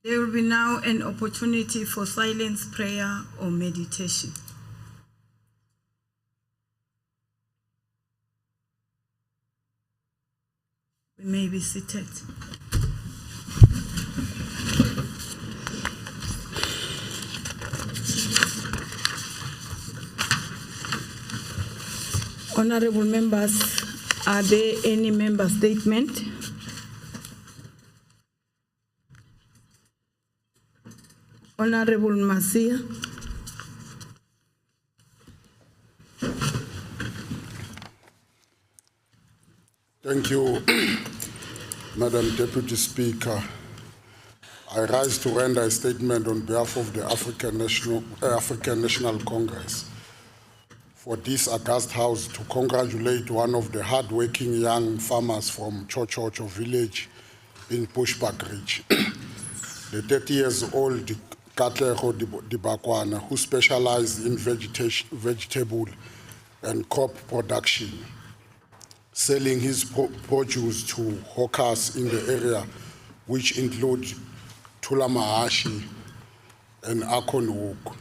There will be now an opportunity for silence prayer or meditation. We may be seated. Honorable members, are there any member statement? Honorable Masia. Thank you, Madam Deputy Speaker. I rise to render a statement on behalf of the African National Congress for this august house to congratulate one of the hard-working young farmers from Chochocho village in Bushbuck Ridge, the 30-years-old Katlego Dibakwana, who specialized in vegetable and crop production, selling his produce to hawkers in the area, which include Tulamahashi and Akonwok.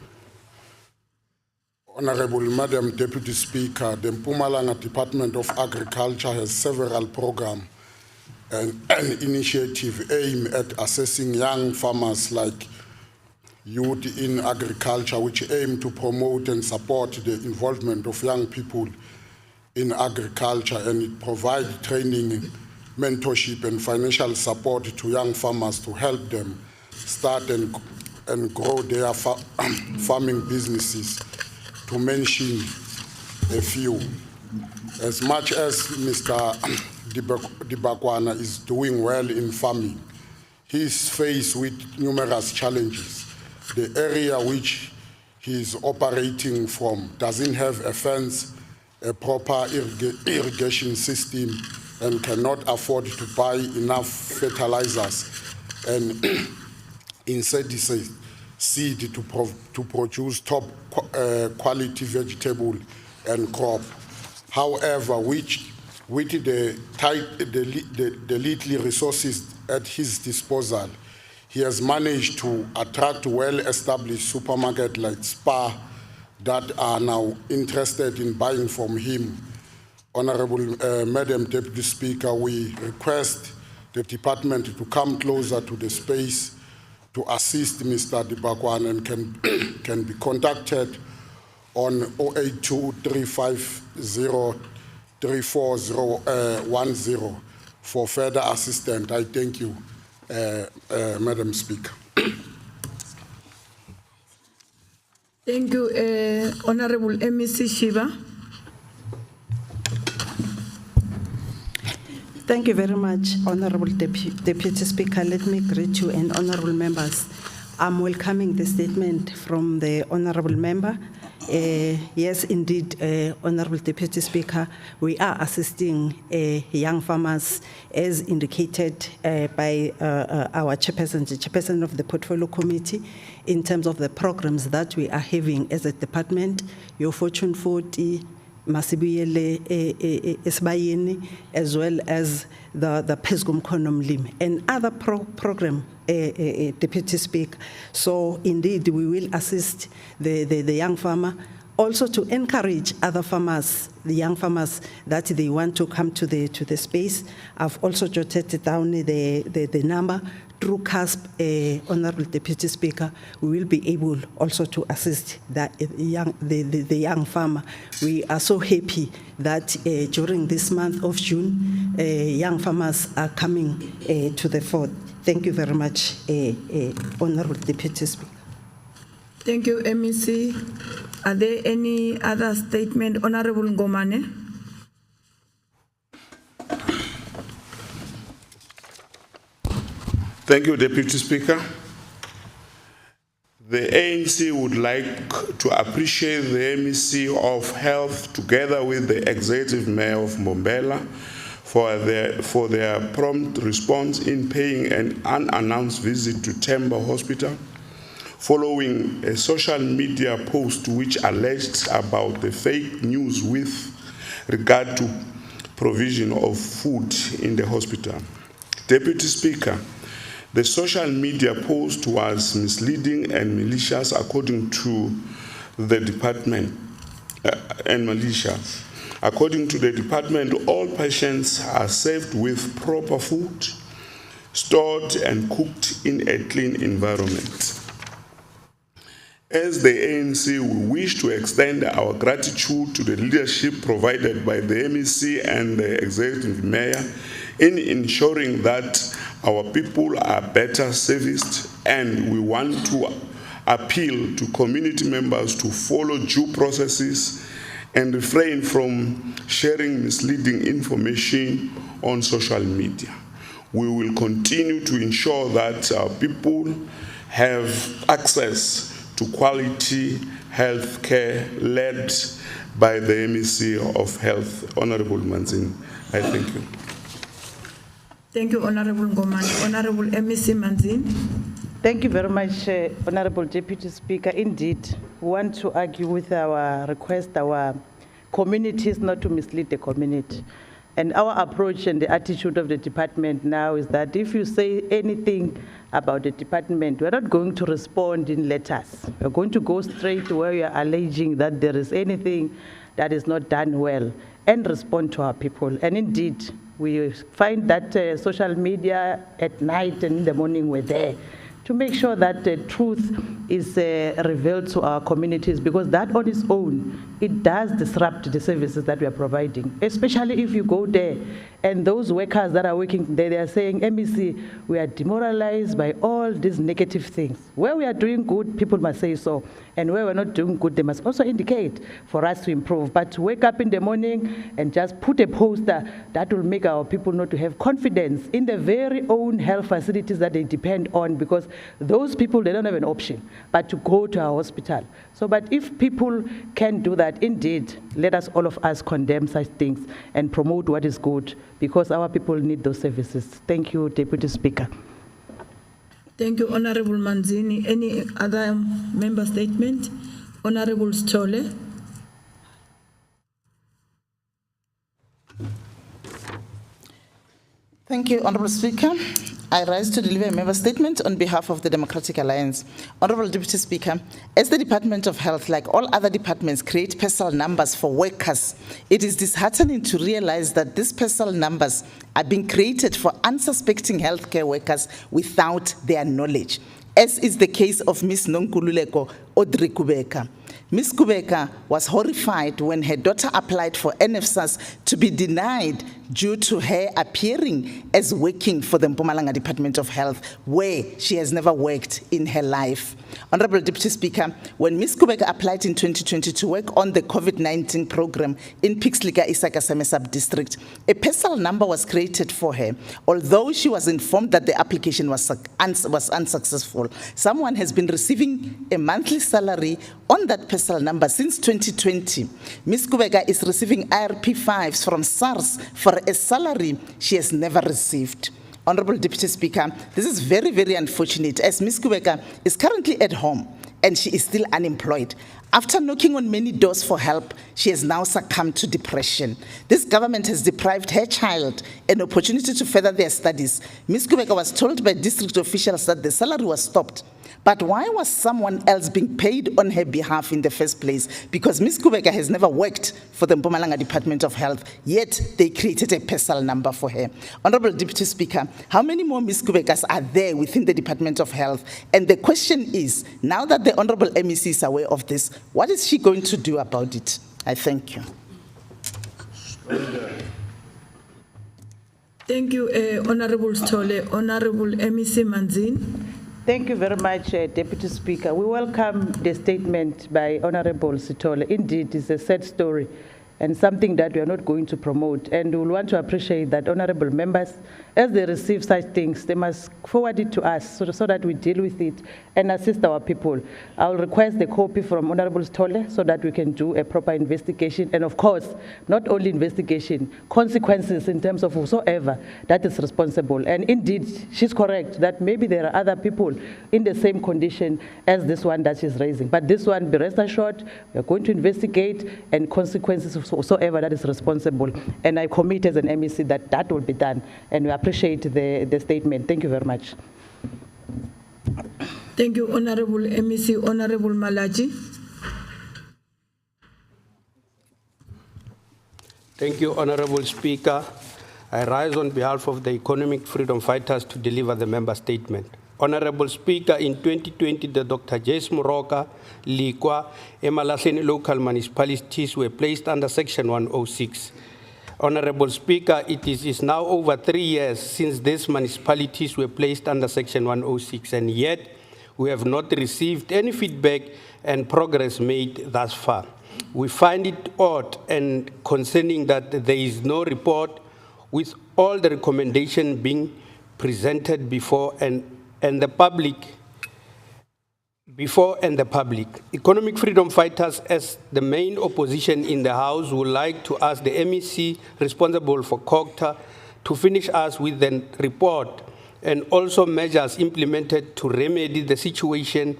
Honorable Madam Deputy Speaker, the Mpumalanga Department of Agriculture has several programs and an initiative aimed at assessing young farmers like youth in agriculture, which aim to promote and support the involvement of young people in agriculture, and it provides training, mentorship, and financial support to young farmers to help them start and grow their farming businesses, to mention a few. As much as Mr. Dibakwana is doing well in farming, he is faced with numerous challenges. The area which he is operating from doesn't have a fence, a proper irrigation system, and cannot afford to buy enough fertilizers and insecticide seed to produce top quality vegetable and crop. However, with the little resources at his disposal, he has managed to attract well-established supermarkets like Spar that are now interested in buying from him. Honorable Madam Deputy Speaker, we request the department to come closer to the space to assist Mr. Dibakwan, and can be contacted on 082-350-34010 for further assistance. I thank you, Madam Speaker. Thank you, Honorable MEC Shiva. Thank you very much, Honorable Deputy Speaker. Let me greet you and honorable members. I'm welcoming the statement from the honorable member. Yes, indeed, Honorable Deputy Speaker, we are assisting young farmers as indicated by our chairperson, the chairperson of the Portfolio Committee, in terms of the programs that we are having as a department. Your Fortune 40, Masibuyele Esbayeni, as well as the Pesgum Konomlim and other program, Deputy Speaker. So indeed, we will assist the young farmer, also to encourage other farmers, the young farmers, that they want to come to the space. I've also jotted down the number. Through CASP, Honorable Deputy Speaker, we will be able also to assist the young farmer. We are so happy that during this month of June, young farmers are coming to the fore. Thank you very much, Honorable Deputy Speaker. Thank you, MEC. Are there any other statement? Honorable Ngomane. Thank you, Deputy Speaker. The ANC would like to appreciate the MEC of Health together with the Executive Mayor of Mbombela for their prompt response in paying an unannounced visit to Temba Hospital following a social media post which alleged about the fake news with regard to provision of food in the hospital. Deputy Speaker, The social media post was misleading and malicious according to the department According to the department, all patients are served with proper food, stored and cooked in a clean environment. As the ANC, we wish to extend our gratitude to the leadership provided by the MEC and the executive mayor in ensuring that our people are better serviced, and we want to appeal to community members to follow due processes and refrain from sharing misleading information on social media. We will continue to ensure that our people have access to quality health care led by the MEC of Health, Honorable Manzini. I thank you. Thank you, Honorable Ngomane. Honorable MEC Manzini. Thank you very much, Honorable Deputy Speaker. Indeed, we want to argue with our request, our communities not to mislead the community. And our approach and the attitude of the department now is that if you say anything about the department, we're not going to respond in letters. We're going to go straight to where you're alleging that there is anything that is not done well and respond to our people. And indeed, we find that social media at night and in the morning were there to make sure that the truth is revealed to our communities, because that on its own, it does disrupt the services that we are providing, especially if you go there and those workers that are working there, they are saying, MEC, we are demoralized by all these negative things. Where we are doing good, people must say so. And where we're not doing good, they must also indicate for us to improve. But to wake up in the morning and just put a poster, that will make our people not to have confidence in the very own health facilities that they depend on, because those people, they don't have an option but to go to our hospital. So, but if people can do that, indeed, let us, all of us, condemn such things and promote what is good, because our people need those services. Thank you, Deputy Speaker. Thank you, Honorable Manzini. Any other member statement? Honorable Stolle. Thank you, Honorable Speaker. I rise to deliver a member statement on behalf of the Democratic Alliance. Honorable Deputy Speaker, as the Department of Health, like all other departments, create personal numbers for workers, it is disheartening to realize that these personal numbers are being created for unsuspecting healthcare workers without their knowledge, as is the case of Ms. Nonkululeko Audrey Kubeka. Ms. Kubeka was horrified when her daughter applied for NFSAS to be denied due to her appearing as working for the Mpumalanga Department of Health, where she has never worked in her life. Honorable Deputy Speaker, when Ms. Kubeka applied in 2020 to work on the COVID-19 program in Pixlika Isakaseme sub-district, a personal number was created for her. Although she was informed that the application was unsuccessful, someone has been receiving a monthly salary on that personal number since 2020. Ms. Kubeka is receiving IRP5s from SARS for a salary she has never received. Honorable Deputy Speaker, this is very, very unfortunate, as Ms. Kubeka is currently at home and she is still unemployed. After knocking on many doors for help, she has now succumbed to depression. This government has deprived her child an opportunity to further their studies. Ms. Kubeka was told by district officials that the salary was stopped. But why was someone else being paid on her behalf in the first place? Because Ms. Kubeka has never worked for the Mpumalanga Department of Health, yet they created a personal number for her. Honorable Deputy Speaker, how many more Ms. Kubekas are there within the Department of Health? And the question is, now that the Honorable MEC is aware of this, what is she going to do about it? I thank you. Thank you, Honorable Stolle. Honorable MEC Manzini. Thank you very much, Deputy Speaker. We welcome the statement by Honorable Sithole. Indeed, it's a sad story and something that we are not going to promote. And we want to appreciate that honorable members, as they receive such things, they must forward it to us so that we deal with it and assist our people. I'll request the copy from Honorable Stolle so that we can do a proper investigation. And of course, not only investigation, consequences in terms of whosoever that is responsible. And indeed, she's correct that maybe there are other people in the same condition as this one that she's raising. But this one, be rest assured, we're going to investigate, and consequences of whosoever that is responsible. And I commit as an MEC that that will be done. And we appreciate the statement. Thank you very much. Thank you, Honorable MEC. Honorable Malachi. Thank you, Honorable Speaker. I rise on behalf of the Economic Freedom Fighters to deliver the member statement. Honorable Speaker, in 2020, the Dr. Jace Moroka, Likwa, Emalahleni local municipalities were placed under Section 106. Honorable Speaker, it is now over 3 years since these municipalities were placed under Section 106, and yet we have not received any feedback and progress made thus far. We find it odd and concerning that there is no report with all the recommendations being presented before the public. Economic Freedom Fighters, as the main opposition in the House, would like to ask the MEC responsible for COGTA to finish us with the report and also measures implemented to remedy the situation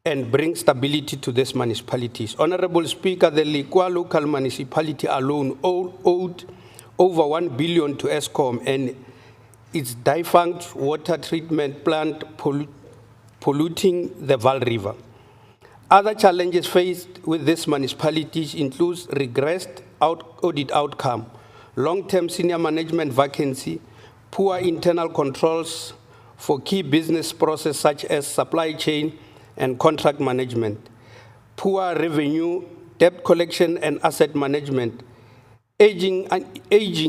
and bring stability to these municipalities. Honorable Speaker, the Likwa local municipality alone owed over 1 billion to ESCOM and its defunct water treatment plant polluting the Val River. Other challenges faced with these municipalities include regressed audit outcome, long-term senior management vacancy, poor internal controls for key business processes such as supply chain and contract management, poor revenue, debt collection and asset management, aging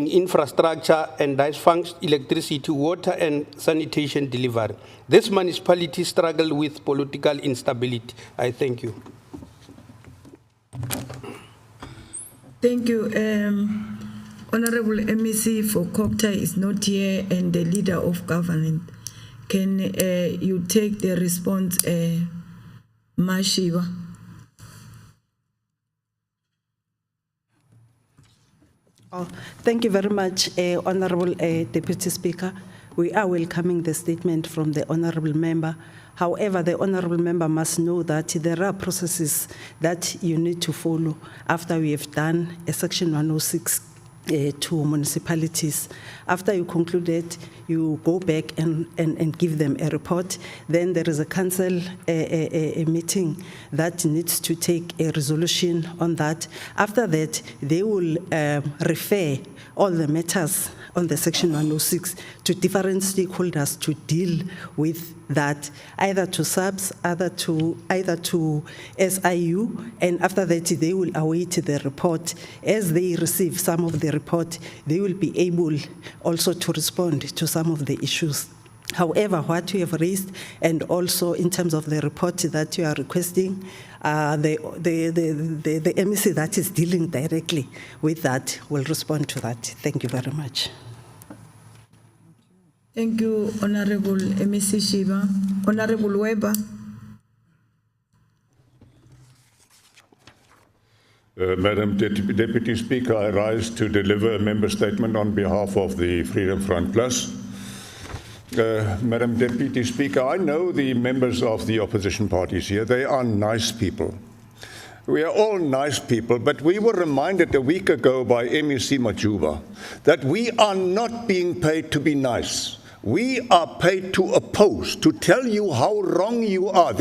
infrastructure and dysfunctional electricity, water and sanitation delivery. This municipality struggle with political instability. I thank you. Thank you. Honorable MEC for COGTA is not here and the leader of government. Can you take the response, Mashiva? Oh, thank you very much, Honorable Deputy Speaker. We are welcoming the statement from the Honorable Member. However, the Honorable Member must know that there are processes that you need to follow after we have done a Section 106 to municipalities. After you conclude it, you go back and give them a report. Then there is a council a meeting that needs to take a resolution on that. After that, they will refer all the matters on the Section 106 to different stakeholders to deal with that, either to SABS, either to SIU, and after that they will await the report. As they receive some of the report, they will be able also to respond to some of the issues. However, what you have raised, and also in terms of the report that you are requesting, the MEC that is dealing directly with that will respond to that. Thank you very much. Thank you, Honorable MEC Shiva. Honorable Weber. Madam Deputy Speaker, I rise to deliver a member statement on behalf of the Freedom Front Plus. Madam Deputy Speaker, I know the members of the opposition parties here. They are nice people. We are all nice people, but we were reminded a week ago by MEC Majuba that we are not being paid to be nice. We are paid to oppose, to tell you how wrong you are.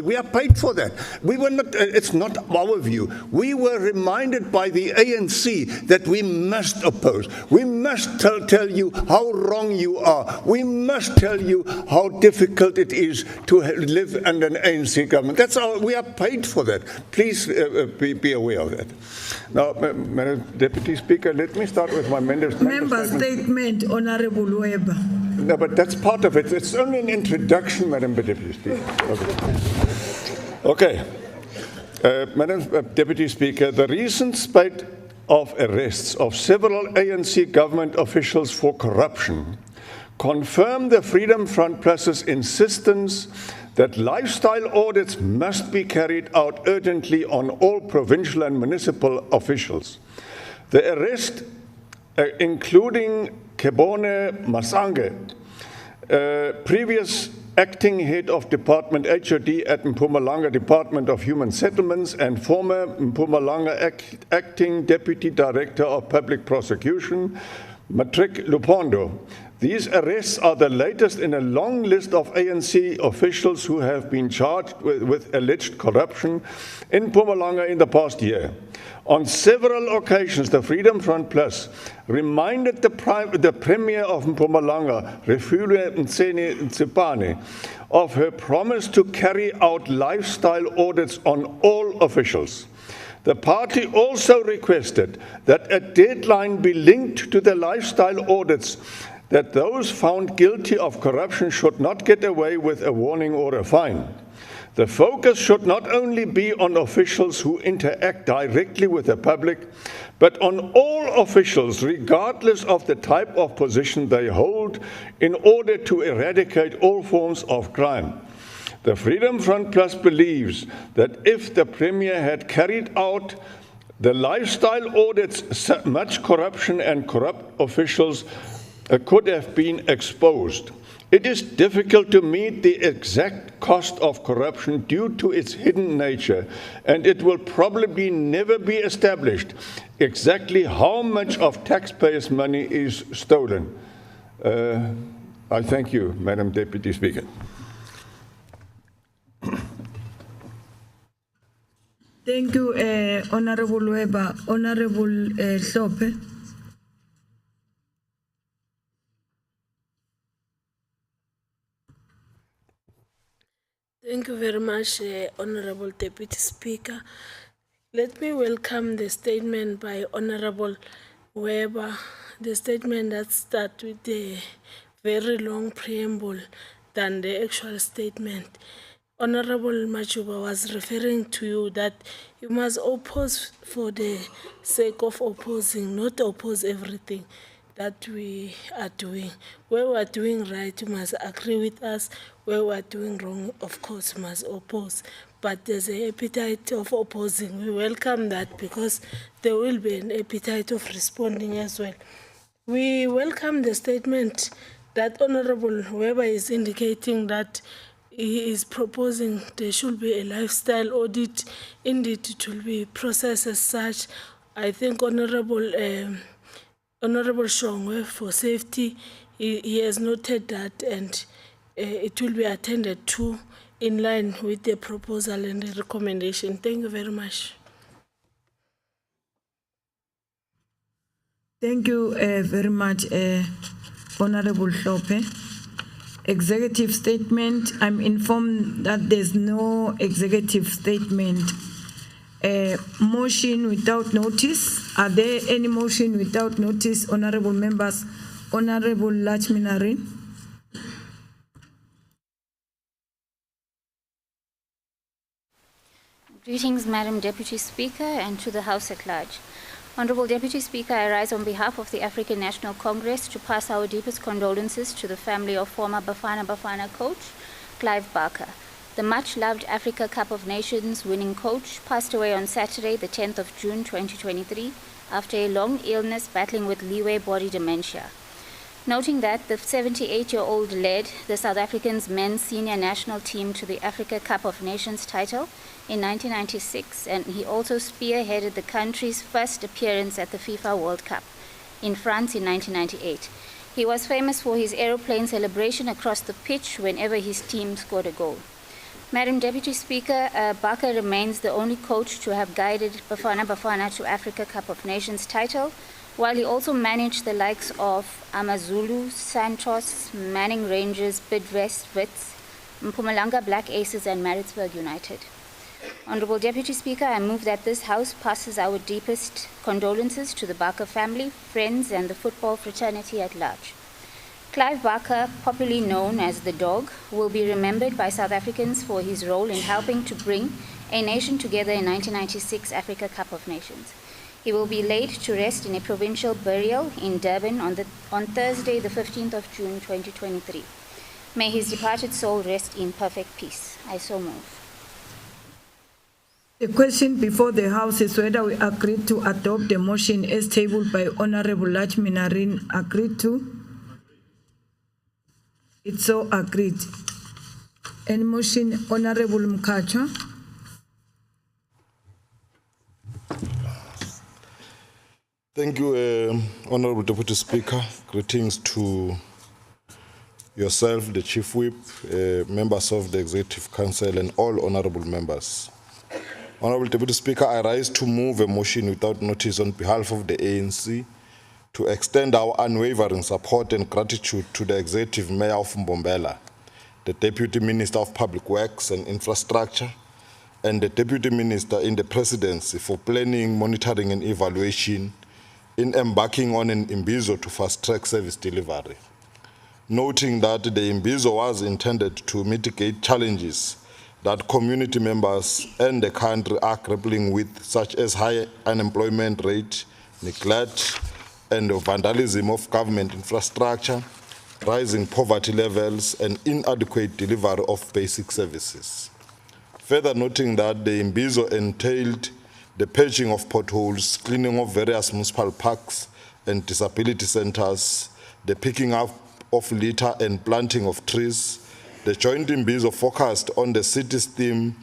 We are paid for that. We were not, it's not our view. We were reminded by the ANC that we must oppose. We must tell you how wrong you are. We must tell you how difficult it is to live under an ANC government. We are paid for that. Please be aware of that. Now, Madam Deputy Speaker, let me start with my member statement, Honorable Weber. No, but that's part of it. It's only an introduction, Madam Deputy Speaker. Okay. Madam Deputy Speaker, the recent spate of arrests of several ANC government officials for corruption confirm the Freedom Front Plus's insistence that lifestyle audits must be carried out urgently on all provincial and municipal officials. The arrest, including Kebone Masange, previous acting head of department HOD at Mpumalanga Department of Human Settlements and former Mpumalanga acting deputy director of public prosecution, Matrick Lupondo. These arrests are the latest in a long list of ANC officials who have been charged with alleged corruption in Mpumalanga in the past year. On several occasions, the Freedom Front Plus reminded the Premier of Mpumalanga, Refulwe Ntsipane, of her promise to carry out lifestyle audits on all officials. The party also requested that a deadline be linked to the lifestyle audits, that those found guilty of corruption should not get away with a warning or a fine. The focus should not only be on officials who interact directly with the public, but on all officials, regardless of the type of position they hold, in order to eradicate all forms of crime. The Freedom Front Plus believes that if the Premier had carried out the lifestyle audits, much corruption and corrupt officials could have been exposed. It is difficult to meet the exact cost of corruption due to its hidden nature, and it will probably never be established exactly how much of taxpayers' money is stolen. I thank you, Madam Deputy Speaker. Thank you, Honorable Weber. Honorable Hlope. Thank you very much, Honorable Deputy Speaker. Let me welcome the statement by Honorable Weber, the statement that starts with a very long preamble than the actual statement. Honorable Machuba was referring to you that you must oppose for the sake of opposing, not oppose everything that we are doing. Where we are doing right, you must agree with us. Where we are doing wrong, of course, you must oppose. But there's an appetite of opposing. We welcome that because there will be an appetite of responding as well. We welcome the statement that Honorable Weber is indicating that he is proposing there should be a lifestyle audit. Indeed, it will be processed as such. I think Honorable Shongwe, for safety, he has noted that, and it will be attended to in line with the proposal and the recommendation. Thank you very much. Thank you very much, Honorable Hlope. Executive statement. I'm informed that there's no executive statement. Motion without notice. Are there any motion without notice, honorable members? Honorable Lachminarin. Greetings, Madam Deputy Speaker, and to the House at large. Honorable Deputy Speaker, I rise on behalf of the African National Congress to pass our deepest condolences to the family of former Bafana Bafana coach, Clive Barker. The much-loved Africa Cup of Nations winning coach passed away on Saturday, the 10th of June 2023, after a long illness battling with Lewy body dementia. Noting that the 78-year-old led the South Africans men's senior national team to the Africa Cup of Nations title in 1996, and he also spearheaded the country's first appearance at the FIFA World Cup in France in 1998. He was famous for his aeroplane celebration across the pitch whenever his team scored a goal. Madam Deputy Speaker, Barker remains the only coach to have guided Bafana Bafana to Africa Cup of Nations title, while he also managed the likes of Amazulu, Santos, Manning Rangers, Bidvest, Wits, Mpumalanga Black Aces, and Maritzburg United. Honorable Deputy Speaker, I move that this House passes our deepest condolences to the Barker family, friends, and the football fraternity at large. Clive Barker, popularly known as the Dog, will be remembered by South Africans for his role in helping to bring a nation together in 1996 Africa Cup of Nations. He will be laid to rest in a provincial burial in Durban on Thursday, the 15th of June, 2023. May his departed soul rest in perfect peace. I so move. The question before the House is whether we agree to adopt the motion as tabled by Honorable Lachminarin. Agreed to? It's so agreed. Any motion, Honorable Mkhatshwa? Thank you, Honorable Deputy Speaker. Greetings to yourself, the Chief Whip, members of the Executive Council, and all honorable members. Honorable Deputy Speaker, I rise to move a motion without notice on behalf of the ANC to extend our unwavering support and gratitude to the Executive Mayor of Mbombela, the Deputy Minister of Public Works and Infrastructure, and the Deputy Minister in the Presidency for planning, monitoring, and evaluation in embarking on an imbizo to fast-track service delivery. Noting that the imbizo was intended to mitigate challenges that community members and the country are grappling with, such as high unemployment rate, neglect, and vandalism of government infrastructure, rising poverty levels, and inadequate delivery of basic services. Further noting that the imbizo entailed the patching of potholes, cleaning of various municipal parks and disability centers, the picking up of litter and planting of trees. The joint imbizo focused on the city's theme,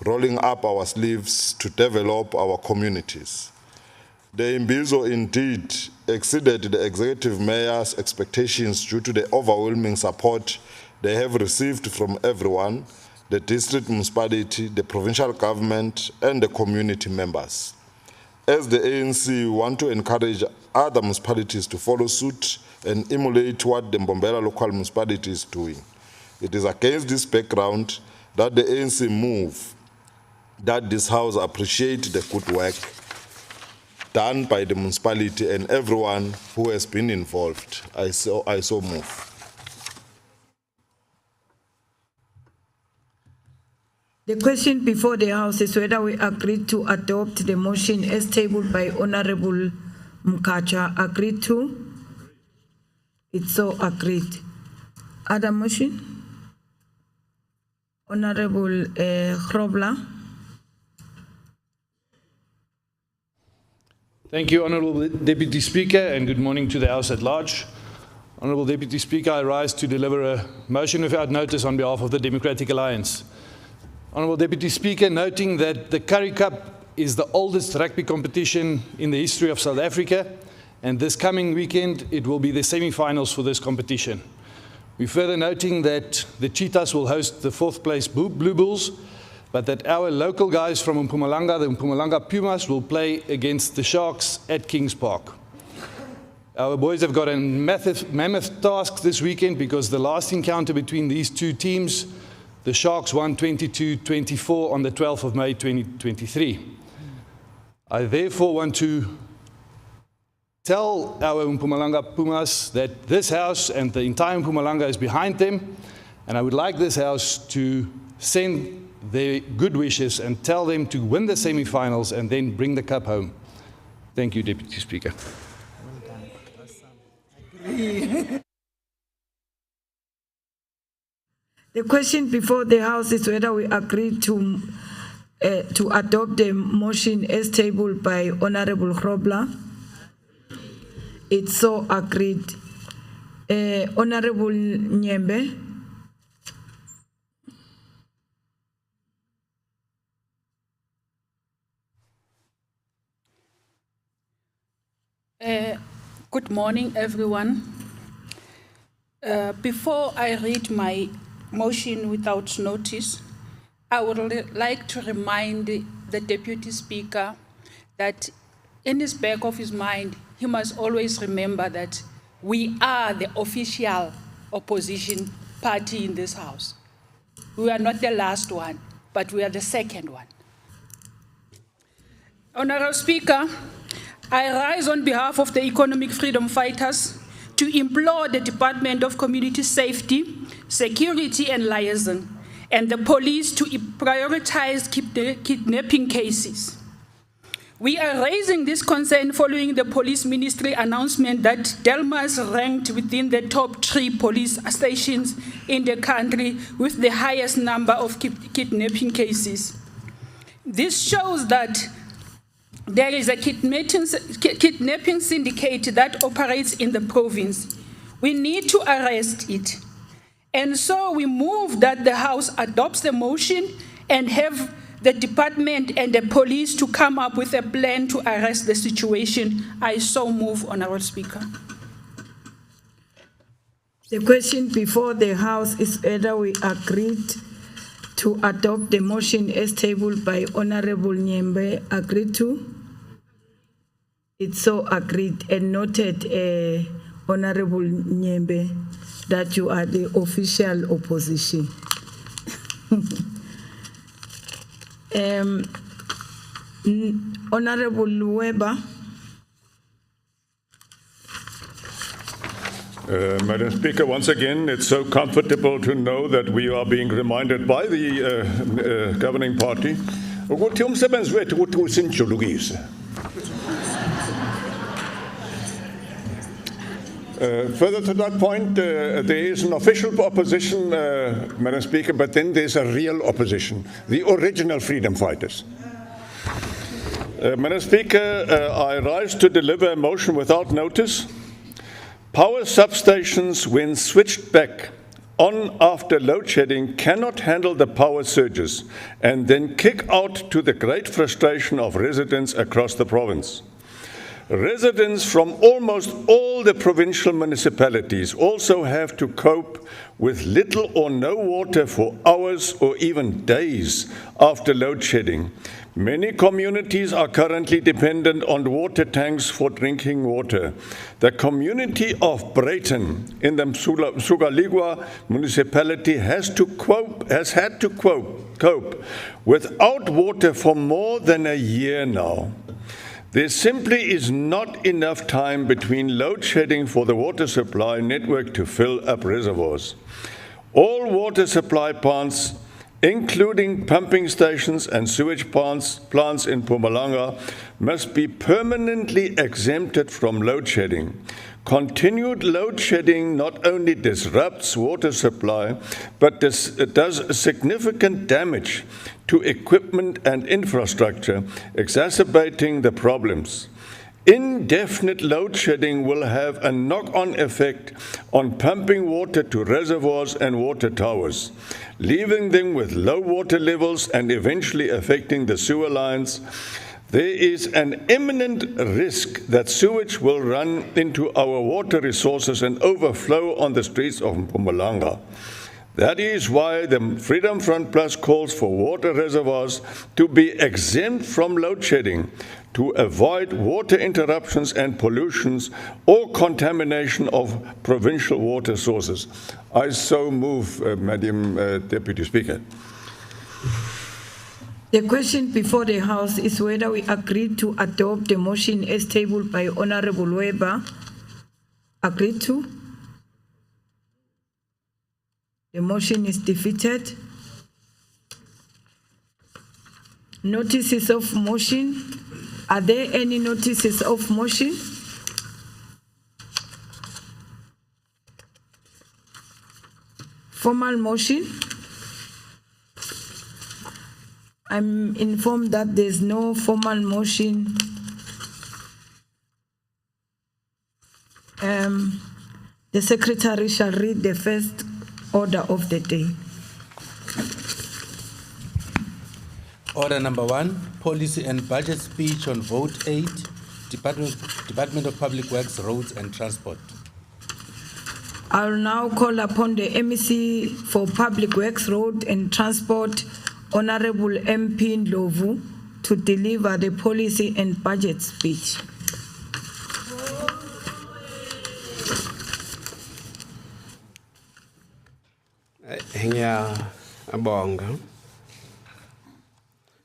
rolling up our sleeves to develop our communities. The imbizo indeed exceeded the executive mayor's expectations due to the overwhelming support they have received from everyone, the district municipality, the provincial government, and the community members. As the ANC, we want to encourage other municipalities to follow suit and emulate what the Mbombela local municipality is doing. It is against this background that the ANC move that this House appreciate the good work done by the municipality and everyone who has been involved. I so move. The question before the House is whether we agree to adopt the motion as tabled by Honorable Mkacha. Agreed to? It's so agreed. Other motion? Honorable Grobler. Thank you, Honorable Deputy Speaker, and good morning to the House at large. Honorable Deputy Speaker, I rise to deliver a motion without notice on behalf of the Democratic Alliance. Honorable Deputy Speaker, noting that the Currie Cup is the oldest rugby competition in the history of South Africa, and this coming weekend it will be the semi-finals for this competition. We're further noting that the Cheetahs will host the 4th place Blue Bulls, but that our local guys from Mpumalanga, the Mpumalanga Pumas, will play against the Sharks at Kings Park. Our boys have got a mammoth task this weekend because the last encounter between these two teams, the Sharks won 22-24 on the 12th of May 2023. I therefore want to tell our Mpumalanga Pumas that this House and the entire Mpumalanga is behind them, and I would like this House to send their good wishes and tell them to win the semi-finals and then bring the cup home. Thank you, Deputy Speaker. The question before the House is whether we agree to adopt the motion as tabled by Honorable Grobler. It's so agreed. Honorable Nyembe. Good morning, everyone. Before I read my motion without notice, I would like to remind the Deputy Speaker that in his back of his mind, he must always remember that we are the official opposition party in this House. We are not the last one, but we are the second one. Honorable Speaker, I rise on behalf of the economic freedom fighters to implore the Department of Community Safety, Security and Liaison and the police to prioritize kidnapping cases. We are raising this concern following the police ministry announcement that Delma is ranked within the top 3 police stations in the country with the highest number of kidnapping cases. This shows that there is a kidnapping syndicate that operates in the province. We need to arrest it. And so we move that the House adopts the motion and have the department and the police to come up with a plan to arrest the situation. I so move, Honorable Speaker. The question before the House is whether we agreed to adopt the motion as tabled by Honorable Nyembe. Agreed to? It's so agreed and noted, Honorable Nyembe, that you are the official opposition. Honorable Weber. Madam Speaker, once again, it's so comfortable to know that we are being reminded by the governing party ukuthi umsebenzi wethu ukuthi usinjulukise. Further to that point, there is an official opposition, Madam Speaker, but then there's a real opposition, the original freedom fighters. Madam Speaker, I rise to deliver a motion without notice. Power substations, when switched back on after load shedding, cannot handle the power surges and then kick out to the great frustration of residents across the province. Residents from almost all the provincial municipalities also have to cope with little or no water for hours or even days after load shedding. Many communities are currently dependent on water tanks for drinking water. The community of Brayton in the Sugaligwa municipality has had to cope without water for more than a year now. There simply is not enough time between load shedding for the water supply network to fill up reservoirs. All water supply plants, including pumping stations and sewage plants in Mpumalanga, must be permanently exempted from load shedding. Continued load shedding not only disrupts water supply, but does significant damage to equipment and infrastructure, exacerbating the problems. Indefinite load shedding will have a knock-on effect on pumping water to reservoirs and water towers, leaving them with low water levels and eventually affecting the sewer lines. There is an imminent risk that sewage will run into our water resources and overflow on the streets of Mpumalanga. That is why the Freedom Front Plus calls for water reservoirs to be exempt from load shedding to avoid water interruptions and pollutions or contamination of provincial water sources. I so move, Madam Deputy Speaker. The question before the House is whether we agreed to adopt the motion as tabled by Honorable Weber. Agreed to? The motion is defeated. Notices of motion. Are there any notices of motion? Formal motion. I'm informed that there's no formal motion. The Secretary shall read the first order of the day. Order number 1, Policy and Budget Speech on Vote 8, Department of Public Works, Roads and Transport. I'll now call upon the MEC for Public Works, Road and Transport, Honorable MP Ndlovu, to deliver the policy and budget speech.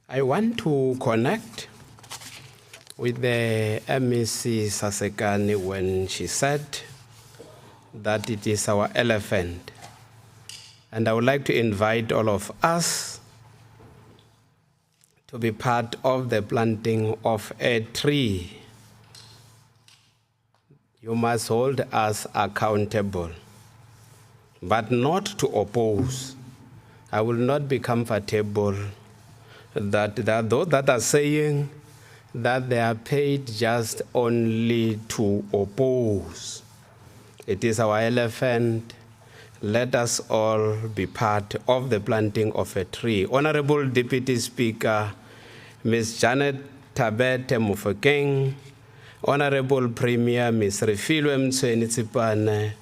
I want to connect with the MEC Sasekani when she said that it is our elephant. And I would like to invite all of us to be part of the planting of a tree. You must hold us accountable, but not to oppose. I will not be comfortable that those that are saying that they are paid just only to oppose. It is our elephant. Let us all be part of the planting of a tree. Honorable Deputy Speaker, Ms. Janet Tabete Mufokeng, Honorable Premier Ms. Refilwe Mtsweni-Tsipane,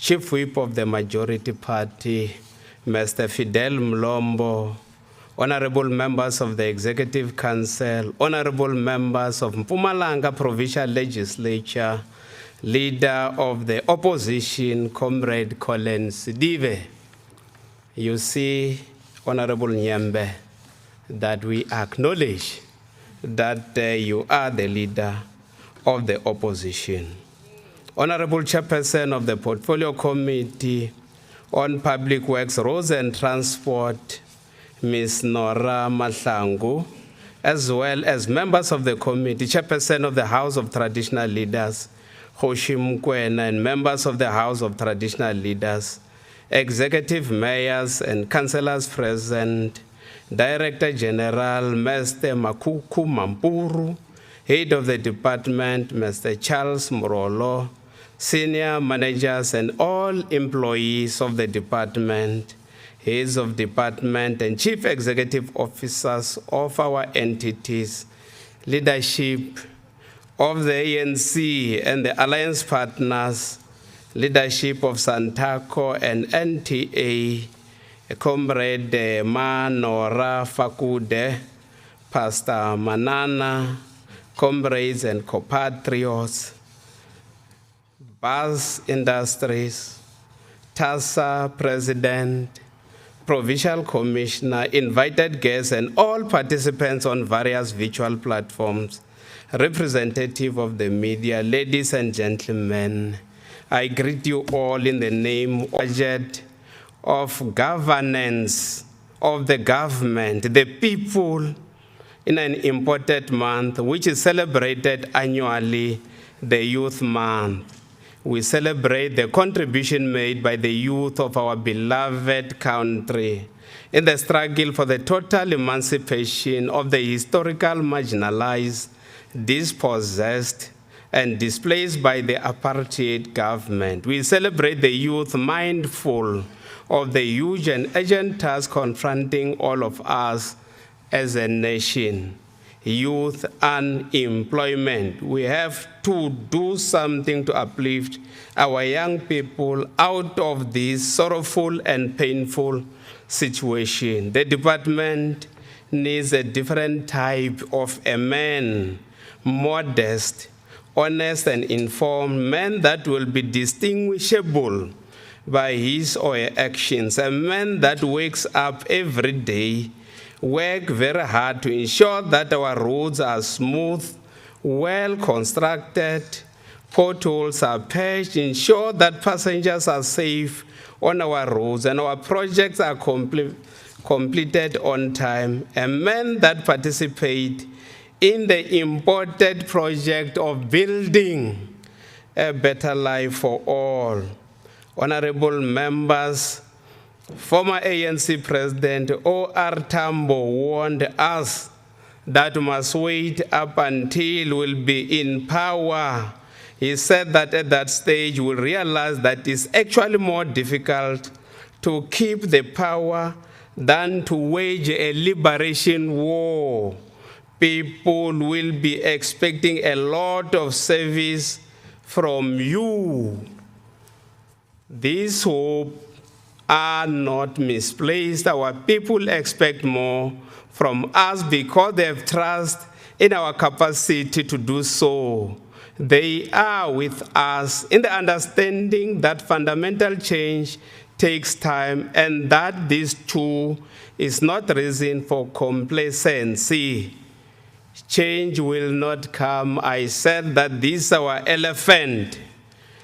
Chief Whip of the Majority Party, Mr. Fidel Mlombo, honorable members of the Executive Council, honorable members of Mpumalanga Provincial Legislature, leader of the opposition, Comrade Colin Sidive. You see, Honorable Nyembe, that we acknowledge that you are the leader of the opposition. Honorable Chairperson of the Portfolio Committee on Public Works, Roads and Transport, Ms. Nora Mahlangu, as well as members of the committee, Chairperson of the House of Traditional Leaders, Hoshi Mkwena, and members of the House of Traditional Leaders, executive mayors and councillors present, Director General, Mr. Makuku Mampuru, Head of the Department, Mr. Charles Mrolo, senior managers and all employees of the department, heads of department and chief executive officers of our entities, leadership of the ANC and the alliance partners, leadership of Santaco and NTA, Comrade Manora Fakude, Pastor Manana, comrades and compatriots, Bus Industries, TASA President, Provincial Commissioner, invited guests, and all participants on various virtual platforms, representative of the media, ladies and gentlemen, I greet you all in the name of governance of the government, the people, in an important month, which is celebrated annually, the Youth Month. We celebrate the contribution made by the youth of our beloved country in the struggle for the total emancipation of the historical marginalized, dispossessed, and displaced by the apartheid government. We celebrate the youth mindful of the huge and urgent task confronting all of us as a nation. Youth unemployment. We have to do something to uplift our young people out of this sorrowful and painful situation. The department needs a different type of a man, modest, honest and informed man that will be distinguishable by his or her actions, a man that wakes up every day, work very hard to ensure that our roads are smooth, well constructed, potholes are patched, ensure that passengers are safe on our roads and our projects are completed on time, a man that participates in the important project of building a better life for all. Honorable members, former ANC President O.R. Tambo warned us that we must wait up until we'll be in power. He said that at that stage we'll realize that it's actually more difficult to keep the power than to wage a liberation war. People will be expecting a lot of service from you. These hopes are not misplaced. Our people expect more from us because they have trust in our capacity to do so. They are with us in the understanding that fundamental change takes time and that this too is not reason for complacency. Change will not come. I said that this is our elephant.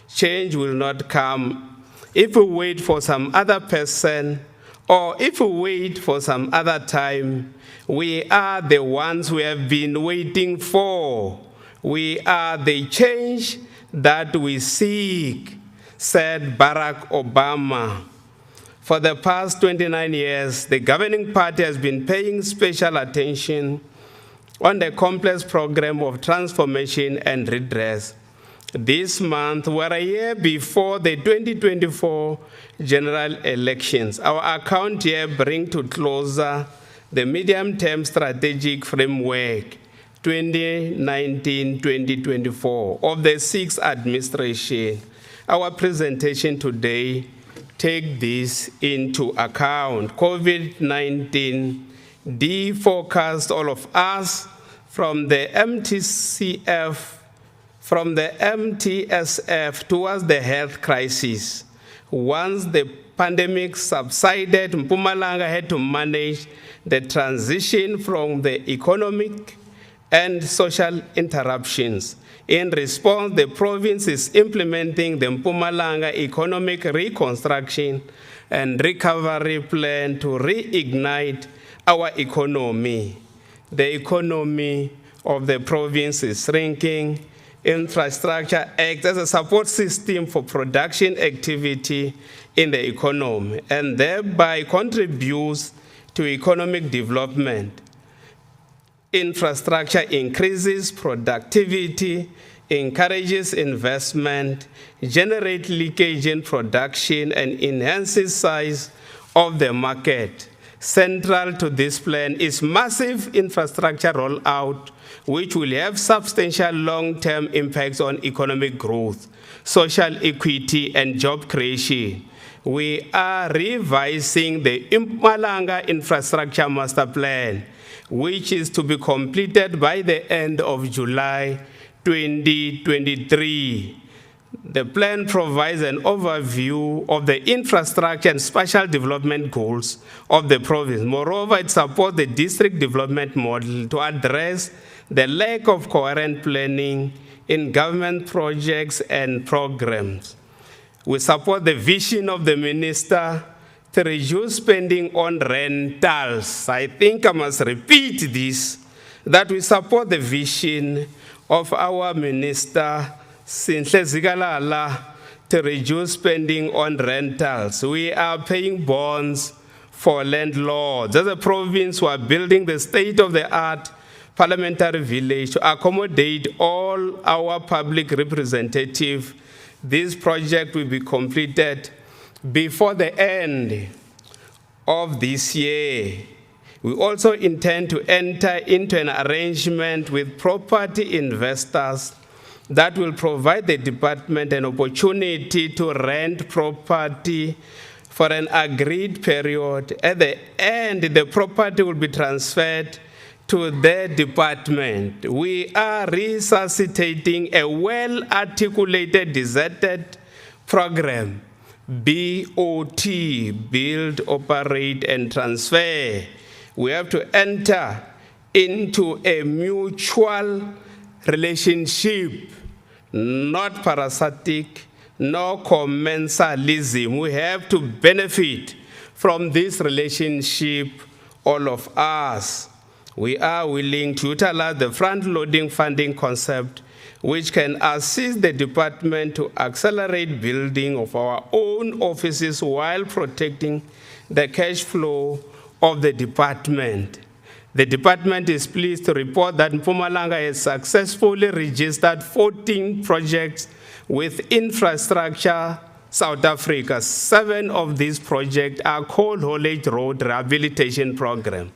Change will not come if we wait for some other person or if we wait for some other time. We are the ones who have been waiting for. We are the change that we seek, said Barack Obama. For the past 29 years, the governing party has been paying special attention on the complex program of transformation and redress. This month, we're a year before the 2024 general elections. Our account year brings to closer the medium-term strategic framework 2019-2024 of the sixth administration. our presentation today take this into account. COVID-19 defocused all of us from the MTSF towards the health crisis. Once the pandemic subsided, Mpumalanga had to manage the transition from the economic and social interruptions. In response, the province is implementing the Mpumalanga Economic Reconstruction and Recovery Plan to reignite our economy. The economy of the province is shrinking. Infrastructure acts as a support system for production activity in the economy and thereby contributes to economic development. Infrastructure increases productivity, encourages investment, generates leakage in production, and enhances size of the market. Central to this plan is massive infrastructure rollout, which will have substantial long-term impacts on economic growth, social equity, and job creation. We are revising the Mpumalanga Infrastructure Master Plan, which is to be completed by the end of July 2023. The plan provides an overview of the infrastructure and spatial development goals of the province. Moreover, it supports the district development model to address the lack of coherent planning in government projects and programs. We support the vision of the minister to reduce spending on rentals. I think I must repeat this, that we support the vision of our minister, Sinhle Zikalala, to reduce spending on rentals. We are paying bonds for landlords. As a province, we are building the state-of-the-art parliamentary village to accommodate all our public representatives. This project will be completed before the end of this year. We also intend to enter into an arrangement with property investors that will provide the department an opportunity to rent property for an agreed period. At the end, the property will be transferred to the department. We are resuscitating a well-articulated, deserted program, BOT, build, operate, and transfer. We have to enter into a mutual relationship, not parasitic, no commensalism. We have to benefit from this relationship, all of us. We are willing to utilize the front-loading funding concept, which can assist the department to accelerate building of our own offices while protecting the cash flow of the department. The department is pleased to report that Mpumalanga has successfully registered 14 projects with Infrastructure South Africa. 7 of these projects are called Haulage Road Rehabilitation Program.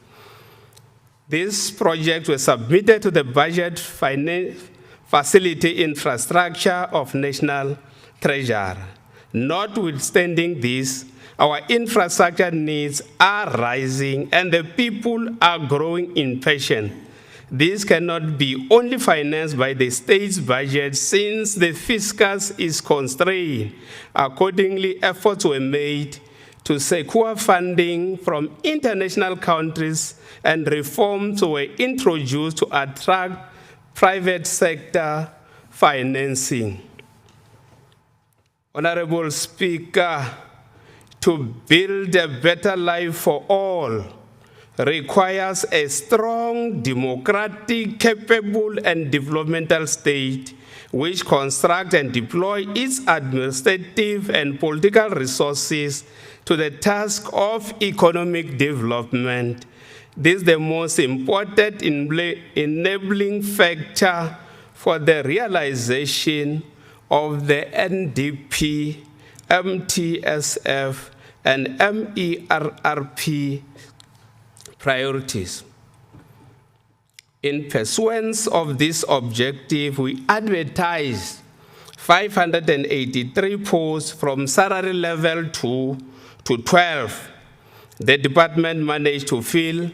These projects were submitted to the Budget Facility Infrastructure of National Treasury. Notwithstanding this, our infrastructure needs are rising and the people are growing impatient. This cannot be only financed by the state's budget since the fiscus is constrained. Accordingly, efforts were made to secure funding from international countries and reforms were introduced to attract private sector financing. Honorable Speaker, to build a better life for all requires a strong, democratic, capable, and developmental state which constructs and deploys its administrative and political resources to the task of economic development. This is the most important enabling factor for the realization of the NDP, MTSF, and MERRP priorities. In pursuance of this objective, we advertise 583 posts from salary level 2 to 12. The department managed to fill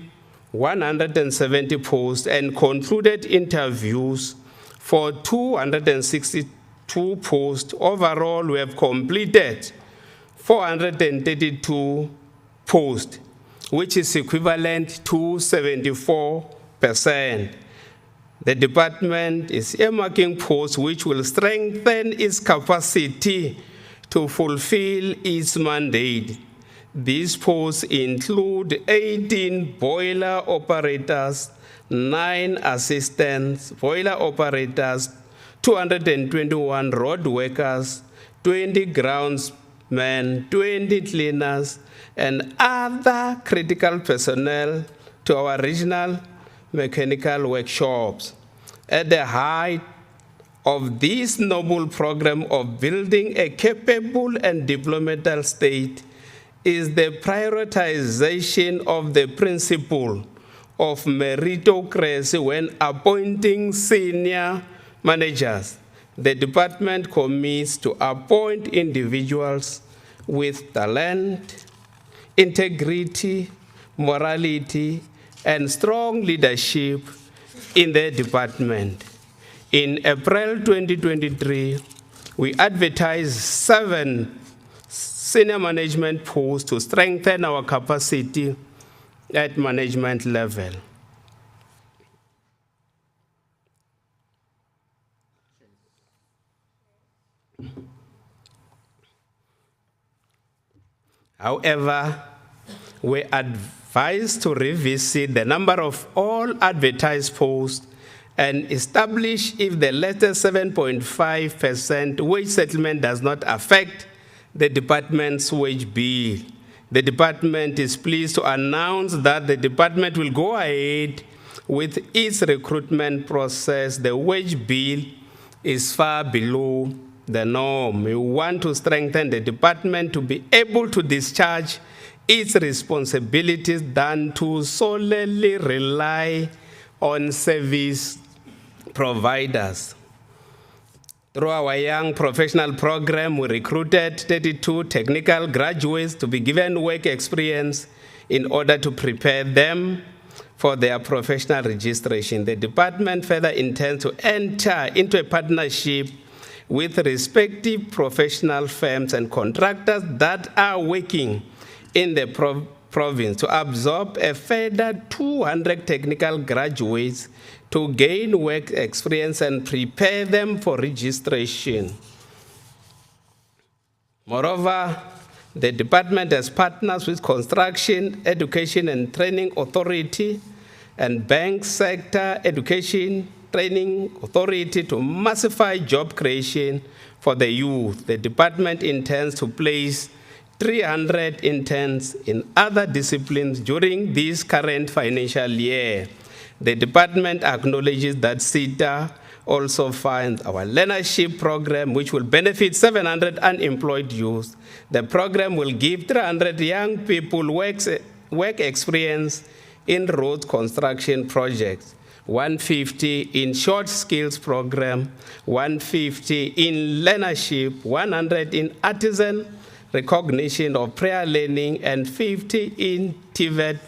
170 posts and concluded interviews for 262 posts. Overall, we have completed 432 posts, which is equivalent to 74%. The department is earmarking posts which will strengthen its capacity to fulfill its mandate. These posts include 18 boiler operators, 9 assistants, boiler operators, 221 road workers, 20 groundsmen, 20 cleaners, and other critical personnel to our regional mechanical workshops. At the height of this noble program of building a capable and developmental state is the prioritization of the principle of meritocracy when appointing senior managers. The department commits to appoint individuals with talent, integrity, morality, and strong leadership in the department. In April 2023, we advertised 7 senior management posts to strengthen our capacity at management level. However, we advised to revisit the number of all advertised posts and establish if the latest 7.5% wage settlement does not affect the department's wage bill. The department is pleased to announce that the department will go ahead with its recruitment process. The wage bill is far below the norm. We want to strengthen the department to be able to discharge its responsibilities than to solely rely on service providers. Through our young professional program, we recruited 32 technical graduates to be given work experience in order to prepare them for their professional registration. The department further intends to enter into a partnership with respective professional firms and contractors that are working in the province to absorb a further 200 technical graduates to gain work experience and prepare them for registration. Moreover, the department has partners with Construction, Education and Training Authority and Bank Sector Education Training Authority to massify job creation for the youth. The department intends to place 300 interns in other disciplines during this current financial year. The department acknowledges that CETA also funds our learnership program, which will benefit 700 unemployed youth. The program will give 300 young people work experience in road construction projects, 150 in short skills program, 150 in learnership, 100 in artisan recognition of prior learning, and 50 in TVET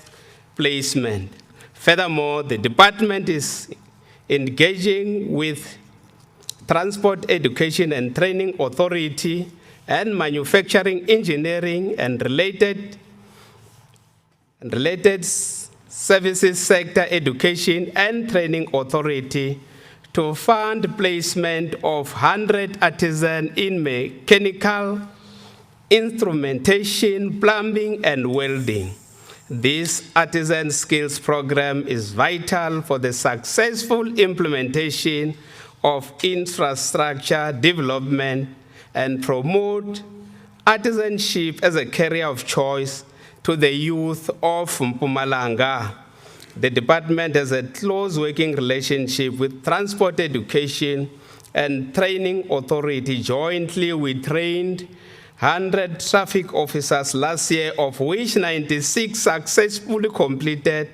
placement. Furthermore, the department is engaging with Transport Education and Training Authority and Manufacturing Engineering and related Services Sector Education and Training Authority to fund placement of 100 artisans in mechanical, instrumentation, plumbing, and welding. This artisan skills program is vital for the successful implementation of infrastructure development and promote artisanship as a career of choice to the youth of Mpumalanga. The department has a close working relationship with Transport Education and Training Authority. Jointly, we trained 100 traffic officers last year, of which 96 successfully completed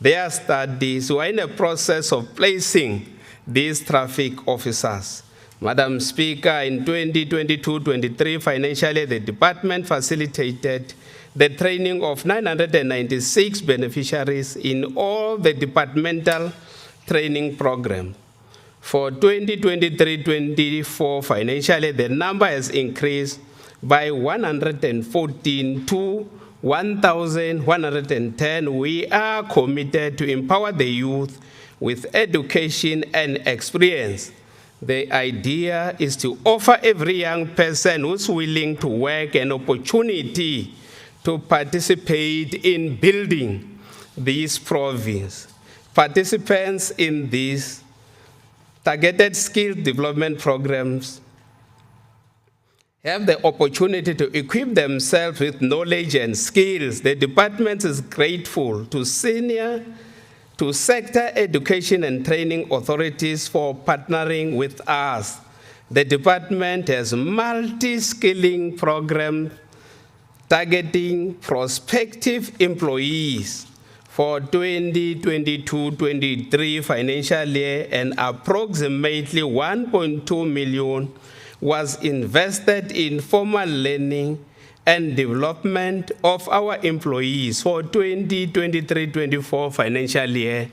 their studies. We are in a process of placing these traffic officers. Madam Speaker, in 2022-23 financial year, the department facilitated the training of 996 beneficiaries in all the departmental training programs. For 2023-24 financial year, the number has increased by 114 to 1,110. We are committed to empower the youth with education and experience. The idea is to offer every young person who's willing to work an opportunity to participate in building this province. Participants in these targeted skill development programs have the opportunity to equip themselves with knowledge and skills. The department is grateful to sector education and training authorities for partnering with us. The department has multi-skilling programs targeting prospective employees for 2022-23 financial year, and approximately 1.2 million was invested in formal learning and development of our employees. For 2023-24 financial year,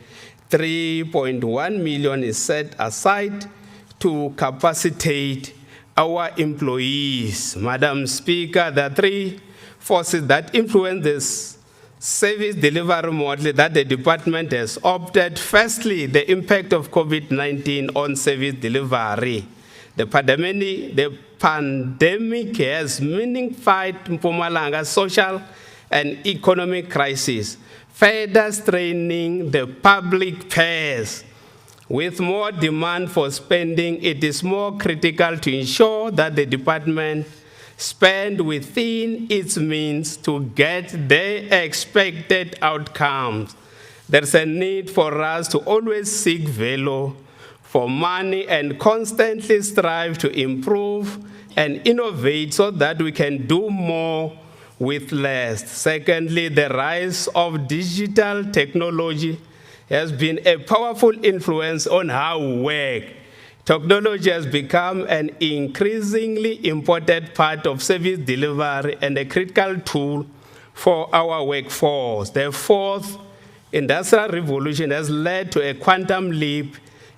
3.1 million is set aside to capacitate our employees. Madam Speaker, the three forces that influence this service delivery model that the department has opted: firstly, the impact of COVID-19 on service delivery. The pandemic has magnified Mpumalanga's social and economic crisis, further straining the public purse. With more demand for spending, it is more critical to ensure that the department spend within its means to get the expected outcomes. There's a need for us to always seek value for money and constantly strive to improve and innovate so that we can do more with less. Secondly, the rise of digital technology has been a powerful influence on how we work. Technology has become an increasingly important part of service delivery and a critical tool for our workforce. The fourth industrial revolution has led to a quantum leap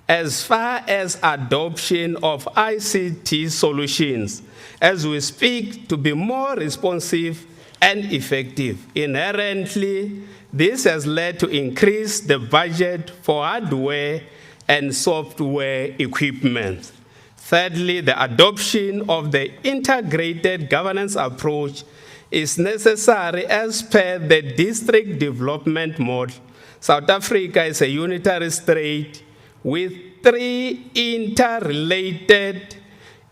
as far as adoption of ICT solutions, as we speak, to be more responsive and effective. Inherently, this has led to increase the budget for hardware and software equipment. Thirdly, the adoption of the integrated governance approach is necessary as per the district development model. South Africa is a unitary state with three interrelated,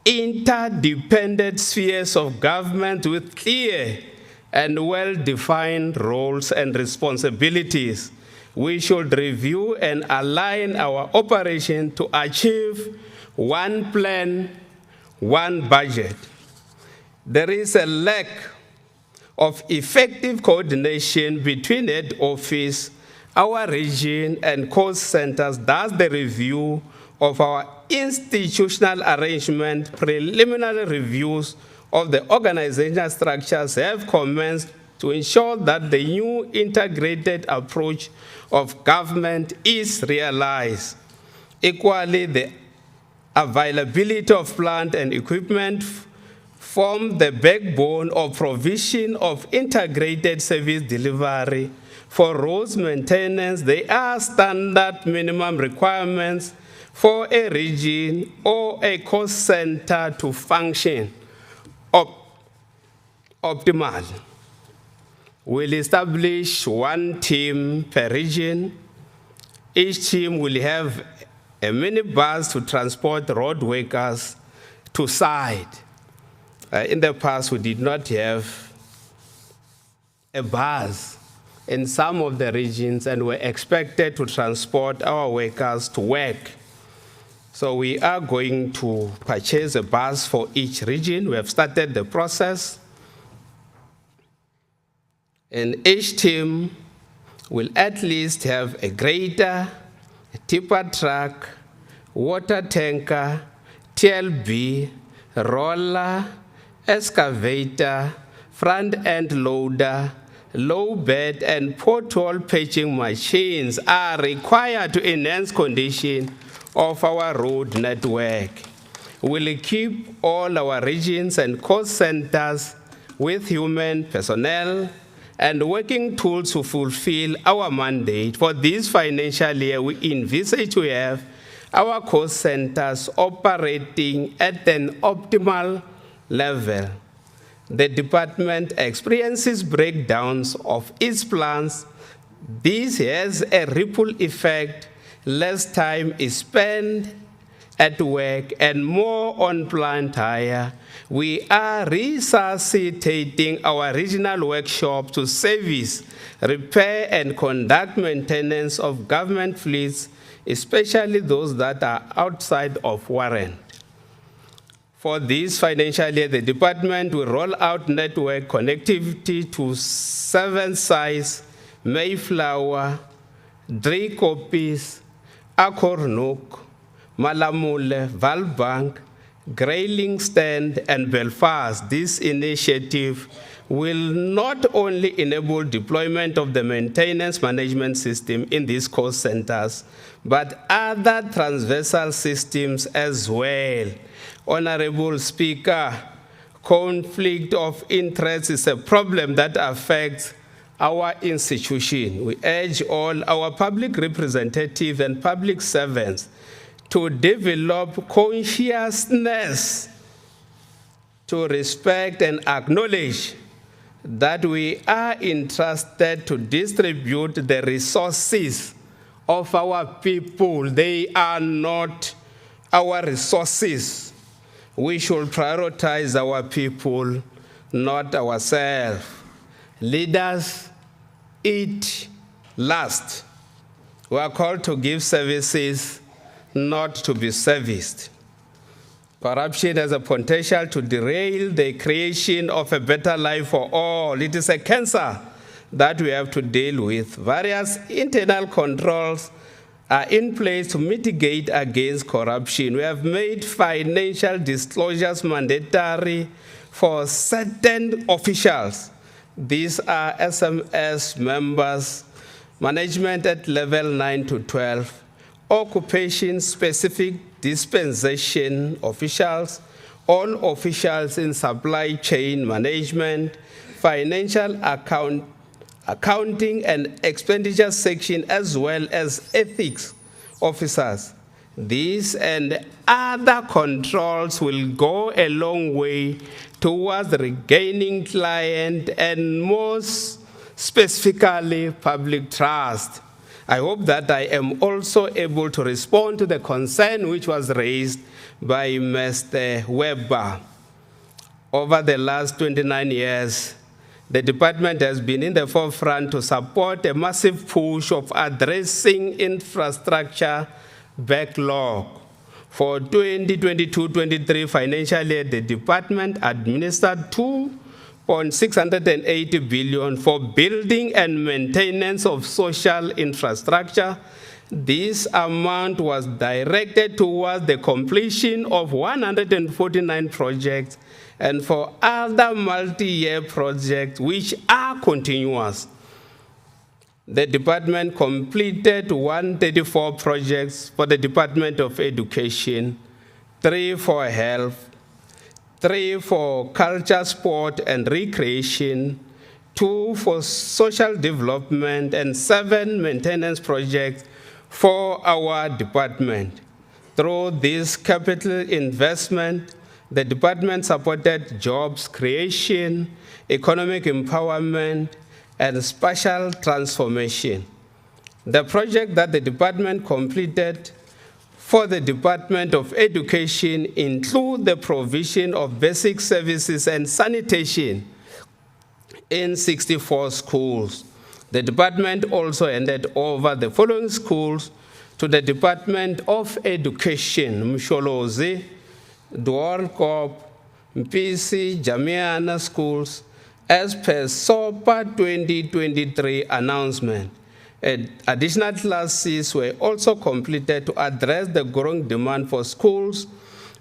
interdependent spheres of government with clear and well-defined roles and responsibilities. We should review and align our operation to achieve one plan, one budget. There is a lack of effective coordination between head office, our region, and cost centers. Thus, the review of our institutional arrangement, preliminary reviews of the organizational structures have commenced to ensure that the new integrated approach of government is realized. Equally, the availability of plant and equipment form the backbone of provision of integrated service delivery. For roads maintenance, they are standard minimum requirements for a region or a cost center to function optimally. We'll establish one team per region. Each team will have a minibus to transport road workers to site. In the past, we did not have a bus in some of the regions and were expected to transport our workers to work. So we are going to purchase a bus for each region. We have started the process. And each team will at least have a grader, a tipper truck, water tanker, TLB, roller, excavator, front-end loader, low bed and pothole patching machines are required to enhance condition of our road network. We'll keep all our regions and cost centers with human personnel and working tools to fulfill our mandate. For this financial year, we envisage to have our cost centers operating at an optimal level. The department experiences breakdowns of its plans. This has a ripple effect. Less time is spent at work and more on plant hire. We are resuscitating our regional workshops to service, repair, and conduct maintenance of government fleets, especially those that are outside of warrant. For this financial year, the department will roll out network connectivity to 7 sites: Mayflower, Driekopies, Akornook, Malamule, Valbank, Grayling Stand, and Belfast. This initiative will not only enable deployment of the maintenance management system in these cost centers, but other transversal systems as well. Honorable Speaker, conflict of interest is a problem that affects our institution. We urge all our public representatives and public servants to develop consciousness, to respect and acknowledge that we are entrusted to distribute the resources of our people. They are not our resources. We should prioritize our people, not ourselves. Leaders eat last. We are called to give services, not to be serviced. Corruption has a potential to derail the creation of a better life for all. It is a cancer that we have to deal with. Various internal controls are in place to mitigate against corruption. We have made financial disclosures mandatory for certain officials. These are SMS members, management at level 9 to 12, occupation-specific dispensation officials, all officials in supply chain management, financial accounting and expenditure section, as well as ethics officers. These and other controls will go a long way towards regaining client and most specifically public trust. I hope that I am also able to respond to the concern which was raised by Mr. Weber. Over the last 29 years, the department has been in the forefront to support a massive push of addressing infrastructure backlog. For 2022-23 financial year, the department administered 2.680 billion for building and maintenance of social infrastructure. This amount was directed towards the completion of 149 projects and for other multi-year projects which are continuous. The department completed 134 projects for the Department of Education, 3 for health, 3 for culture, sport, and recreation, 2 for social development, and 7 maintenance projects for our department. Through this capital investment, the department supported jobs creation, economic empowerment, and spatial transformation. The project that the department completed for the Department of Education include the provision of basic services and sanitation in 64 schools. The department also handed over the following schools to the Department of Education: Msholozi, Dwarkop, Mpisi, Jamiana schools, as per SOPA 2023 announcement. Additional classes were also completed to address the growing demand for schools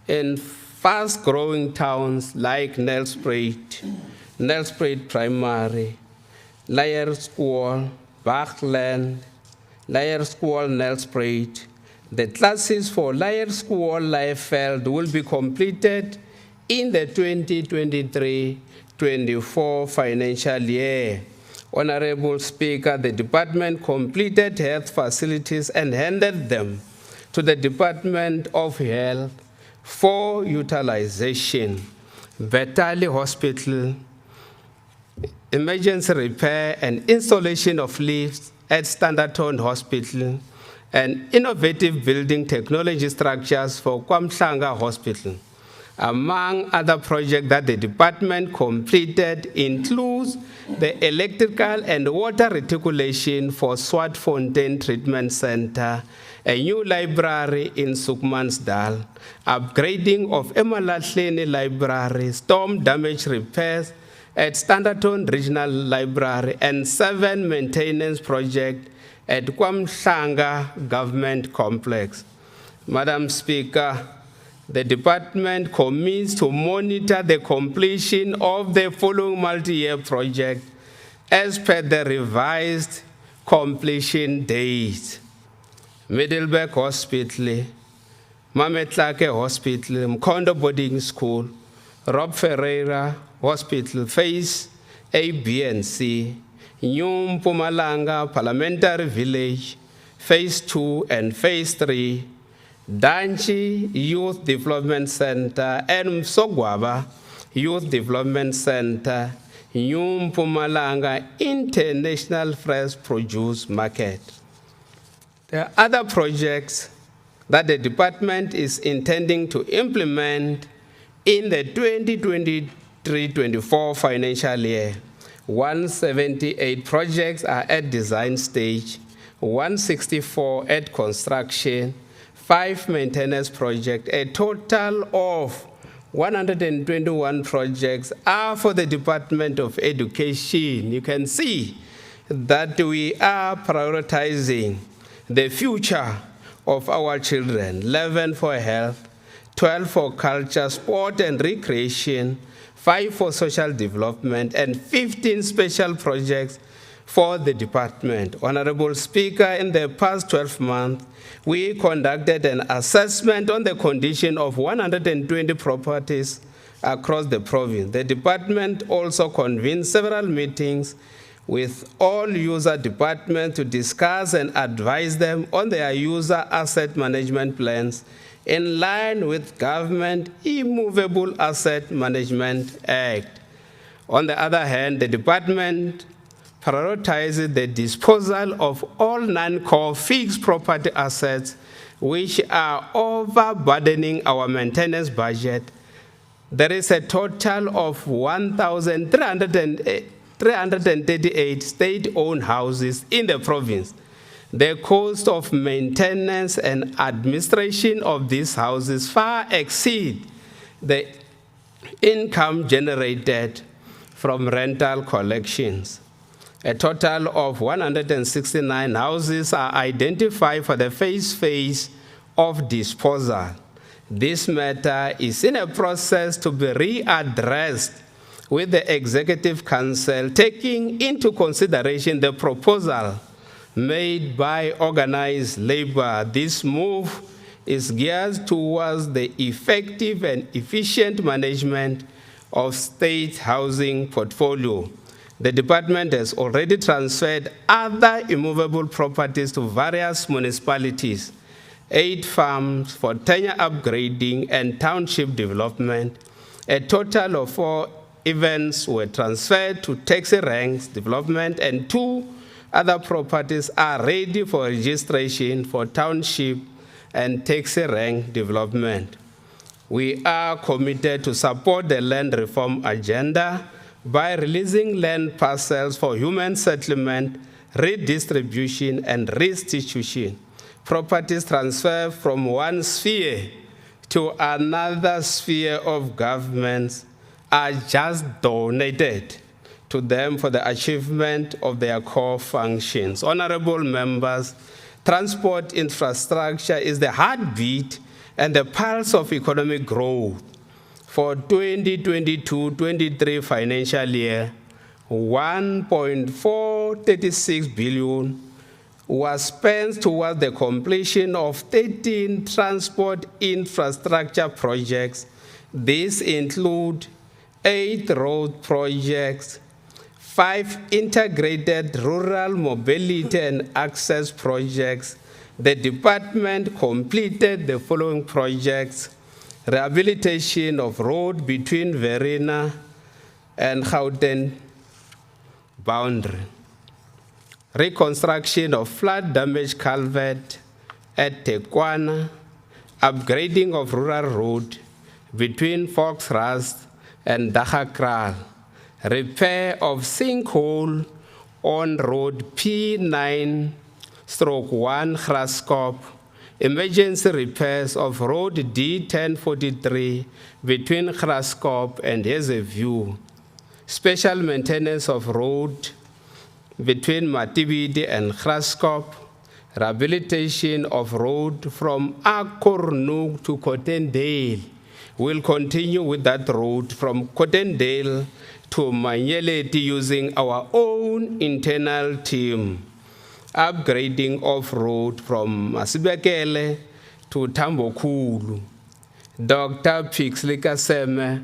in fast-growing towns like Nelspruit Primary, Layer School, Bachland, Layer School, Nelspruit. The classes for Layer School, Liefeld will be completed in the 2023-24 financial year. Honorable Speaker, the department completed health facilities and handed them to the Department of Health for utilization. Betali Hospital, emergency repair and installation of lifts at Standerton Hospital, and innovative building technology structures for Kwamhlanga Hospital. Among other projects that the department completed includes the electrical and water reticulation for Swartfontein Treatment Center, a new library in Sukmansdal, upgrading of Emalahleni Library, storm damage repairs at Standerton Regional Library, and 7 maintenance projects at Kwamhlanga Government Complex. Madam Speaker, the department commits to monitor the completion of the following multi-year project as per the revised completion date. Middleburg Hospital, Mametlake Hospital, Mkondo Boarding School, Rob Ferreira Hospital, Phase A, B, and C, New Mpumalanga Parliamentary Village, Phase 2 and Phase 3, Danchi Youth Development Center, and Msogwaba Youth Development Center, New Mpumalanga International Fresh Produce Market. There are other projects that the department is intending to implement in the 2023-24 financial year. 178 projects are at design stage, 164 at construction, 5 maintenance projects. A total of 121 projects are for the Department of Education. You can see that we are prioritizing the future of our children. 11 for health, 12 for culture, sport and recreation, 5 for social development, and 15 special projects for the department. Honorable Speaker, in the past 12 months, we conducted an assessment on the condition of 120 properties across the province. The department also convened several meetings with all user departments to discuss and advise them on their user asset management plans in line with Government Immovable Asset Management Act. On the other hand, the department prioritizes the disposal of all non-core fixed property assets which are overburdening our maintenance budget. There is a total of 1,338 state-owned houses in the province. The cost of maintenance and administration of these houses far exceed the income generated from rental collections. A total of 169 houses are identified for the phase of disposal. This matter is in a process to be readdressed with the Executive Council, taking into consideration the proposal made by organized labor. This move is geared towards the effective and efficient management of state housing portfolio. The department has already transferred other immovable properties to various municipalities, 8 farms for tenure upgrading and township development. A total of 4 events were transferred to taxi ranks development, and 2 other properties are ready for registration for township and taxi rank development. We are committed to support the land reform agenda by releasing land parcels for human settlement, redistribution, and restitution. Properties transferred from one sphere to another sphere of governments are just donated to them for the achievement of their core functions. Honorable members, transport infrastructure is the heartbeat and the pulse of economic growth for 2022-23 financial year, 1.436 billion was spent towards the completion of 13 transport infrastructure projects. These include 8 road projects, 5 integrated rural mobility and access projects. The department completed the following projects: rehabilitation of road between Verena and Gauteng boundary, reconstruction of flood damaged culvert at Tekwana, upgrading of rural road between Foxrust and Dagakral, repair of sinkhole on road P9/1 Graskop, emergency repairs of road D1043 between Graskop and Hazelview, special maintenance of road between Matibidi and Graskop, rehabilitation of road from Akornook to Cottondale. We'll continue with that road from Cottondale to Manyeleti using our own internal team. Upgrading of road from Masibekele to Tambokulu. Dr. Pixley Kaseme,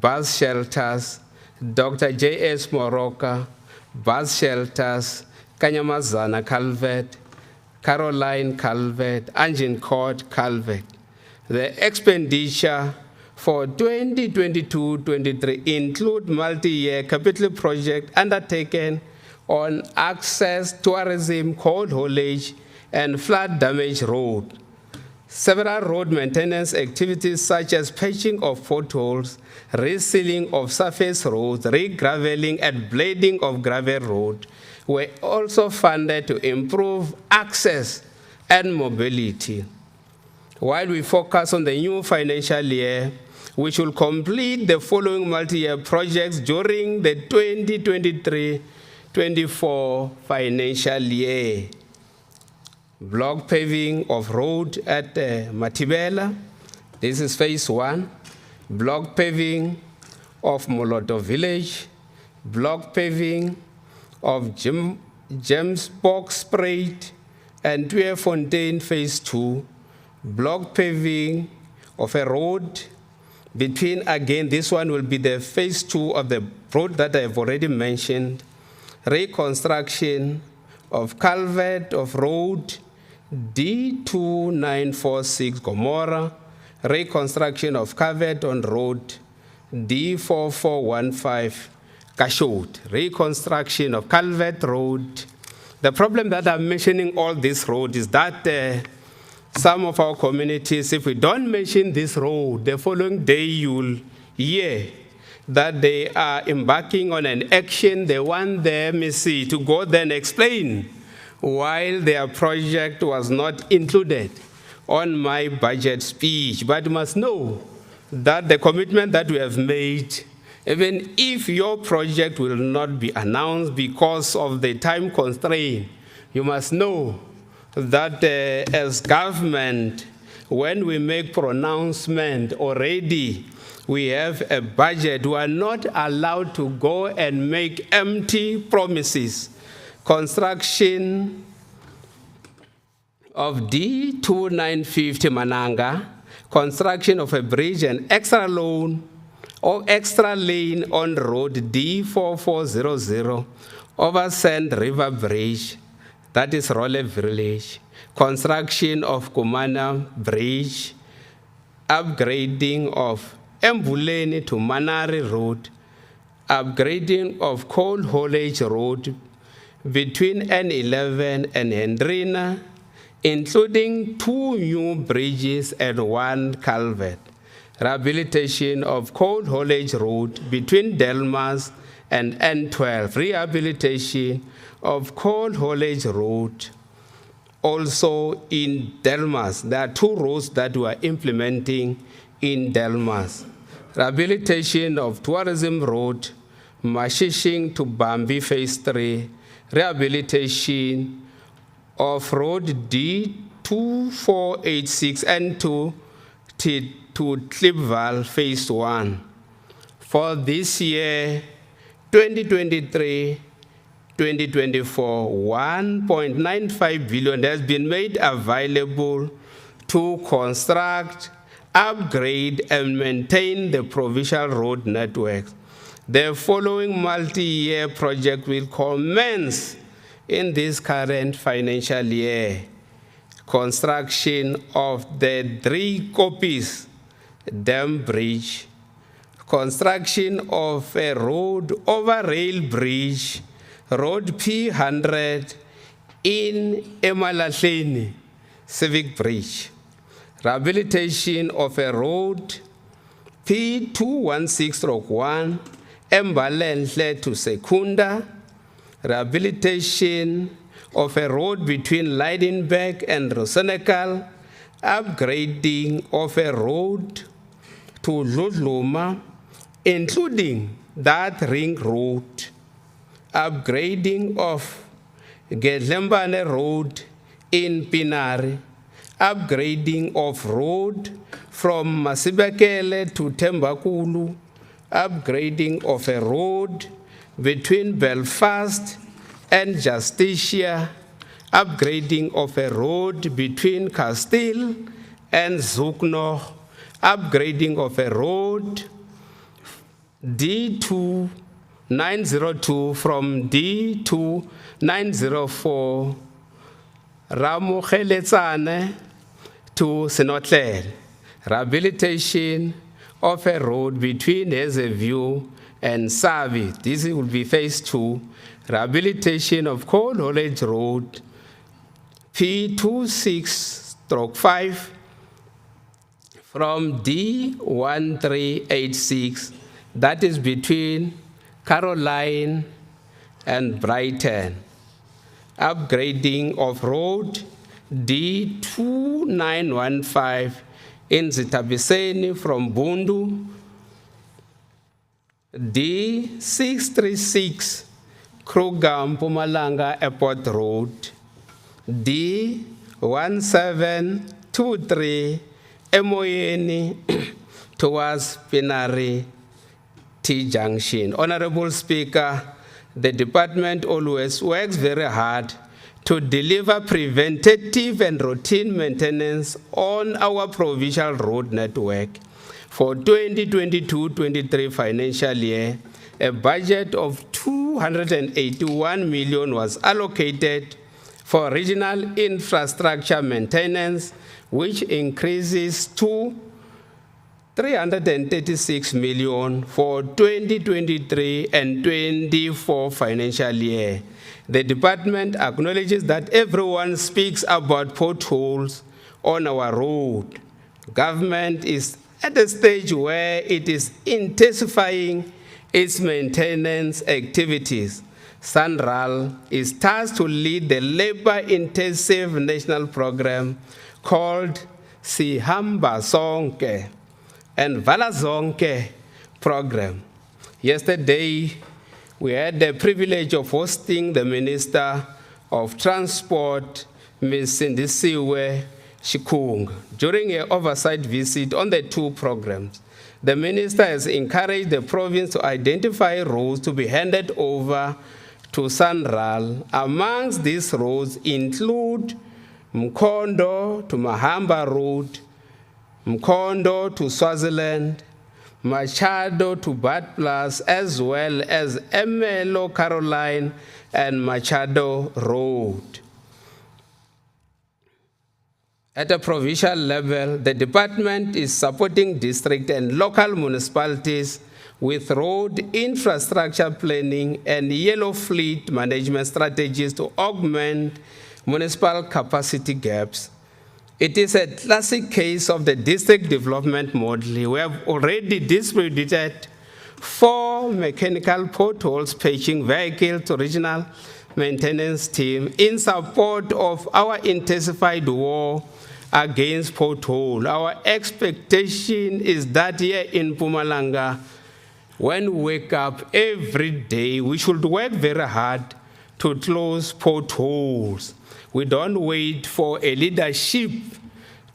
bus shelters. Dr. J.S. Moroka, bus shelters. Kanyamazana Calvert, Caroline Calvert, Engine Court Calvert. The expenditure for 2022-23 include multi-year capital project undertaken on access, tourism, cold haulage, and flood damage road. Several road maintenance activities such as patching of potholes, resealing of surface roads, re-graveling and blading of gravel road were also funded to improve access and mobility. While we focus on the new financial year, we should complete the following multi-year projects during the 2023-24 financial year. Block paving of road at Matibela, this is phase 1. Block paving of Moloto village. Block paving of James Box Spruit and Tweefontein phase 2. Block paving of a road between, again, this one will be the phase 2 of the road that I have already mentioned. Reconstruction of culvert of road D2946 Gomorrah. Reconstruction of culvert on road D4415 Kashot. Reconstruction of culvert road. The problem that I'm mentioning all this road is that some of our communities, if we don't mention this road, the following day you'll hear that they are embarking on an action. They want the MEC to go there and explain why their project was not included on my budget speech. But you must know that the commitment that we have made, even if your project will not be announced because of the time constraint, you must know that as government, when we make pronouncement already, we have a budget. We are not allowed to go and make empty promises. Construction of D2950 Mananga, construction of a bridge and extra lane on road D4400 over Sand River Bridge, that is Role Village, construction of Kumana Bridge, upgrading of Mbuleni to Manari Road, upgrading of Coal Haulage Road between N11 and Hendrina, including 2 new bridges and 1 culvert, rehabilitation of Coal Haulage Road between Delmas and N12, rehabilitation of Coal Haulage Road. Also in Delmas, there are 2 roads that we are implementing in Delmas. Rehabilitation of Tourism Road, Mashishing to Bambi Phase 3, rehabilitation of Road D2486 N2 to Klipval Phase 1. For this year, 2023, 2024, 1.95 billion has been made available to construct, upgrade, and maintain the provincial road network. The following multi-year project will commence in this current financial year. Construction of the 3 copies dam bridge, construction of a road over rail bridge, road P100 in Emalahleni Civic Bridge, rehabilitation of a road P216-1 Embalenhle to Secunda, rehabilitation of a road between Leidenberg and Rosenekal, upgrading of a road to Ludluma, including that ring road, upgrading of Gedlembane Road in Pinari, upgrading of road from Masibekele to Tembakulu, upgrading of a road between Belfast and Justicia, upgrading of a road between Castile and Zukno, upgrading of a road D2902 from D2904 Ramokheletsane to Senotlele, rehabilitation of a road between Ezeview and Savi. This will be phase 2. Rehabilitation of Cold Haulage Road P26-5 from D1386, that is between Caroline and Brighton. Upgrading of road D2915 in Zitabiseni from Bundu, D636 Kruger Mpumalanga Airport Road, D1723 Emoyeni towards Pinari T Junction. Honorable Speaker, the department always works very hard to deliver preventative and routine maintenance on our provincial road network. For 2022-23 financial year, a budget of 281 million was allocated for regional infrastructure maintenance, which increases to 336 million for 2023 and 24 financial year. The department acknowledges that everyone speaks about potholes on our road. Government is at a stage where it is intensifying its maintenance activities. SANRAL is tasked to lead the labor-intensive national program called Sihamba Sonke and Vala Zonke program. Yesterday, we had the privilege of hosting the Minister of Transport, Ms. Sindisiwe Shikung, during an oversight visit on the 2 programs. The Minister has encouraged the province to identify roads to be handed over to SANRAL. Amongst these roads include Mkondo to Mahamba Road, Mkondo to Swaziland, Machado to Bat Plus, as well as Emelo Caroline and Machado Road. At a provincial level, the department is supporting district and local municipalities with road infrastructure planning and yellow fleet management strategies to augment municipal capacity gaps. It is a classic case of the district development model. We have already distributed 4 mechanical potholes patching vehicles to regional maintenance team in support of our intensified war against pothole. Our expectation is that here in Mpumalanga, when we wake up every day, we should work very hard to close potholes. We don't wait for a leadership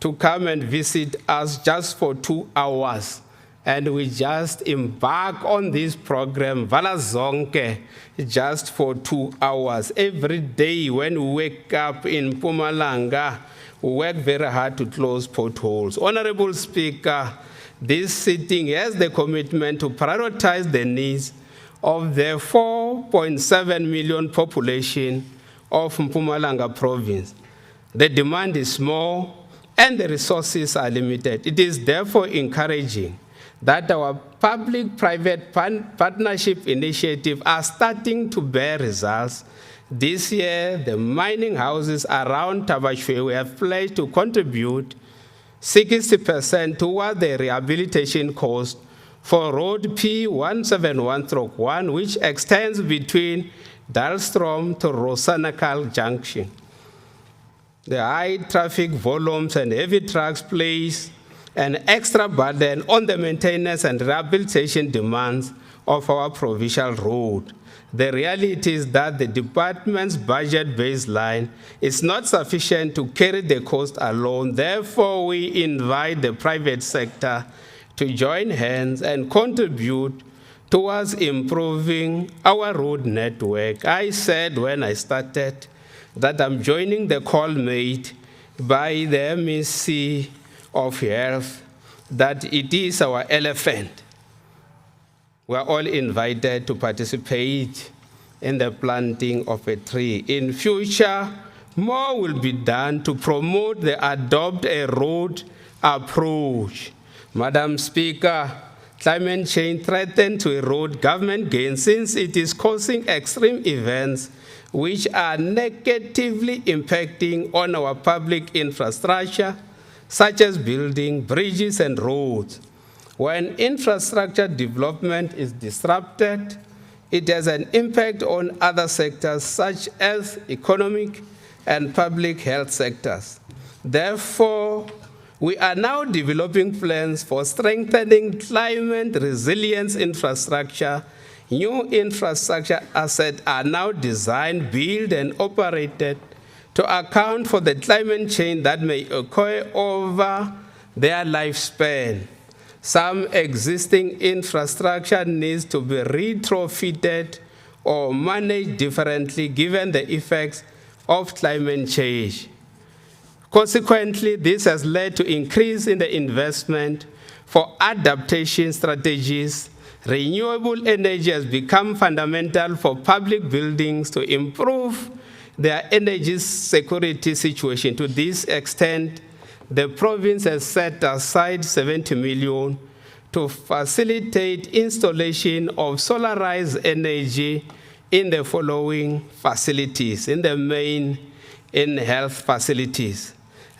to come and visit us just for 2 hours. And we just embark on this program, Vala Zonke, just for 2 hours. Every day when we wake up in Mpumalanga, we work very hard to close potholes. Honorable Speaker, this sitting has the commitment to prioritize the needs of the 4.7 million population of Mpumalanga province. The demand is small and the resources are limited. It is therefore encouraging that our public-private partnership initiative are starting to bear results. This year, the mining houses around Tabashwe have pledged to contribute 60% toward the rehabilitation cost for Road P171-1, which extends between Dalstrom to Rosanakal Junction. The high traffic volumes and heavy trucks place an extra burden on the maintenance and rehabilitation demands of our provincial road. The reality is that the department's budget baseline is not sufficient to carry the cost alone. Therefore, we invite the private sector to join hands and contribute towards improving our road network. I said when I started that I'm joining the call made by the MEC of Health that it is our elephant. We are all invited to participate in the planting of a tree. In future, more will be done to promote the adopt a road approach. Madam Speaker, climate change threatens to erode government gains since it is causing extreme events which are negatively impacting on our public infrastructure, such as building, bridges, and roads. When infrastructure development is disrupted, it has an impact on other sectors, such as economic and public health sectors. Therefore, we are now developing plans for strengthening climate resilience infrastructure. New infrastructure assets are now designed, built, and operated to account for the climate change that may occur over their lifespan. Some existing infrastructure needs to be retrofitted or managed differently given the effects of climate change. Consequently, this has led to increase in the investment for adaptation strategies. Renewable energy has become fundamental for public buildings to improve their energy security situation. To this extent, the province has set aside 70 million to facilitate installation of solarized energy in the following facilities, in the main in health facilities.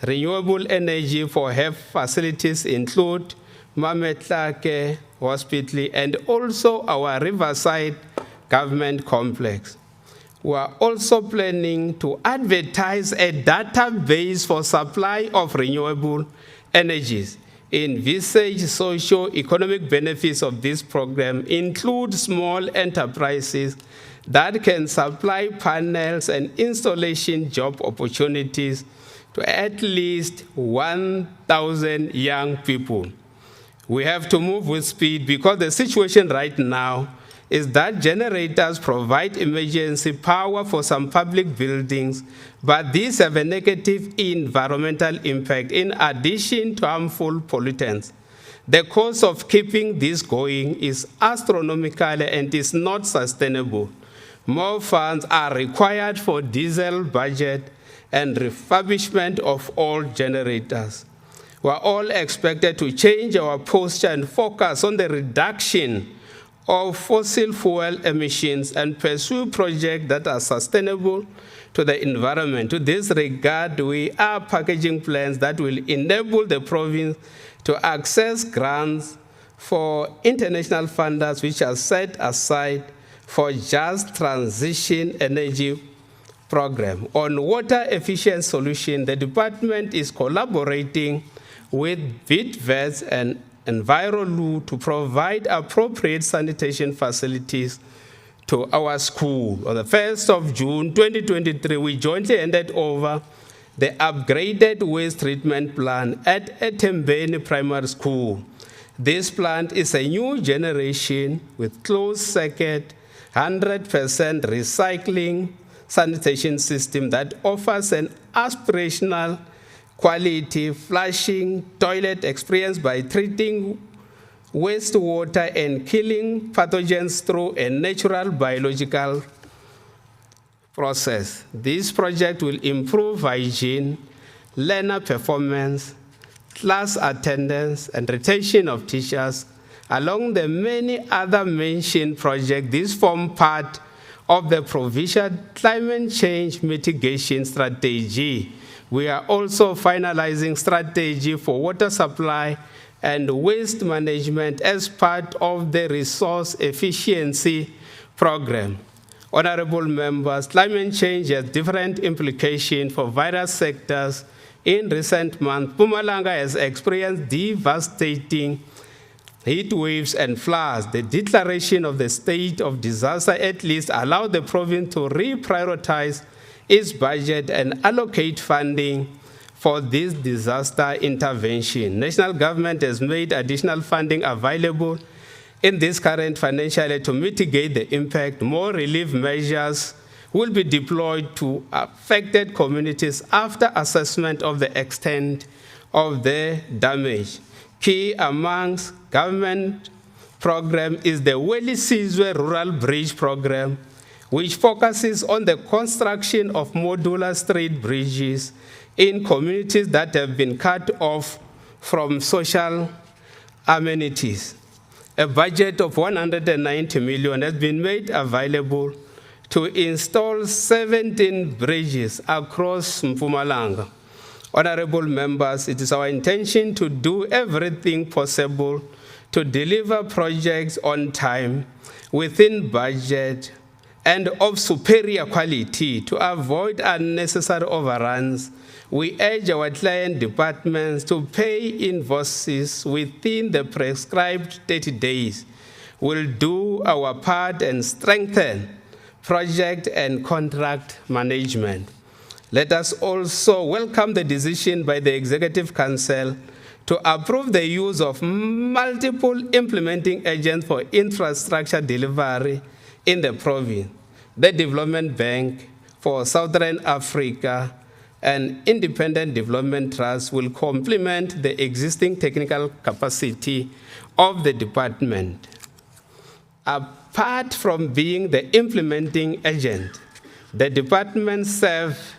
Renewable energy for health facilities include Mametlake Hospital and also our Riverside Government Complex. We are also planning to advertise a database for supply of renewable energies. Envisage socio-economic benefits of this program include small enterprises that can supply panels and installation job opportunities to at least 1,000 young people. We have to move with speed because the situation right now is that generators provide emergency power for some public buildings, but these have a negative environmental impact in addition to harmful pollutants. The cost of keeping this going is astronomical and is not sustainable. More funds are required for diesel budget and refurbishment of all generators. We are all expected to change our posture and focus on the reduction of fossil fuel emissions and pursue projects that are sustainable to the environment. To this regard, we are packaging plans that will enable the province to access grants for international funders which are set aside for just transition energy program. On water efficient solution, the department is collaborating with VITVETS and Envirolu to provide appropriate sanitation facilities to our school. On the 1st of June 2023, we jointly handed over the upgraded waste treatment plant at Etembeni Primary School. This plant is a new generation with closed-circuit, 100% recycling sanitation system that offers an aspirational quality flushing toilet experience by treating wastewater and killing pathogens through a natural biological process. This project will improve hygiene, learner performance, class attendance, and retention of teachers. Along the many other mentioned projects, these form part of the provincial climate change mitigation strategy. We are also finalizing strategy for water supply and waste management as part of the resource efficiency program. Honorable members, climate change has different implications for various sectors. In recent months, Mpumalanga has experienced devastating heat waves and floods. The declaration of the state of disaster at least allowed the province to reprioritize its budget and allocate funding for this disaster intervention. National government has made additional funding available in this current financial year to mitigate the impact. More relief measures will be deployed to affected communities after assessment of the extent of the damage. Key amongst government program is the Weli Sizwe Rural Bridge Program, which focuses on the construction of modular street bridges in communities that have been cut off from social amenities. A budget of 190 million has been made available to install 17 bridges across Mpumalanga. Honorable members, it is our intention to do everything possible to deliver projects on time, within budget, and of superior quality to avoid unnecessary overruns. We urge our client departments to pay invoices within the prescribed 30 days. We'll do our part and strengthen project and contract management. Let us also welcome the decision by the Executive Council to approve the use of multiple implementing agents for infrastructure delivery in the province. The Development Bank for Southern Africa and Independent Development Trust will complement the existing technical capacity of the department. Apart from being the implementing agent, the department serves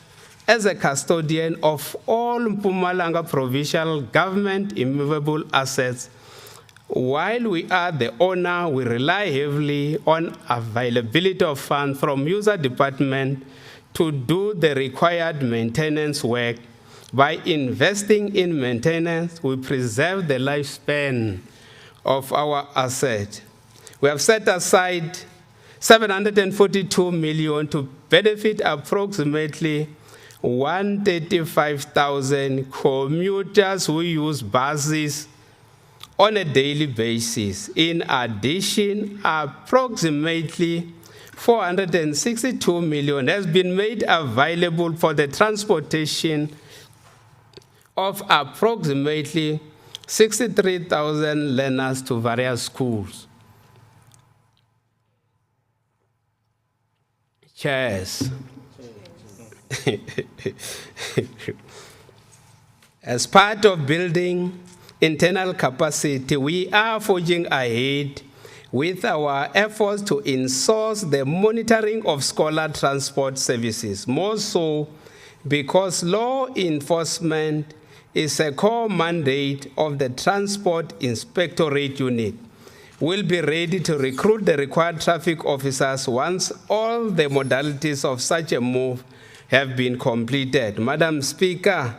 as a custodian of all Mpumalanga provincial government immovable assets. While we are the owner, we rely heavily on availability of funds from user department to do the required maintenance work. By investing in maintenance, we preserve the lifespan of our asset. We have set aside 742 million to benefit approximately 135,000 commuters who use buses on a daily basis. In addition, approximately 462 million has been made available for the transportation of approximately 63,000 learners to various schools. Chairs. As part of building internal capacity, we are forging ahead with our efforts to insource the monitoring of scholar transport services, more so because law enforcement is a core mandate of the Transport Inspectorate Unit. We'll be ready to recruit the required traffic officers once all the modalities of such a move have been completed. Madam Speaker,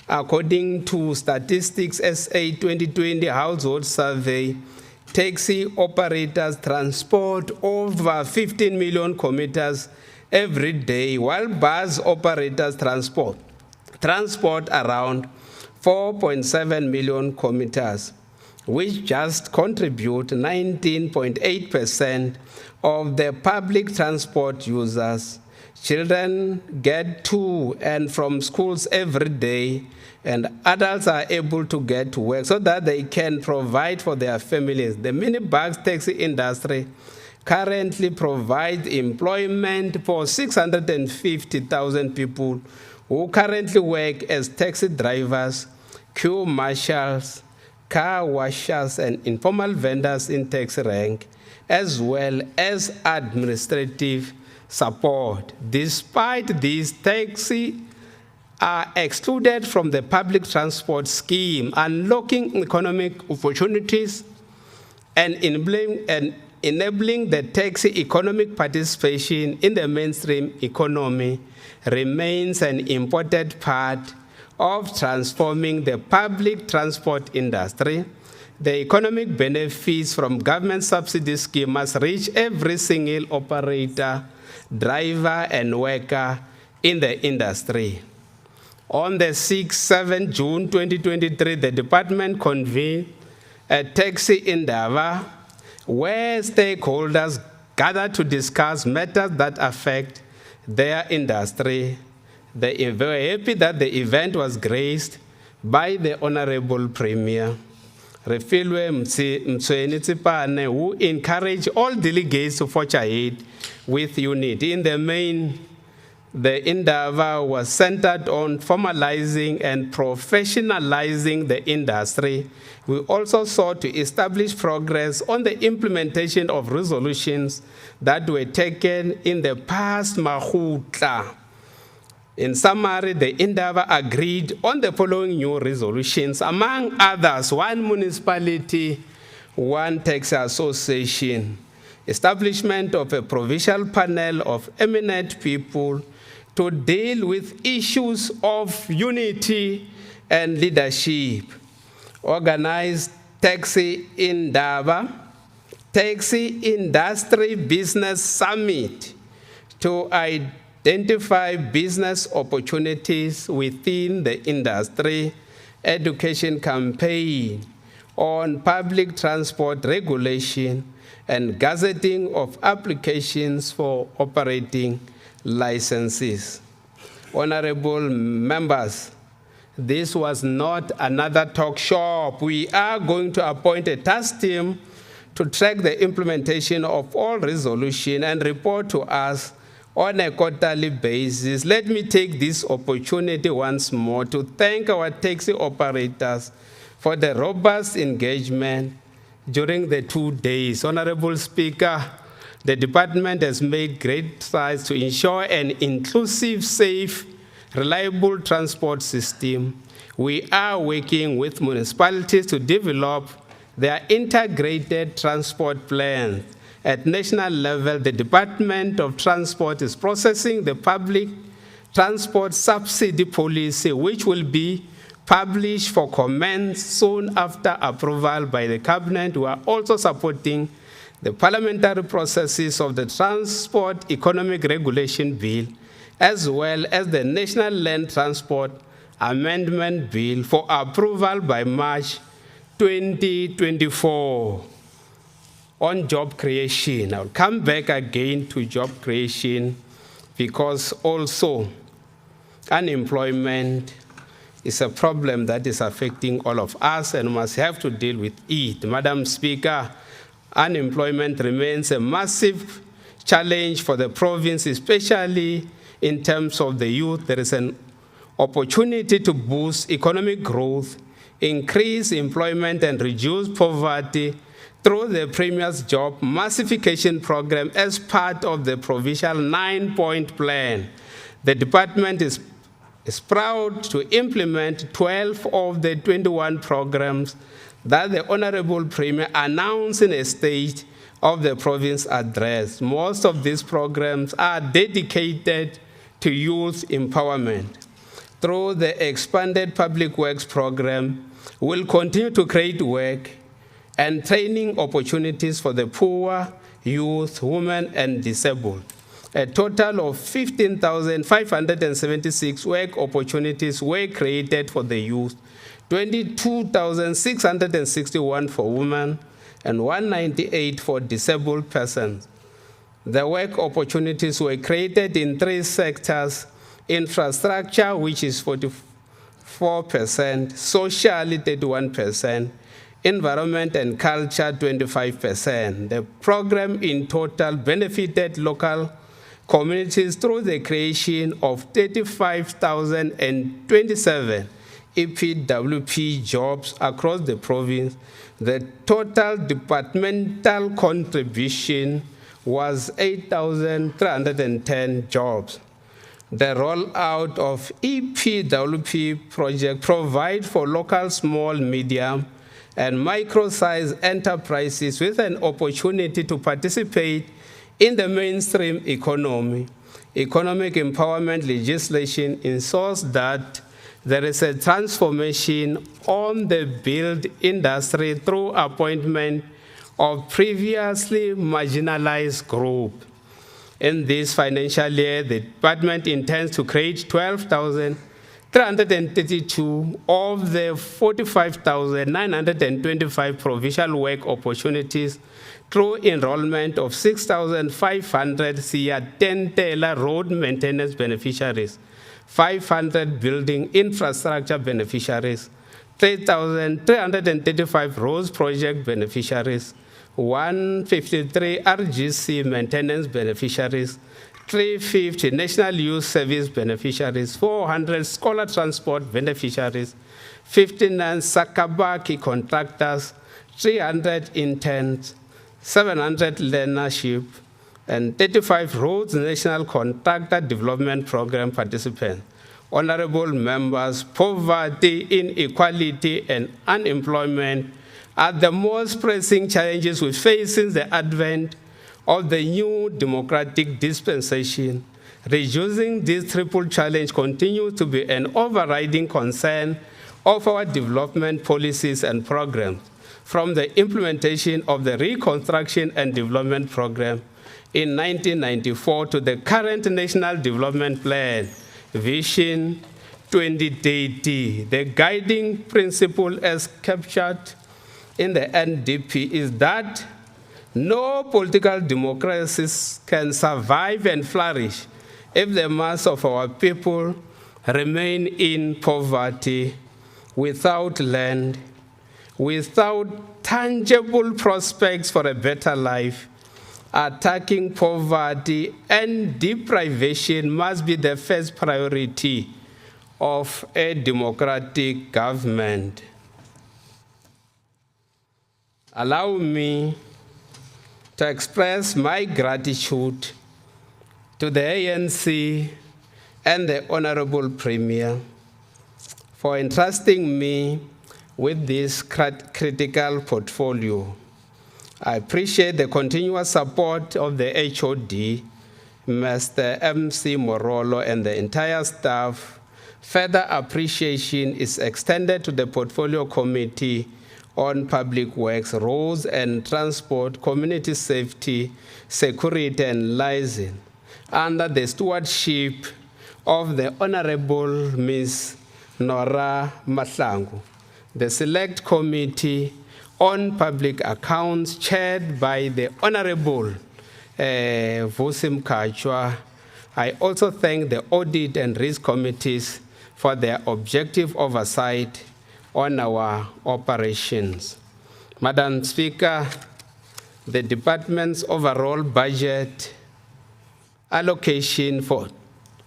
according to Statistics SA 2020 Household Survey, taxi operators transport over 15 million commuters every day, while bus operators transport around 4.7 million commuters, which just contribute 19.8% of the public transport users. Children get to and from schools every day, and adults are able to get to work so that they can provide for their families. The minibus taxi industry currently provides employment for 650,000 people who currently work as taxi drivers, queue marshals, car washers, and informal vendors in taxi rank, as well as administrative support. Despite this, taxi are excluded from the public transport scheme, unlocking economic opportunities and enabling the taxi economic participation in the mainstream economy remains an important part of transforming the public transport industry. The economic benefits from government subsidy scheme must reach every single operator, driver, and worker in the industry. On the 6-7 June 2023, the department convened a taxi endeavor where stakeholders gathered to discuss matters that affect their industry. They were very happy that the event was graced by the Honorable Premier, Refilwe Mtsweni Tsipane, who encouraged all delegates to forge ahead with unity. In the main, the endeavor was centered on formalizing and professionalizing the industry. We also sought to establish progress on the implementation of resolutions that were taken in the past Mahutla. In summary, the endeavor agreed on the following new resolutions, among others: 1 municipality, 1 taxi association, establishment of a provincial panel of eminent people to deal with issues of unity and leadership, organized taxi endeavor, taxi industry business summit to identify business opportunities within the industry, education campaign on public transport regulation, and gazetting of applications for operating licenses. Honorable members, this was not another talk shop. We are going to appoint a task team to track the implementation of all resolutions and report to us on a quarterly basis. Let me take this opportunity once more to thank our taxi operators for the robust engagement during the 2 days. Honorable Speaker, the department has made great strides to ensure an inclusive, safe, reliable transport system. We are working with municipalities to develop their integrated transport plans. At national level, the Department of Transport is processing the public transport subsidy policy, which will be published for comment soon after approval by the Cabinet. We are also supporting the parliamentary processes of the Transport Economic Regulation Bill, as well as the National Land Transport Amendment Bill for approval by March 2024. On job creation, I'll come back again to job creation because also unemployment is a problem that is affecting all of us and must have to deal with it. Madam Speaker, unemployment remains a massive challenge for the province, especially in terms of the youth. There is an opportunity to boost economic growth, increase employment, and reduce poverty through the Premier's Job Massification Program as part of the provincial 9-point plan. The department is proud to implement 12 of the 21 programs that the Honorable Premier announced in a State of the Province address. Most of these programs are dedicated to youth empowerment. Through the expanded Public Works Program, we'll continue to create work and training opportunities for the poor, youth, women, and disabled. A total of 15,576 work opportunities were created for the youth, 22,661 for women, and 198 for disabled persons. The work opportunities were created in 3 sectors: infrastructure, which is 44%, social, 31%, environment and culture, 25%. The program in total benefited local communities through the creation of 35,027 EPWP jobs across the province. The total departmental contribution was 8,310 jobs. The rollout of EPWP project provide for local small, medium, and micro-sized enterprises with an opportunity to participate in the mainstream economy. Economic empowerment legislation ensures that there is a transformation on the build industry through appointment of previously marginalized groups. In this financial year, the department intends to create 12,332 of the 45,925 provincial work opportunities through enrollment of 6,500 Tentela road maintenance beneficiaries, 500 building infrastructure beneficiaries, 3,335 roads project beneficiaries, 153 RGC maintenance beneficiaries, 350 National Youth Service beneficiaries, 400 scholar transport beneficiaries, 59 Sakabaki contractors, 300 interns, 700 learnership, and 35 roads national contractor development program participants. Honorable members, poverty, inequality, and unemployment are the most pressing challenges we face since the advent of the new democratic dispensation. Reducing this triple challenge continues to be an overriding concern of our development policies and programs, from the implementation of the Reconstruction and Development Program in 1994 to the current National Development Plan, Vision 2030. The guiding principle as captured in the NDP is that no political democracies can survive and flourish if the mass of our people remain in poverty, without land, without tangible prospects for a better life. Attacking poverty and deprivation must be the first priority of a democratic government. Allow me to express my gratitude to the ANC and the Honorable Premier for entrusting me with this critical portfolio. I appreciate the continuous support of the HOD, Mr. MC Morolo, and the entire staff. Further appreciation is extended to the Portfolio Committee on Public Works, Roads and Transport, Community Safety, Security and Liaison, under the stewardship of the Honorable Ms. Nora Mahlangu. The Select Committee on Public Accounts, chaired by the Honorable Vusim Kachwa. I also thank the Audit and Risk Committees for their objective oversight on our operations. Madam Speaker, the department's overall budget allocation for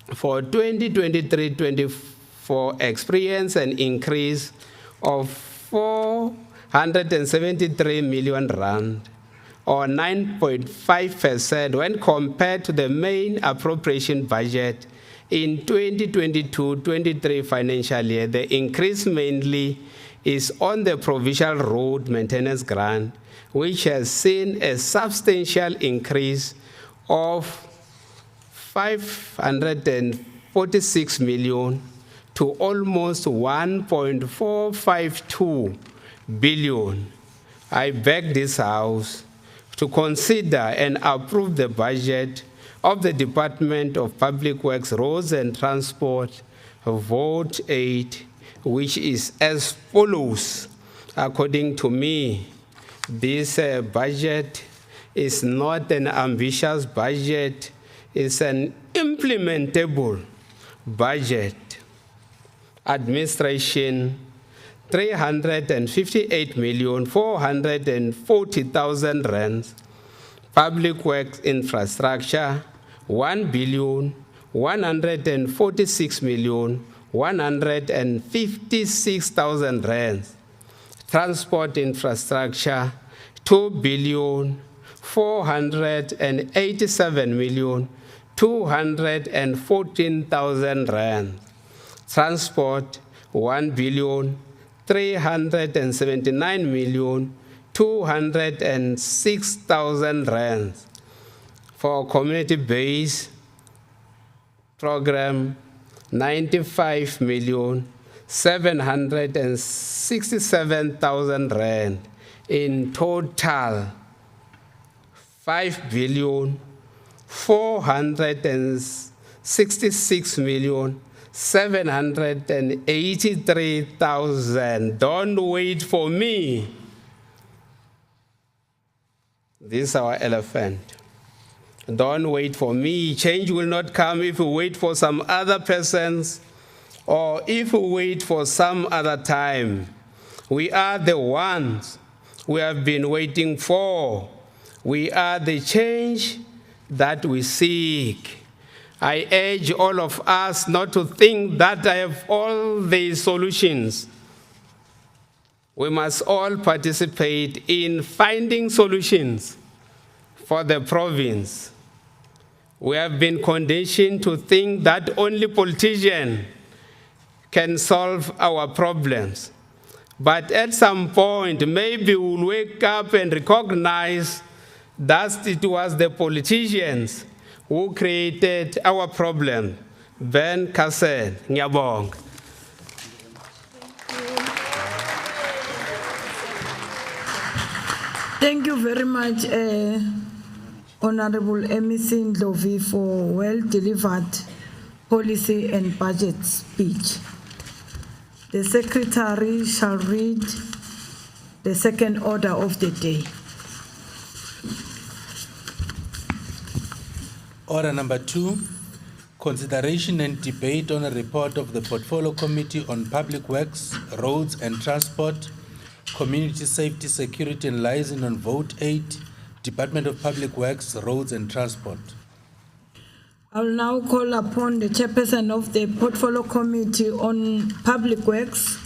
2023-24 experienced an increase of 473 million rand, or 9.5% when compared to the main appropriation budget in 2022-23 financial year. The increase mainly is on the provincial road maintenance grant, which has seen a substantial increase of 546 million to almost 1.452 billion. I beg this House to consider and approve the budget of the Department of Public Works, Roads and Transport, Vote 8, which is as follows. According to me, this budget is not an ambitious budget, it's an implementable budget. Administration, 358,440,000 rands. Public works infrastructure, 1,146,156,000 rands. Transport infrastructure, 2,487,214,000 rands. Transport, 1,379,206,000 rands. For community-based program, 95,767,000 rand. In total, 5,466,783,000. Don't wait for me. This is our elephant. Don't wait for me. Change will not come if we wait for some other persons or if we wait for some other time. We are the ones we have been waiting for. We are the change that we seek. I urge all of us not to think that I have all the solutions. We must all participate in finding solutions for the province. We have been conditioned to think that only politicians can solve our problems. But at some point, maybe we'll wake up and recognize that it was the politicians who created our problem. Ben Kassel, Ngiyabonga. Thank you very much, Honorable MEC Ndlovu, for well-delivered policy and budget speech. The Secretary shall read the second order of the day. Order number 2, consideration and debate on a report of the Portfolio Committee on Public Works, Roads and Transport, Community Safety, Security and Liaison on Vote 8, Department of Public Works, Roads and Transport. I will now call upon the chairperson of the Portfolio Committee on Public Works,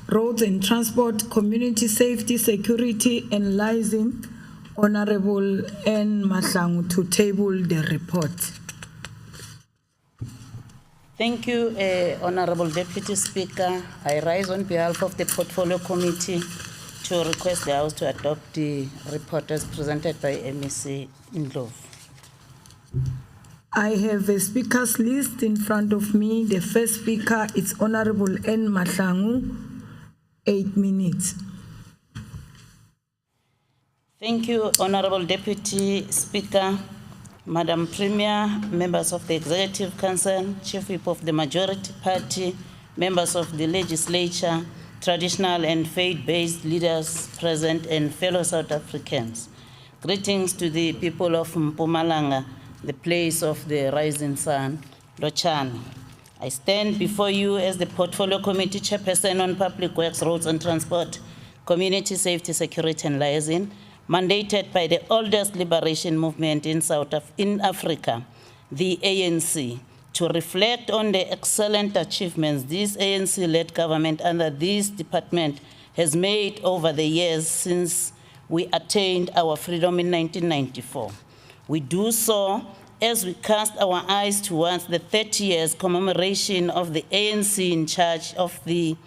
Roads and Transport, Community Safety, Security and Liaison, Honorable N. Mahlangu, to table the report. Thank you, Honorable Deputy Speaker. I rise on behalf of the Portfolio Committee to request the House to adopt the report as presented by MEC Ndlovu. I have a speakers list in front of me. The first speaker is Honorable N. Mahlangu, 8 minutes. Thank you, Honorable Deputy Speaker, Madam Premier, members of the Executive Council, Chief Whip of the Majority Party, members of the Legislature, traditional and faith-based leaders present, and fellow South Africans. Greetings to the people of Mpumalanga, the place of the rising sun, Lochani. I stand before you as the Portfolio Committee Chairperson on Public Works, Roads and Transport, Community Safety, Security and Liaison, mandated by the oldest liberation movement in Africa, the ANC, to reflect on the excellent achievements this ANC-led government under this department has made over the years since we attained our freedom in 1994. We do so as we cast our eyes towards the 30 years commemoration of the ANC in charge of the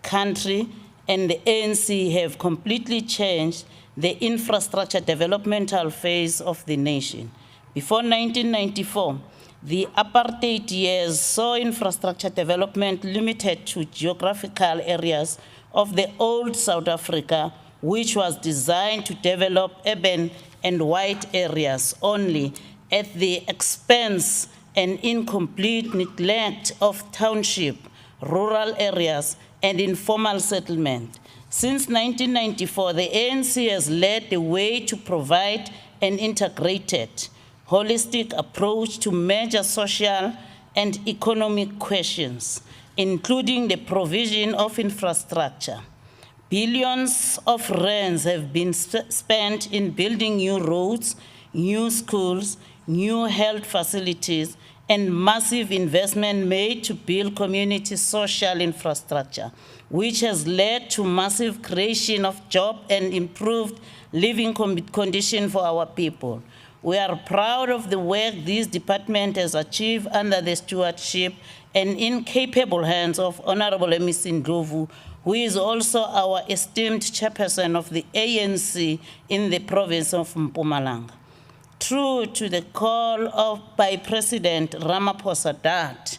country, and the ANC have completely changed the infrastructure developmental phase of the nation. Before 1994, the apartheid years saw infrastructure development limited to geographical areas of the old South Africa, which was designed to develop urban and white areas only, at the expense and incomplete neglect of township, rural areas, and informal settlement. Since 1994, the ANC has led the way to provide an integrated, holistic approach to major social and economic questions, including the provision of infrastructure. Billions of rands have been spent in building new roads, new schools, new health facilities, and massive investment made to build community social infrastructure, which has led to massive creation of jobs and improved living conditions for our people. We are proud of the work this department has achieved under the stewardship and in capable hands of Honorable MEC Ndlovu, who is also our esteemed chairperson of the ANC in the province of Mpumalanga. True to the call by President Ramaphosa that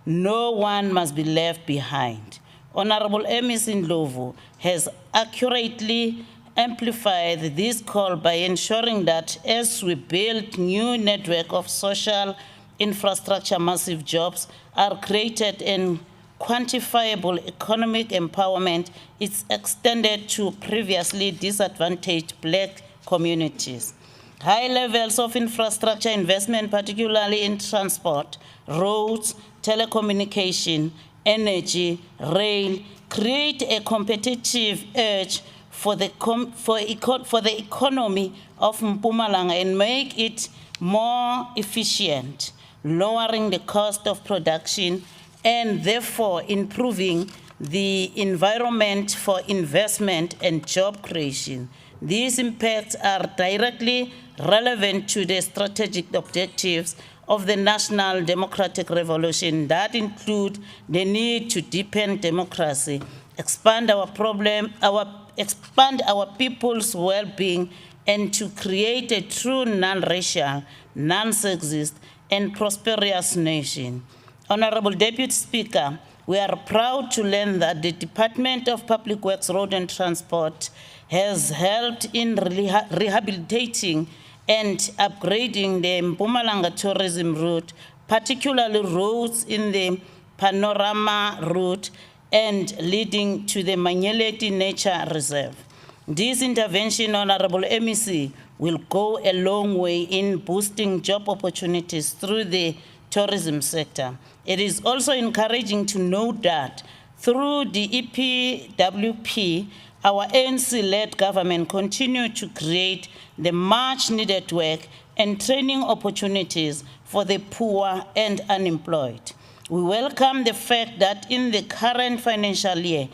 no one must be left behind, Honorable MEC Ndlovu has accurately amplified this call by ensuring that as we build new network of social infrastructure, massive jobs are created and quantifiable economic empowerment is extended to previously disadvantaged Black communities. High levels of infrastructure investment, particularly in transport, roads, telecommunication, energy, rail, create a competitive edge for the economy of Mpumalanga and make it more efficient, lowering the cost of production and therefore improving the environment for investment and job creation. These impacts are directly relevant to the strategic objectives of the National Democratic Revolution that include the need to deepen democracy, expand our people's well-being, and to create a true non-racial, non-sexist, and prosperous nation. Honorable Deputy Speaker, we are proud to learn that the Department of Public Works, Road and Transport has helped in rehabilitating and upgrading the Mpumalanga tourism route, particularly roads in the Panorama route and leading to the Manyeleti Nature Reserve. This intervention, Honorable MEC, will go a long way in boosting job opportunities through the tourism sector. It is also encouraging to note that through the EPWP, our ANC-led government continued to create the much-needed work and training opportunities for the poor and unemployed. We welcome the fact that in the current financial year,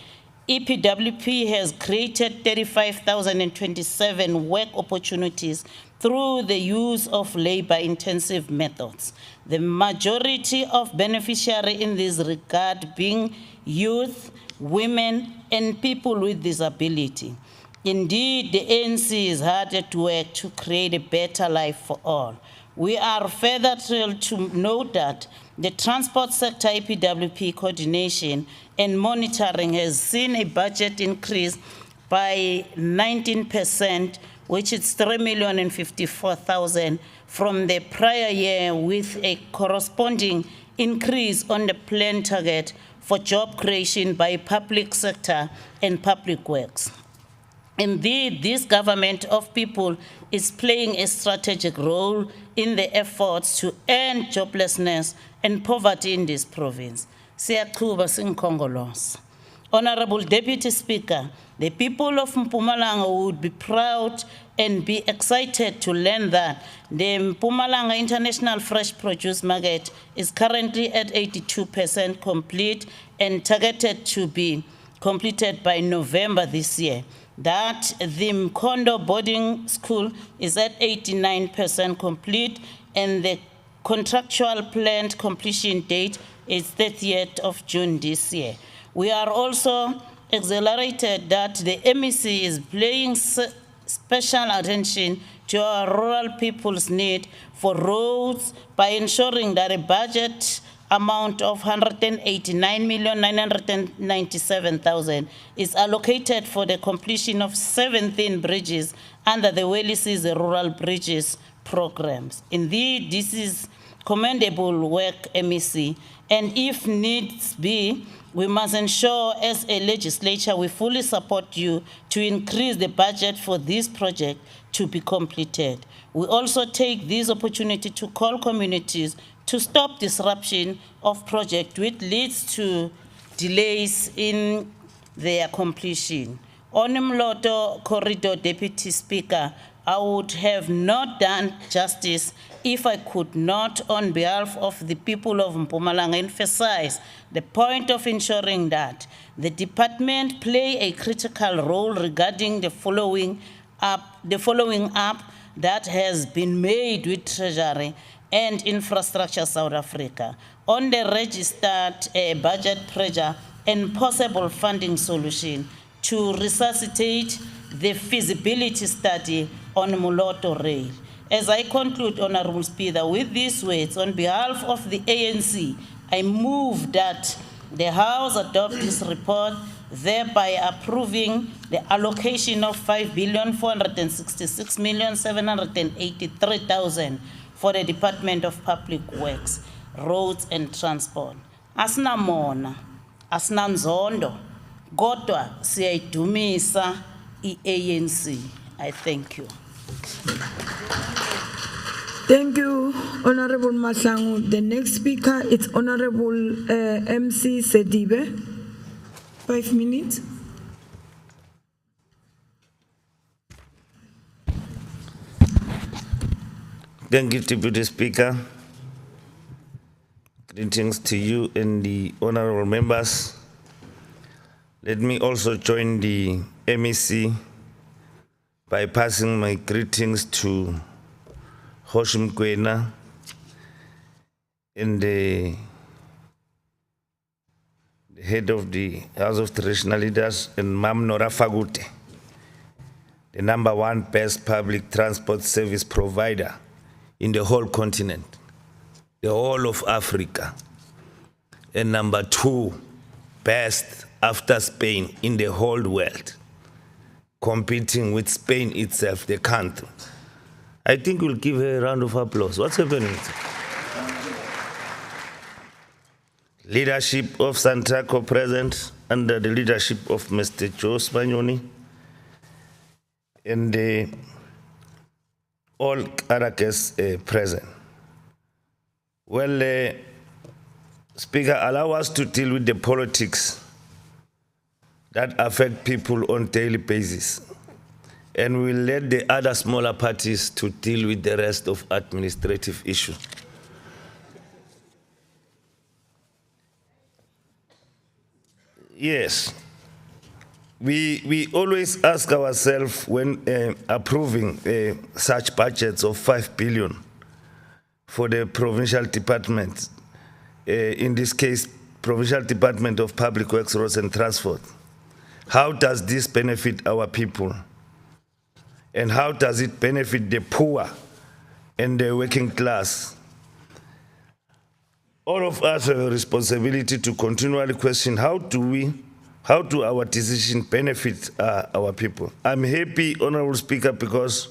EPWP has created 35,027 work opportunities through the use of labor-intensive methods. The majority of beneficiaries in this regard being youth, women, and people with disability. Indeed, the ANC is hard at work to create a better life for all. We are further thrilled to note that the transport sector EPWP coordination and monitoring has seen a budget increase by 19%, which is 3,054,000 from the prior year, with a corresponding increase on the planned target for job creation by public sector and public works. Indeed, this government of people is playing a strategic role in the efforts to end joblessness and poverty in this province. Siyakuba Sinkongolos. Honorable Deputy Speaker, the people of Mpumalanga would be proud and be excited to learn that the Mpumalanga International Fresh Produce Market is currently at 82% complete and targeted to be completed by November this year. That the Mkondo boarding school is at 89% complete and the contractual planned completion date is 30th of June this year. We are also exhilarated that the MEC is paying special attention to our rural people's need for roads by ensuring that a budget amount of 189,997,000 is allocated for the completion of 17 bridges under the Wellises Rural Bridges programs. Indeed, this is commendable work, MEC, and if needs be, we must ensure as a legislature we fully support you to increase the budget for this project to be completed. We also take this opportunity to call communities to stop disruption of project which leads to delays in their completion. On Mloto Corridor, Deputy Speaker, I would have not done justice if I could not, on behalf of the people of Mpumalanga, emphasize the point of ensuring that the department play a critical role regarding the following up that has been made with Treasury and Infrastructure South Africa on the registered budget pressure and possible funding solution to resuscitate the feasibility study on Moloto Rail. As I conclude, Honorable Speaker, with these words, on behalf of the ANC, I move that the House adopt this report, thereby approving the allocation of 5,466,783,000 for the Department of Public Works, Roads and Transport. Asna mona, asna nzondo, kodwa siyayidumisa i-ANC. I thank you. Thank you, Honorable Mahlangu. The next speaker is Honorable MC Sedibe. 5 minutes. Thank you, Deputy Speaker. Greetings to you and the honorable members. Let me also join the MEC by passing my greetings to Hoshim Kwena and the head of the House of Traditional Leaders, and Mam Nora Fagute, the #1 best public transport service provider in the whole continent, the whole of Africa, and #2 best after Spain in the whole world, competing with Spain itself, the country. I think we'll give her a round of applause. What's happening? Leadership of Santaco present under the leadership of Mr. Joe Spagnoni, and all Caracas present. Well, Speaker, allow us to deal with the politics that affect people on a daily basis, and we'll let the other smaller parties to deal with the rest of administrative issues. Yes, we always ask ourselves when approving such budgets of 5 billion for the provincial departments, in this case, Provincial Department of Public Works, Roads and Transport, how does this benefit our people? And how does it benefit the poor and the working class? All of us have a responsibility to continually question how do our decision benefit our people? I'm happy, Honorable Speaker, because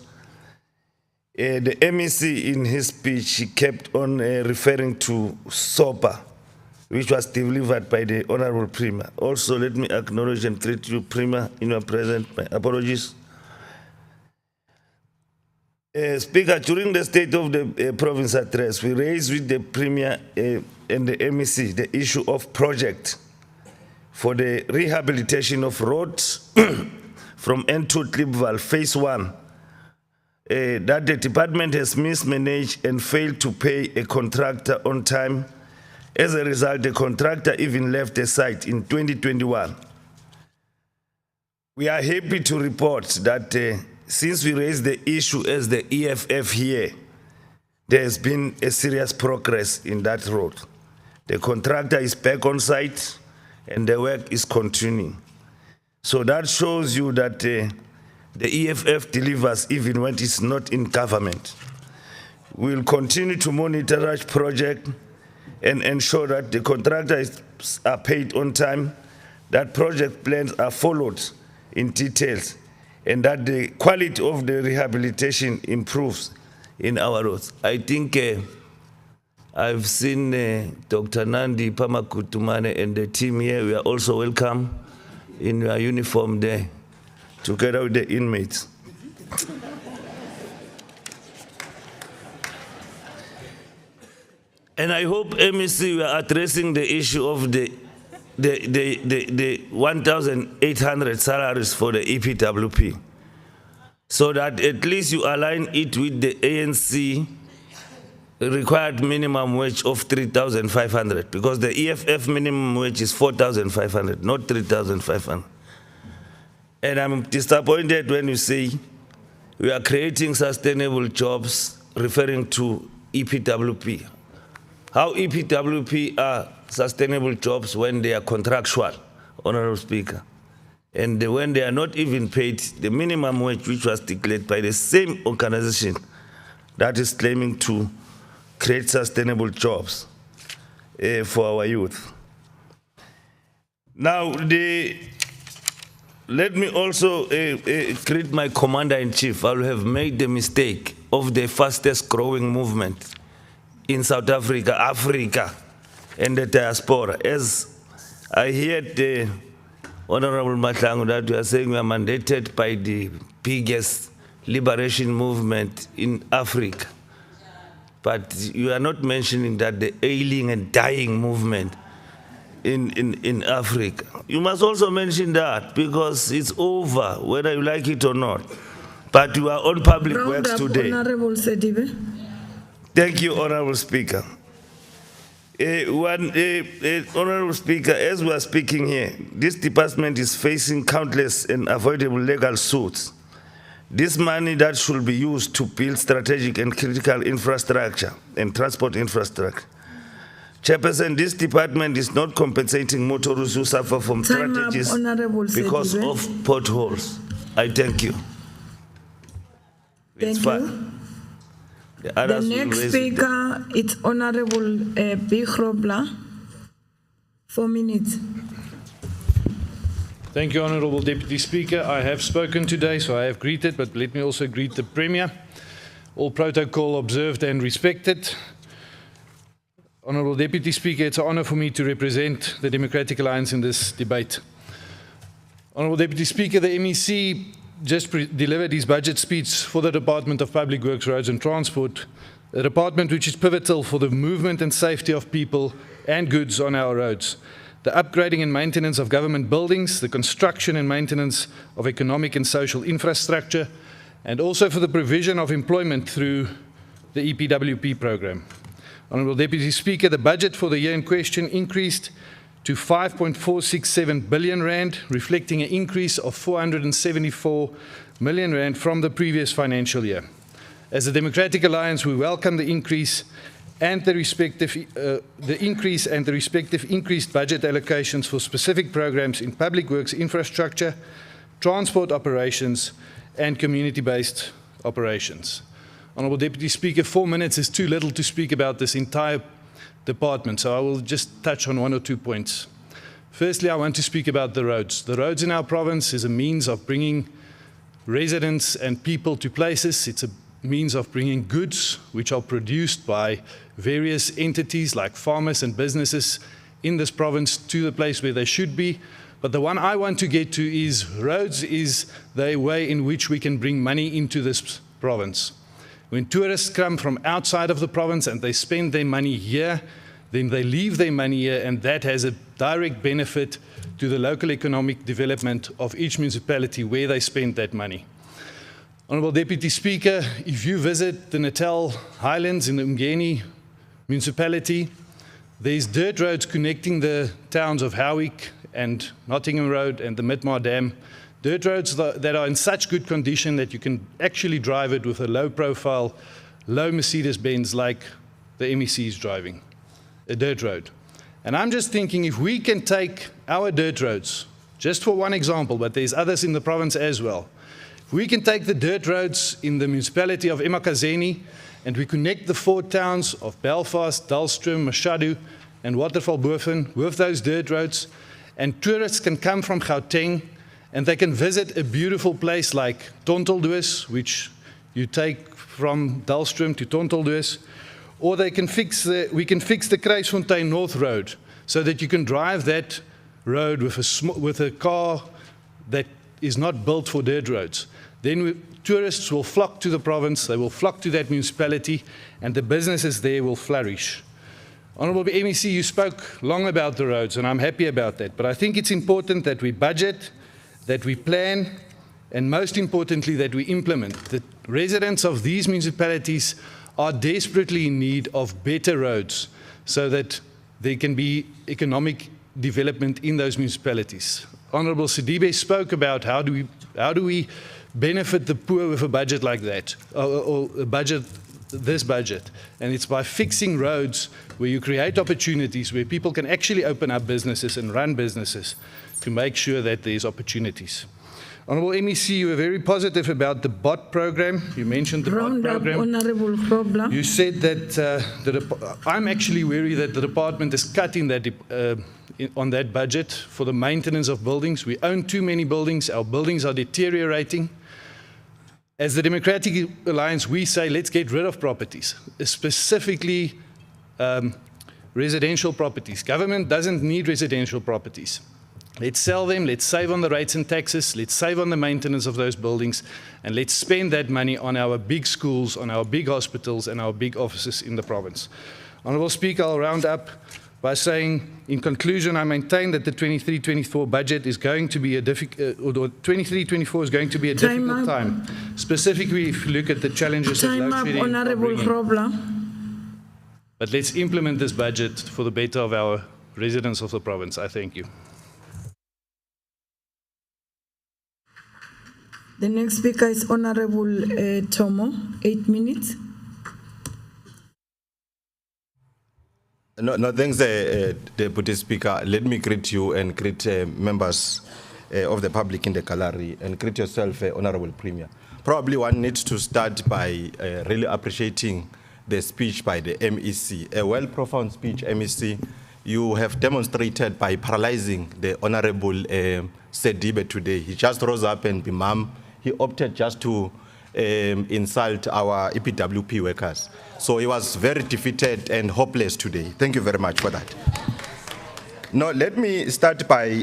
the MEC in his speech, he kept on referring to SOPA, which was delivered by the Honorable Premier. Also, let me acknowledge and greet you, Premier, in your presence. My apologies. Speaker, during the State of the Province address, we raised with the Premier and the MEC the issue of project for the rehabilitation of roads from N2 Klipval, Phase 1, that the department has mismanaged and failed to pay a contractor on time. As a result, the contractor even left the site in 2021. We are happy to report that since we raised the issue as the EFF here, there has been a serious progress in that road. The contractor is back on site and the work is continuing. So that shows you that the EFF delivers even when it's not in government. We'll continue to monitor that project and ensure that the contractors are paid on time, that project plans are followed in details, and that the quality of the rehabilitation improves in our roads. I think I've seen Dr. Nandi Pamakutumane and the team here. We are also welcome in your uniform there, together with the inmates. And I hope MEC we are addressing the issue of the 1,800 salaries for the EPWP, so that at least you align it with the ANC required minimum wage of 3,500, because the EFF minimum wage is 4,500, not 3,500. And I'm disappointed when you say we are creating sustainable jobs referring to EPWP. How EPWP are sustainable jobs when they are contractual, Honorable Speaker, and when they are not even paid the minimum wage which was declared by the same organization that is claiming to create sustainable jobs for our youth. Now, let me also greet my Commander-in-Chief. I will have made the mistake of the fastest growing movement in South Africa, and the diaspora. As I heard the Honorable Mahlangu that you are saying we are mandated by the biggest liberation movement in Africa. But you are not mentioning that the ailing and dying movement in Africa. You must also mention that, because it's over, whether you like it or not. But you are on public works today. Honorable Sedibe. Thank you, Honorable Speaker. Honorable Speaker, as we are speaking here, this department is facing countless and avoidable legal suits. This money that should be used to build strategic and critical infrastructure and transport infrastructure. Chairperson, this department is not compensating motorists who suffer from strategies because of potholes. I thank you. Thank you. The next speaker is Honorable Bigrobla. 4 minutes. Thank you, Honourable Deputy Speaker. I have spoken today, so I have greeted, but let me also greet the Premier. All protocol observed and respected. Honourable Deputy Speaker, it's an honour for me to represent the Democratic Alliance in this debate. Honourable Deputy Speaker, the MEC just delivered his budget speech for the Department of Public Works, Roads and Transport, a department which is pivotal for the movement and safety of people and goods on our roads, the upgrading and maintenance of government buildings, the construction and maintenance of economic and social infrastructure, and also for the provision of employment through the EPWP program. Honourable Deputy Speaker, the budget for the year in question increased to 5.467 billion rand, reflecting an increase of 474 million rand from the previous financial year. As the Democratic Alliance, we welcome the increase and the respective increased budget allocations for specific programs in public works infrastructure, transport operations, and community-based operations. Honourable Deputy Speaker, 4 minutes is too little to speak about this entire department, so I will just touch on 1 or 2 points. Firstly, I want to speak about the roads. The roads in our province is a means of bringing residents and people to places. It's a means of bringing goods which are produced by various entities like farmers and businesses in this province to the place where they should be. But the one I want to get to is roads is the way in which we can bring money into this province. When tourists come from outside of the province and they spend their money here, then they leave their money here, and that has a direct benefit to the local economic development of each municipality where they spend that money. Honourable Deputy Speaker, if you visit the Natal Highlands in the Umgeni municipality, there's dirt roads connecting the towns of Howick and Nottingham Road and the Midmar Dam. Dirt roads that are in such good condition that you can actually drive it with a low profile, low Mercedes-Benz like the MEC is driving, a dirt road. And I'm just thinking if we can take our dirt roads, just for one example, but there's others in the province as well. If we can take the dirt roads in the municipality of eMakazeni and we connect the 4 towns of Belfast, Dullstroom, Mashadu and Watervalboven with those dirt roads, and tourists can come from Gauteng and they can visit a beautiful place like Tonteldoos, which you take from Dullstroom to Tonteldoos, or we can fix the Kruisfontein North Road so that you can drive that road with a car that is not built for dirt roads. Then tourists will flock to the province, they will flock to that municipality, and the businesses there will flourish. Honourable MEC, you spoke long about the roads, and I'm happy about that. But I think it's important that we budget, that we plan, and most importantly, that we implement. The residents of these municipalities are desperately in need of better roads so that there can be economic development in those municipalities. Honourable Sidibe spoke about how do we benefit the poor with a budget like that, or a budget, this budget. And it's by fixing roads where you create opportunities, where people can actually open up businesses and run businesses to make sure that there's opportunities. Honourable MEC, you were very positive about the BOT program. You mentioned the BOT program. Honourable Grobler. You said that I'm actually worried that the department is cutting that on that budget for the maintenance of buildings. We own too many buildings. Our buildings are deteriorating. As the Democratic Alliance, we say let's get rid of properties, specifically residential properties. Government doesn't need residential properties. Let's sell them, let's save on the rates and taxes, let's save on the maintenance of those buildings, and let's spend that money on our big schools, on our big hospitals, and our big offices in the province. Honourable Speaker, I'll round up by saying, in conclusion, I maintain that the 23-24 budget is going to be a difficult, or 23-24 is going to be a difficult time, specifically if you look at the challenges that load shedding are Honourable bringing. Grobler. But let's implement this budget for the better of our residents of the province. I thank you. The next speaker is Honourable Tomo, 8 minutes. No, thanks, Deputy Speaker. Let me greet you and greet members of the public in the gallery, and greet yourself, Honourable Premier. Probably one needs to start by really appreciating the speech by the MEC, a well-profound speech, MEC. You have demonstrated by paralyzing the Honourable Sidibe today. He just rose up and he opted just to insult our EPWP workers. So he was very defeated and hopeless today. Thank you very much for that. Now, let me start by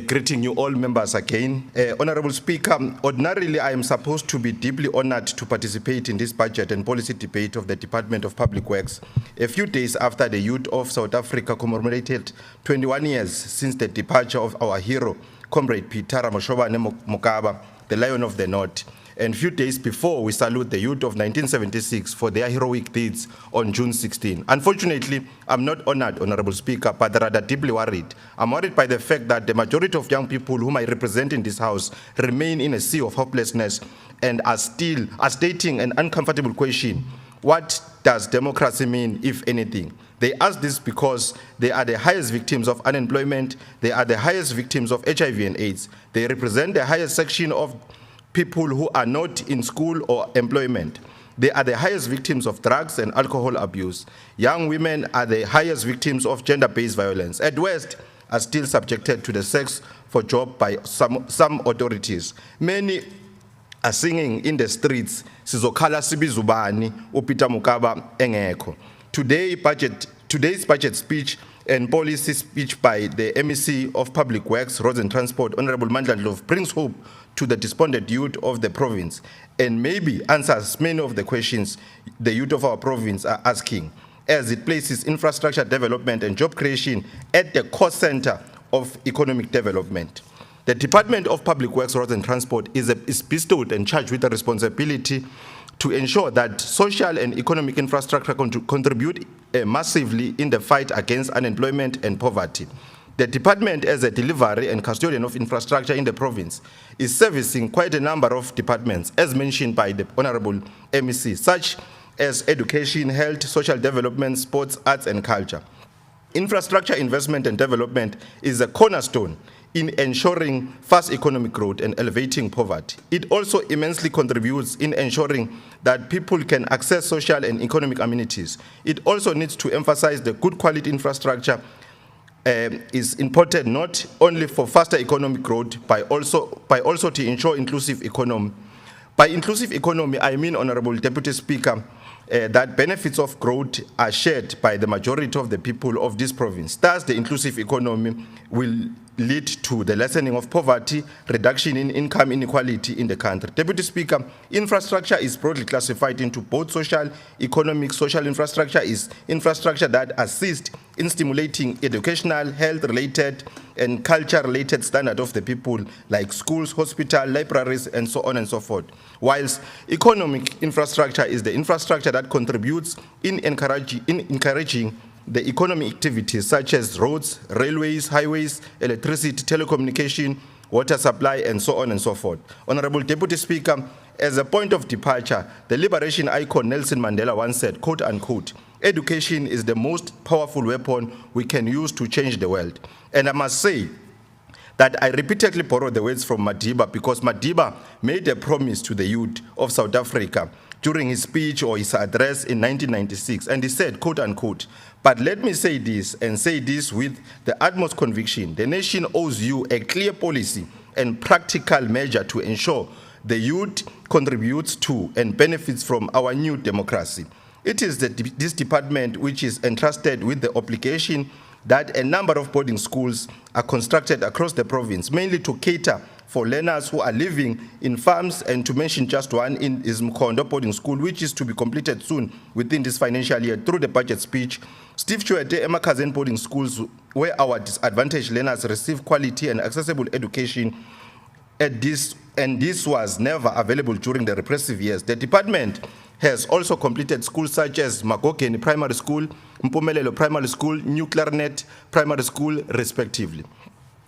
greeting you all members again. Honourable Speaker, ordinarily I am supposed to be deeply honoured to participate in this budget and policy debate of the Department of Public Works a few days after the youth of South Africa commemorated 21 years since the departure of our hero, Comrade Peter Moshobane Mokaba, the Lion of the North, and few days before we salute the youth of 1976 for their heroic deeds on June 16. Unfortunately, I'm not honored, Honorable Speaker, but rather deeply worried. I'm worried by the fact that the majority of young people whom I represent in this House remain in a sea of hopelessness and are stating an uncomfortable question: what does democracy mean, if anything? They ask this because they are the highest victims of unemployment, they are the highest victims of HIV and AIDS, they represent the highest section of people who are not in school or employment. They are the highest victims of drugs and alcohol abuse. Young women are the highest victims of gender-based violence. At worst, are still subjected to the sex for job by some authorities. Many are singing in the streets, Sizokhala Sibizubani, uPeter Mokaba engekho. Today's budget speech and policy speech by the MEC of Public Works, Roads and Transport, Honourable Mandla brings hope to the despondent youth of the province and maybe answers many of the questions the youth of our province are asking, as it places infrastructure development and job creation at the core center of economic development. The Department of Public Works, Roads and Transport is bestowed and charged with the responsibility to ensure that social and economic infrastructure contribute massively in the fight against unemployment and poverty. The department, as a delivery and custodian of infrastructure in the province, is servicing quite a number of departments, as mentioned by the Honourable MEC, such as education, health, social development, sports, arts and culture. Infrastructure investment and development is a cornerstone in ensuring fast economic growth and elevating poverty. It also immensely contributes in ensuring that people can access social and economic amenities. It also needs to emphasize the good quality infrastructure is important not only for faster economic growth, but also to ensure inclusive economy. By inclusive economy, I mean, Honourable Deputy Speaker, that benefits of growth are shared by the majority of the people of this province. Thus, the inclusive economy will lead to the lessening of poverty, reduction in income inequality in the country. Deputy Speaker, infrastructure is broadly classified into both social, economic. Social infrastructure is infrastructure that assists in stimulating educational, health-related, and culture-related standard of the people, like schools, hospitals, libraries, and so on and so forth. Whilst economic infrastructure is the infrastructure that contributes in encouraging the economic activities such as roads, railways, highways, electricity, telecommunication, water supply, and so on and so forth. Honorable Deputy Speaker, as a point of departure, the liberation icon Nelson Mandela once said, quote unquote, education is the most powerful weapon we can use to change the world. And I must say that I repeatedly borrowed the words from Madiba because Madiba made a promise to the youth of South Africa during his speech or his address in 1996, and he said, quote unquote, but let me say this, and say this with the utmost conviction, the nation owes you a clear policy and practical measure to ensure the youth contributes to and benefits from our new democracy. It is this department which is entrusted with the obligation that a number of boarding schools are constructed across the province, mainly to cater for learners who are living in farms, and to mention just one in is Mkhondo boarding school, which is to be completed soon within this financial year through the budget speech. Steve Chwete Emakhazen boarding schools, where our disadvantaged learners receive quality and accessible education, and this was never available during the repressive years. The department has also completed schools such as Magogeni Primary School, Mpumelelo Primary School, New Clarinet Primary School, respectively.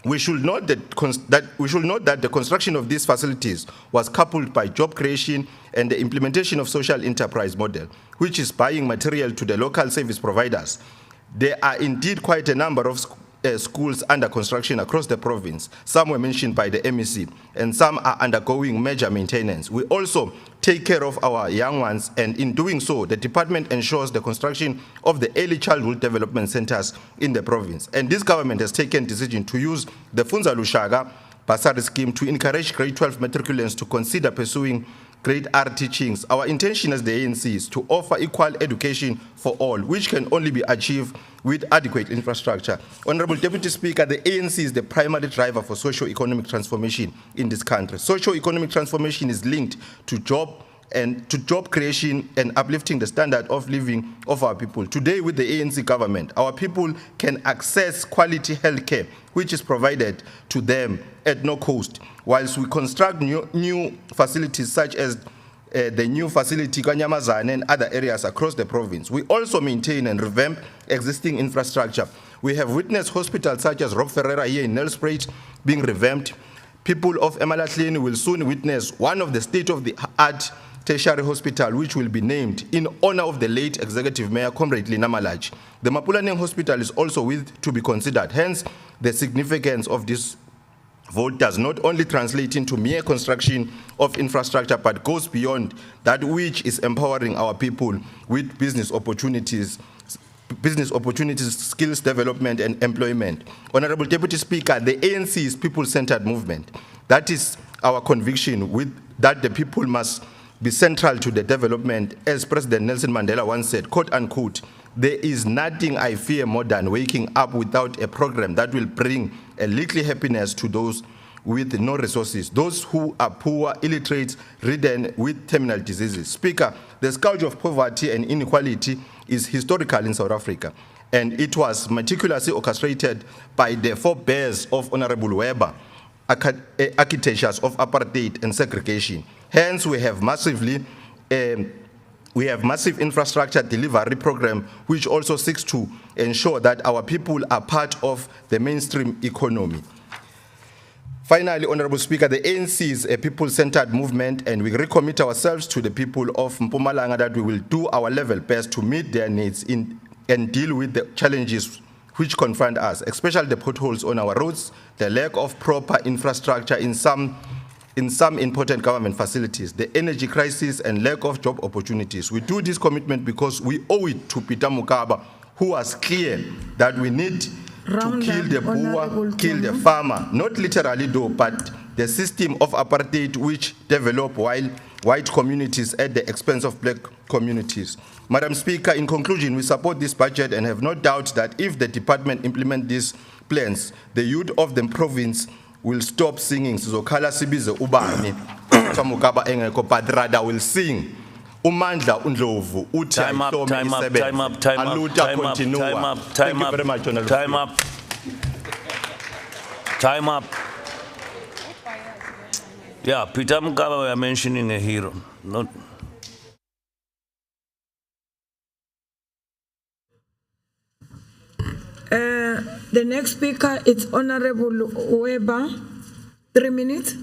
We should note that the construction of these facilities was coupled by job creation and the implementation of social enterprise model, which is buying material to the local service providers. There are indeed quite a number of schools under construction across the province. Some were mentioned by the MEC, and some are undergoing major maintenance. We also take care of our young ones, and in doing so, the department ensures the construction of the early childhood development centers in the province. And this government has taken decision to use the Funza Lushaga bursary scheme to encourage grade 12 matriculants to consider pursuing grade R teachings. Our intention as the ANC is to offer equal education for all, which can only be achieved with adequate infrastructure. Honorable Deputy Speaker, the ANC is the primary driver for socio-economic transformation in this country. Socio-economic transformation is linked to job creation and uplifting the standard of living of our people. Today, with the ANC government, our people can access quality health care, which is provided to them at no cost, whilst we construct new facilities such as the new facility Kanyamazane and other areas across the province. We also maintain and revamp existing infrastructure. We have witnessed hospitals such as Rob Ferreira here in Nelspruit being revamped. People of Emalahleni will soon witness one of the state-of-the-art tertiary hospital, which will be named in honor of the late Executive Mayor, Comrade Lina Malach. The Mapulaneng Hospital is also to be considered. Hence, the significance of this vote does not only translate into mere construction of infrastructure, but goes beyond that, which is empowering our people with business opportunities, skills development, and employment. Honorable Deputy Speaker, the ANC is people-centered movement. That is our conviction, that the people must be central to the development. As President Nelson Mandela once said, quote unquote, there is nothing I fear more than waking up without a program that will bring a little happiness to those with no resources, those who are poor, illiterate, ridden with terminal diseases. Speaker, the scourge of poverty and inequality is historical in South Africa, and it was meticulously orchestrated by the forebears of Honorable Weber, architectures of apartheid and segregation. Hence, we have massive infrastructure delivery program, which also seeks to ensure that our people are part of the mainstream economy. Finally, Honorable Speaker, the ANC is a people-centered movement, and we recommit ourselves to the people of Mpumalanga that we will do our level best to meet their needs and deal with the challenges which confront us, especially the potholes on our roads, the lack of proper infrastructure in some important government facilities, the energy crisis, and lack of job opportunities. We do this commitment because we owe it to Peter Mukaba, who was clear that we need to kill the poor, kill the farmer, not literally though, but the system of apartheid which developed while white communities at the expense of black communities. Madam Speaker, in conclusion, we support this budget and have no doubt that if the department implement these plans, the youth of the province will stop singing Sizokhala Sibize Ubani, Chamukaba Engeko, but rather will sing Umandla Undlovu, Uthi Time up, Ayihlome time up, isebenze. time up, time up, Aluta time up, continua. time up, Thank time you up, very much, Honorable time Speaker. up. Time up. Yeah, Peter Mugabe, we are mentioning a hero. Not. The next speaker is Honorable Weber. 3 minutes.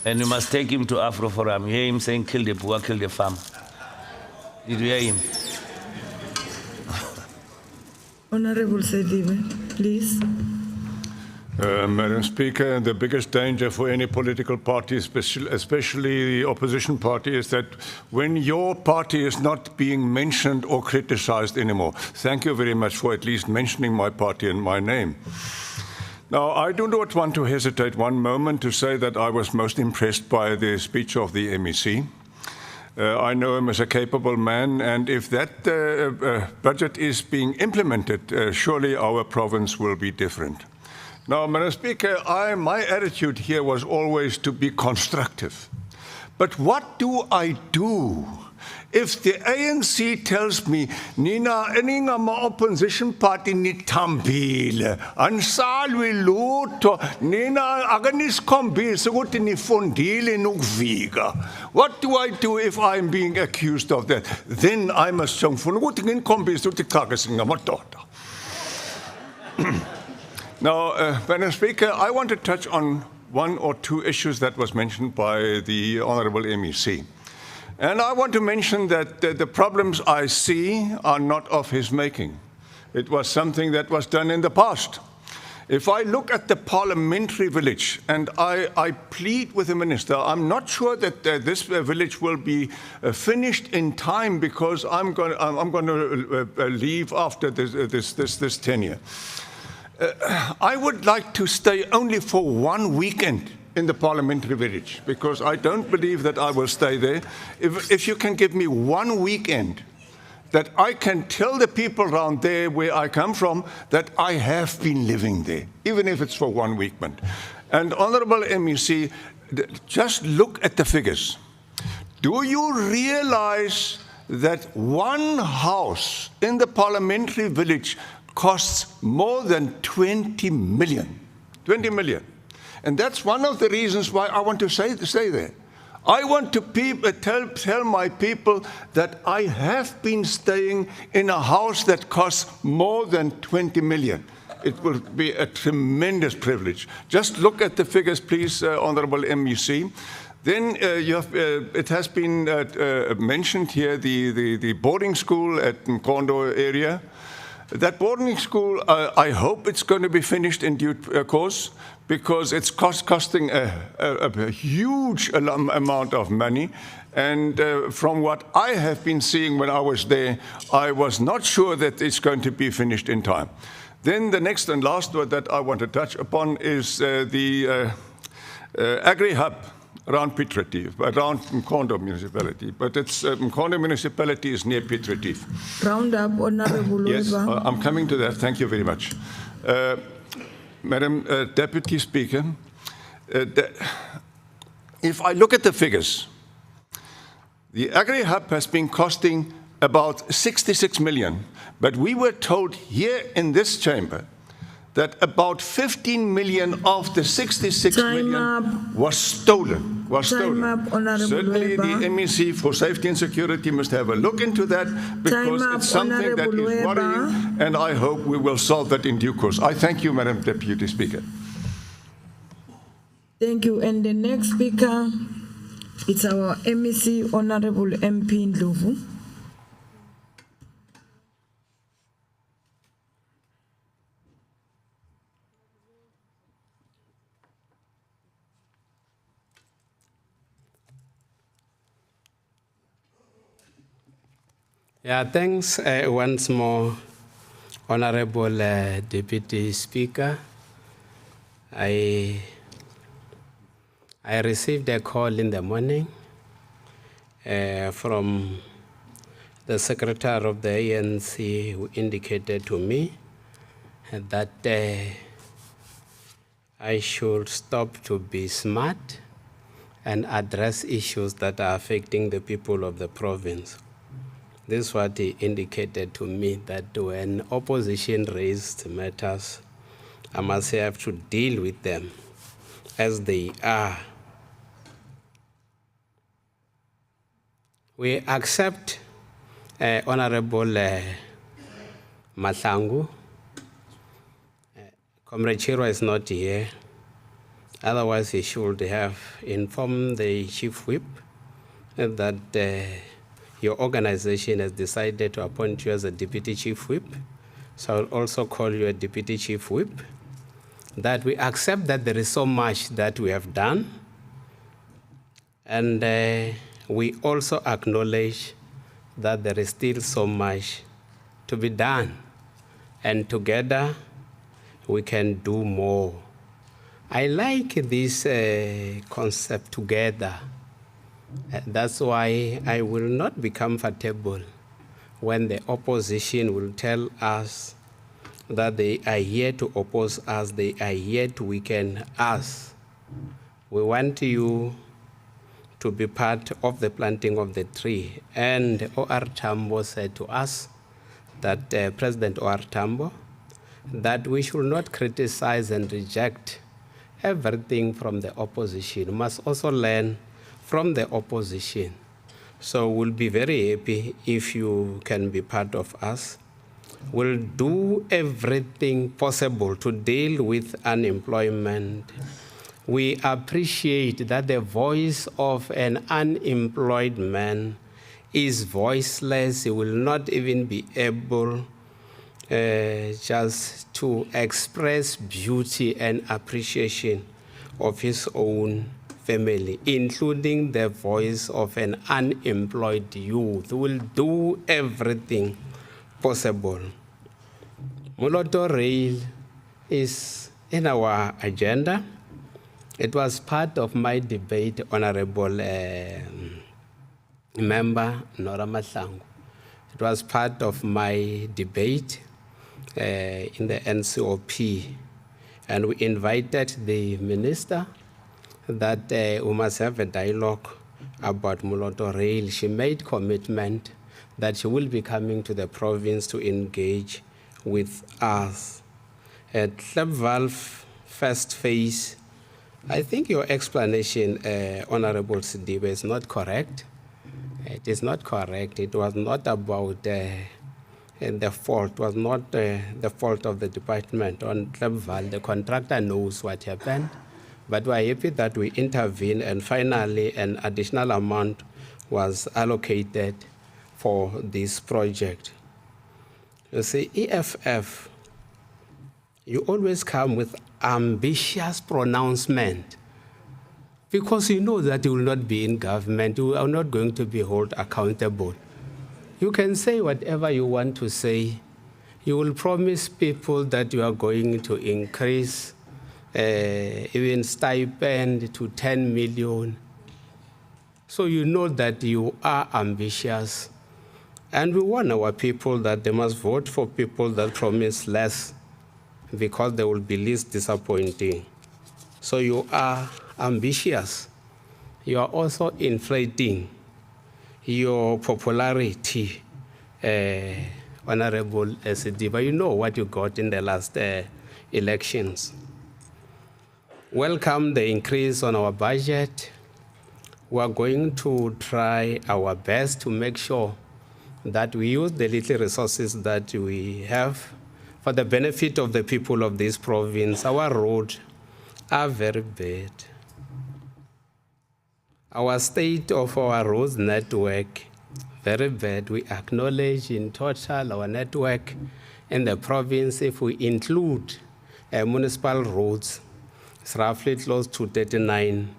And you must take him to Afro Forum. You hear him saying, kill the poor, kill the farm. Did you hear him? Honorable Sedibe, please. Madam Speaker, the biggest danger for any political party, especially the opposition party, is that when your party is not being mentioned or criticized anymore. Thank you very much for at least mentioning my party and my name. Now, I do not want to hesitate one moment to say that I was most impressed by the speech of the MEC. I know him as a capable man, and if that budget is being implemented, surely our province will be different. Now, Madam Speaker, my attitude here was always to be constructive. But what do I do if the ANC tells me, Nina, eninga ma opposition party ni tambile, ansalwi luto, Nina, aganis kombi, seguti ni fondile nukviga. What do I do if I'm being accused of that? Then I must song for nugutin kombi, suti kagasinga matota. Now, Madam Speaker, I want to touch on one or two issues that was mentioned by the Honourable MEC. And I want to mention that the problems I see are not of his making. It was something that was done in the past. If I look at the parliamentary village, and I plead with the minister, I'm not sure that this village will be finished in time because I'm going to leave after this tenure. I would like to stay only for 1 weekend in the parliamentary village because I don't believe that I will stay there. If you can give me 1 weekend that I can tell the people around there where I come from that I have been living there, even if it's for 1 weekend. And Honourable MEC, just look at the figures. Do you realize that one house in the parliamentary village costs more than 20 million. 20 million. And that's one of the reasons why I want to stay there. I want to tell my people that I have been staying in a house that costs more than 20 million. It will be a tremendous privilege. Just look at the figures, please, Honourable MEC. Then it has been mentioned here, the boarding school at Mkondo area. That boarding school, I hope it's going to be finished in due course because it's costing a huge amount of money. And from what I have been seeing when I was there, I was not sure that it's going to be finished in time. Then the next and last word that I want to touch upon is the agri-hub around Piet Retief, around Mkondo municipality. But it's Mkondo municipality is near Piet Retief. Round up, Honourable Yes, Weber. I'm coming to that. Thank you very much. Madam Deputy Speaker, if I look at the figures, the agri-hub has been costing about 66 million, but we were told here in this chamber that about 15 million of the 66 million was stolen. Certainly the MEC for Safety and Security must have a look into that because it's something that is worrying, and I hope we will solve that in due course. I thank you, Madam Deputy Speaker. Thank you. And the next speaker, it's our MEC, Honourable MP Ndlovu. Yeah, thanks once more, Honorable Deputy Speaker. I I received a call in the morning from the secretary of the ANC who indicated to me that I should stop to be smart and address issues that are affecting the people of the province. This is what he indicated to me, that when opposition raised matters, I must have to deal with them as they are. We accept Honorable Mahlangu. Comrade Chirwa is not here. Otherwise, he should have informed the chief whip that your organization has decided to appoint you as a deputy chief whip. So I'll also call you a deputy chief whip. That we accept that there is so much that we have done. And we also acknowledge that there is still so much to be done. And together, we can do more. I like this concept together. That's why I will not be comfortable when the opposition will tell us that they are here to oppose us, they are here to weaken us. We want you to be part of the planting of the tree. And O.R. Tambo said to us, that President O.R. Tambo, that we should not criticize and reject everything from the opposition. We must also learn from the opposition. So we'll be very happy if you can be part of us. We'll do everything possible to deal with unemployment. We appreciate that the voice of an unemployed man is voiceless. He will not even be able just to express beauty and appreciation of his own family, including the voice of an unemployed youth. Will do everything possible. Moloto Rail is in our agenda. It was part of my debate, Honorable Member Nora Mahlangu. It was part of my debate in the NCOP, and we invited the minister that we must have a dialogue about Moloto Rail. She made commitment that she will be coming to the province to engage with us. At Klapvalve first phase, I think your explanation, Honorable Sidibe, is not correct. It is not correct. It was not about the fault. It was not the fault of the department on Klapvalve. The contractor knows what happened. But we are happy that we intervened, and finally an additional amount was allocated for this project. You see, EFF, you always come with ambitious pronouncement because you know that you will not be in government, you are not going to be held accountable. You can say whatever you want to say. You will promise people that you are going to increase even stipend to 10 million. So you know that you are ambitious. And we warn our people that they must vote for people that promise less because they will be least disappointing. So you are ambitious. You are also inflating your popularity, Honorable Sidibe. You know what you got in the last elections. Welcome the increase on our budget. We are going to try our best to make sure that we use the little resources that we have for the benefit of the people of this province. Our roads are very bad. Our state of our roads network, very bad. We acknowledge in total our network in the province, if we include municipal roads, it's roughly close to 39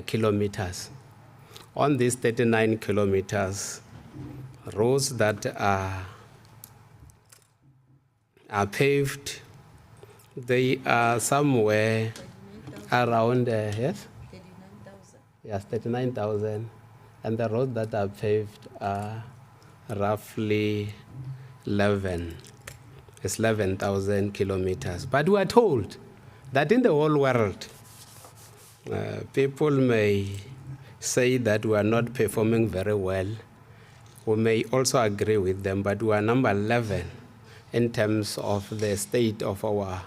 kilometers. On these 39 kilometers, roads that are paved, they are somewhere around, yes? Yes, 39,000. And the roads that are paved are roughly 11,000 kilometers. But we are told that in the whole world, people may say that we are not performing very well. We may also agree with them, but we are number 11 in terms of the state of our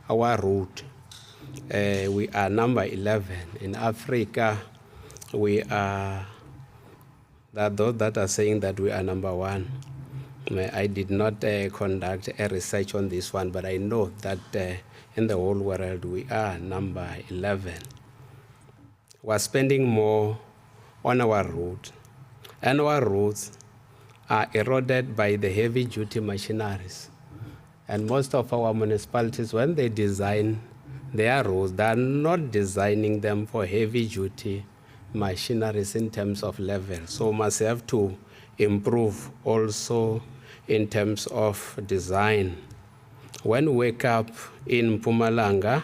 route. We are number 11. In Africa, we are, those that are saying that we are number 1. I did not conduct a research on this one, but I know that in the whole world, we are number 11. We're spending more on our route, and our roads are eroded by the heavy-duty machineries. And most of our municipalities, when they design their roads, they are not designing them for heavy-duty machineries in terms of level. So must have to improve also in terms of design. When we wake up in Mpumalanga,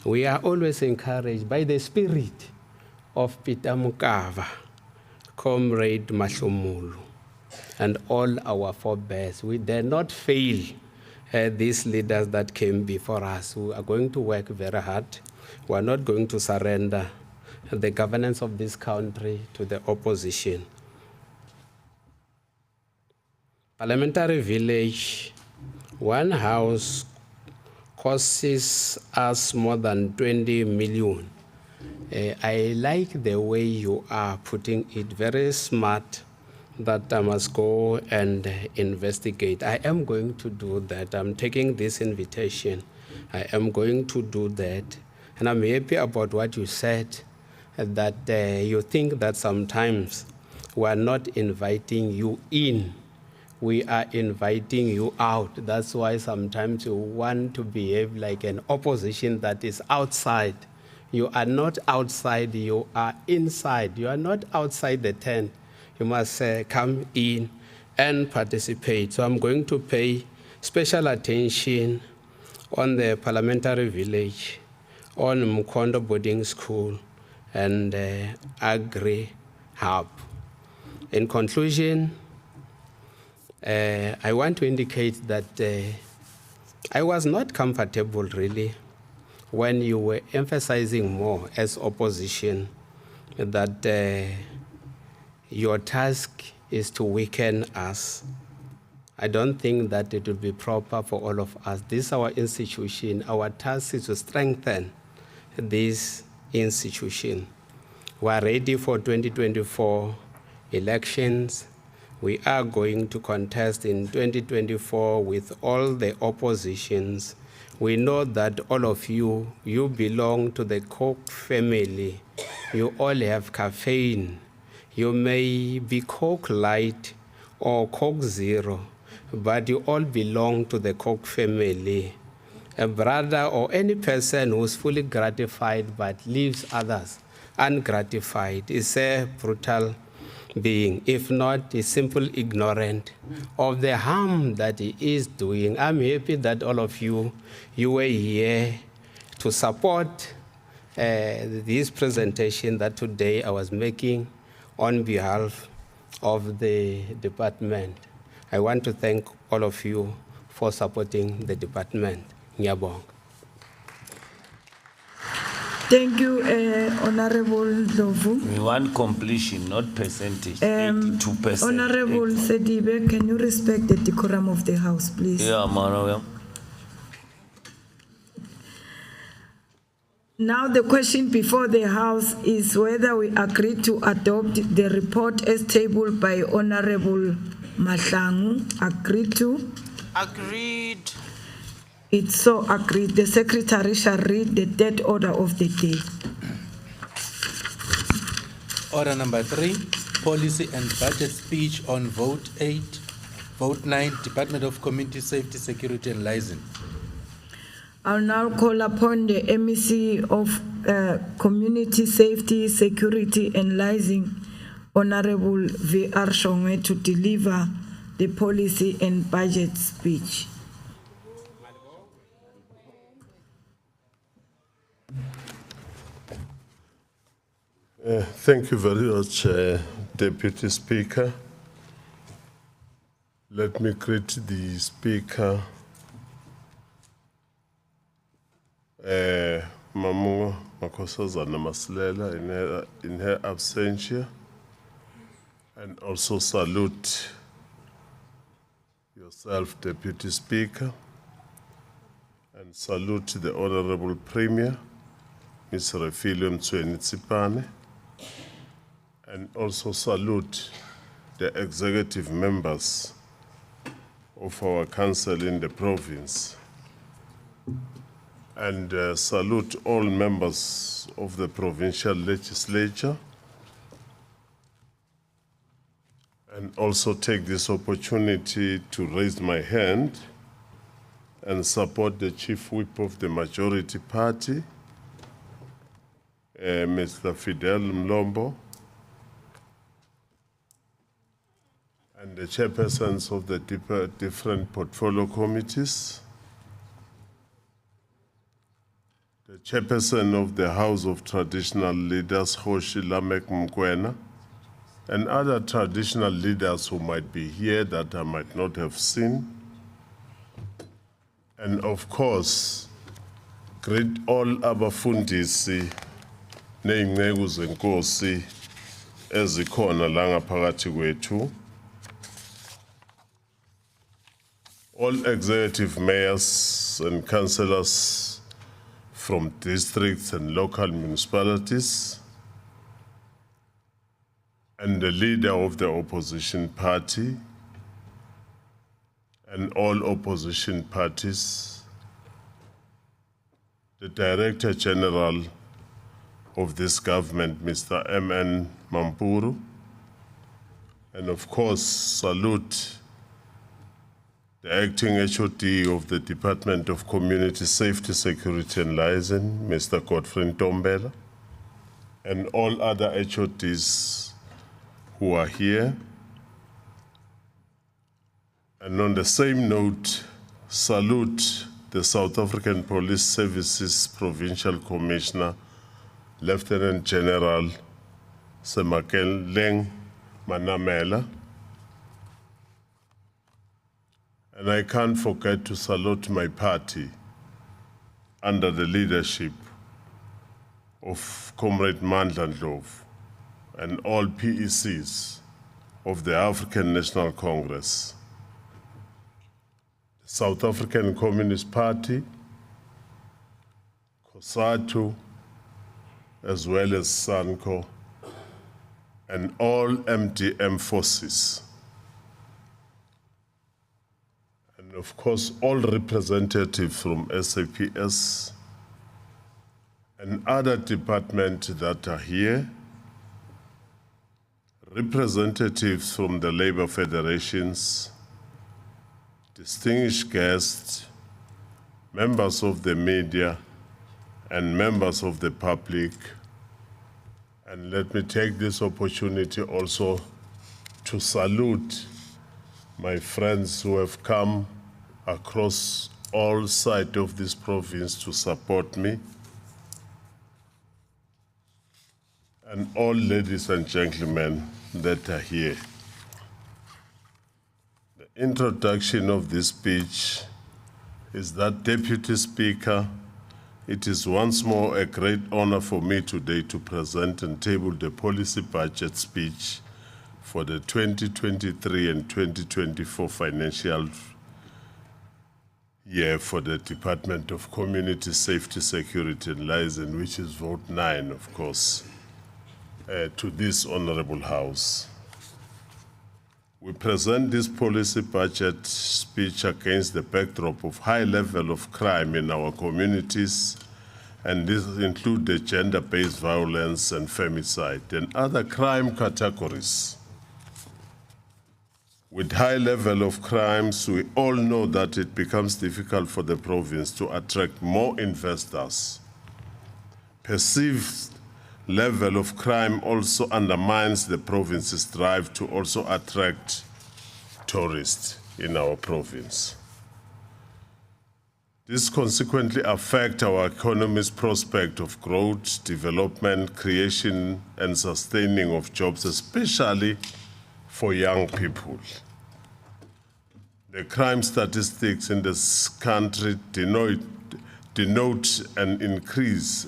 we are always encouraged by the spirit of Peter Mukava, Comrade Mashomulu, and all our forebears. We dare not fail these leaders that came before us. We are going to work very hard. We are not going to surrender the governance of this country to the opposition. Parliamentary village, one house costs us more than 20 million. I like the way you are putting it, very smart, that I must go and investigate. I am going to do that. I'm taking this invitation. I am going to do that. And I'm happy about what you said, that you think that sometimes we are not inviting you in. We are inviting you out. That's why sometimes you want to behave like an opposition that is outside. You are not outside, you are inside. You are not outside the tent. You must come in and participate. So I'm going to pay special attention on the parliamentary village, on Mkondo Boarding School, and Agri Hub. In conclusion, I want to indicate that I was not comfortable really when you were emphasizing more as opposition that your task is to weaken us. I don't think that it would be proper for all of us. This is our institution. Our task is to strengthen this institution. We are ready for 2024 elections. We are going to contest in 2024 with all the oppositions. We know that all of you belong to the Coke family. You all have caffeine. You may be Coke Light or Coke Zero, but you all belong to the Coke family. A brother or any person who's fully gratified but leaves others ungratified is a brutal being. If not, is simple ignorant of the harm that he is doing. I'm happy that all of you were here to support this presentation that today I was making on behalf of the department. I want to thank all of you for supporting the department. Nyabong. Thank you, Honorable Dlovu. We want completion, not percentage. 82%. Honorable Sedibe, can you respect the decorum of the House, please? Yeah, man. Now the question before the House is whether we agree to adopt the report as tabled by Honorable Mahlangu. Agreed to? Agreed. It's so agreed. The Secretary shall read the third order of the day. Order number 3, policy and budget speech on vote 8, vote 9, Department of Community Safety, Security and Liaison. I'll now call upon the MEC of Community Safety, Security and Liaison, Honorable V.R. Shongwe, to deliver the policy and budget speech. Thank you very much, Deputy Speaker. Let me greet the Speaker, Mamungo Makosazana Masilela, in her absentia, and also salute yourself, Deputy Speaker, and salute the Honorable Premier, Ms. Refilio Mtsweni-Tsipane, and also salute the executive members of our council in the province, and salute all members of the provincial legislature, and also take this opportunity to raise my hand and support the Chief Whip of the majority party, Mr. Fidel Mlombo, and the chairpersons of the different portfolio committees, the chairperson of the House of Traditional Leaders, Hoshi Lamek Mkwena, and other traditional leaders who might be here that I might not have seen. And of course, greet all abafundisi ney'nceku zenkosi ezikhona la ngaphakathi kwethu, all executive mayors and councillors from districts and local municipalities, and the leader of the opposition party, and all opposition parties, the Director General of this government, Mr. M.N. Mampuru, and of course, salute the acting HOD of the Department of Community Safety, Security and Liaison, Mr. Godfrey Ntombela, and all other HODs who are here. And on the same note, salute the South African Police Services Provincial Commissioner, Lieutenant General Semakeleng Manamela. And I can't forget to salute my party under the leadership of Comrade Mandla Ndlovu and all PECs of the African National Congress, the South African Communist Party, COSATU, as well as SANCO, and all MDM forces. And of course, all representatives from SAPS and other departments that are here, representatives from the labor federations, distinguished guests, members of the media, and members of the public. And let me take this opportunity also to salute my friends who have come across all sides of this province to support me, and all ladies and gentlemen that are here. The introduction of this speech is that, Deputy Speaker, it is once more a great honor for me today to present and table the policy budget speech for the 2023 and 2024 financial year for the Department of Community Safety, Security and Liaison, which is vote 9, of course, to this honorable House. We present this policy budget speech against the backdrop of high level of crime in our communities, and this includes the gender-based violence and femicide and other crime categories. With high level of crimes, we all know that it becomes difficult for the province to attract more investors. Perceived level of crime also undermines the province's drive to also attract tourists in our province. This consequently affects our economy's prospect of growth, development, creation, and sustaining of jobs, especially for young people. The crime statistics in this country denote an increase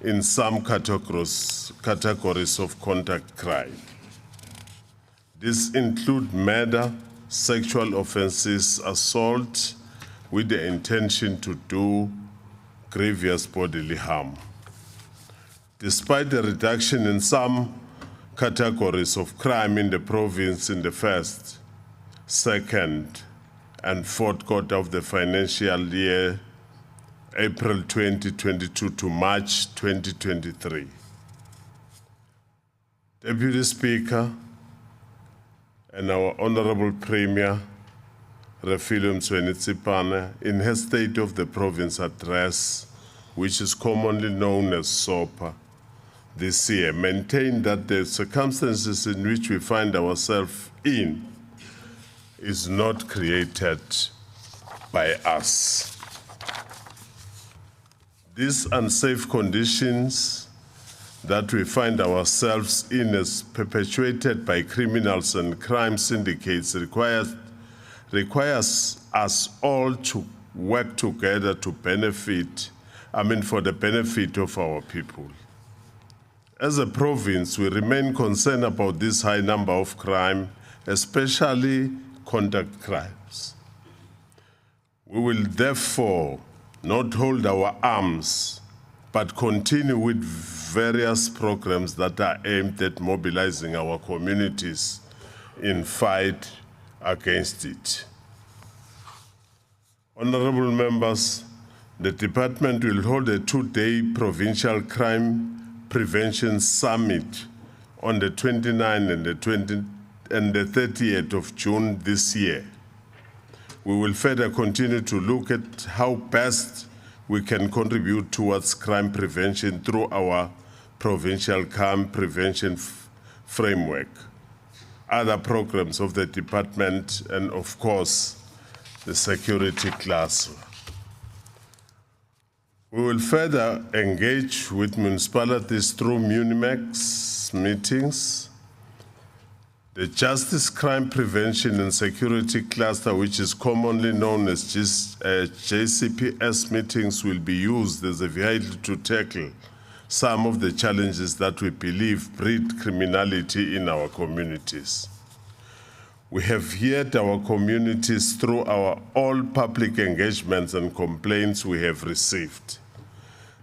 in some categories of contact crime. These include murder, sexual offenses, assault with the intention to do grievous bodily harm. Despite the reduction in some categories of crime in the province in the first, second, and fourth quarter of the financial year, April 2022 to March 2023. Deputy Speaker and our Honorable Premier, Refilwe Msweni-Tsipane, in her State of the Province address, which is commonly known as SOPA, this year, maintained that the circumstances in which we find ourselves in is not created by us. These unsafe conditions that we find ourselves in is perpetuated by criminals and crime syndicates requires us all to work together to benefit, for the benefit of our people. As a province, we remain concerned about this high number of crime, especially contact crimes. We will therefore not hold our arms, but continue with various programs that are aimed at mobilizing our communities in fight against it. Honorable members, the department will hold a two-day provincial crime prevention summit on the 29th and the 30th of June this year. We will further continue to look at how best we can contribute towards crime prevention through our provincial crime prevention framework, other programs of the department, and of course, the security class. We will further engage with municipalities through Munimex meetings. The Justice Crime Prevention and Security Cluster, which is commonly known as JCPS meetings, will be used as a vehicle to tackle some of the challenges that we believe breed criminality in our communities. We have heard our communities through our all public engagements and complaints we have received.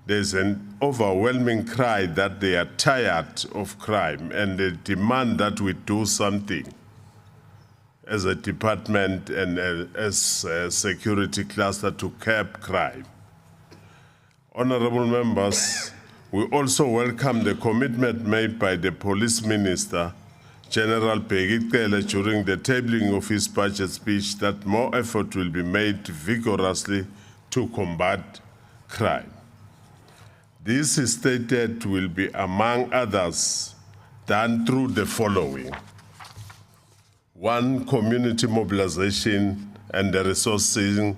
There's an overwhelming cry that they are tired of crime and they demand that we do something as a department and as a security cluster to curb crime. Honorable members, we also welcome the commitment made by the Police Minister, General Bheki Cele, during the tabling of his budget speech that more effort will be made vigorously to combat crime. This, he stated, will be, among others, done through the following: 1, community mobilization and the resourcing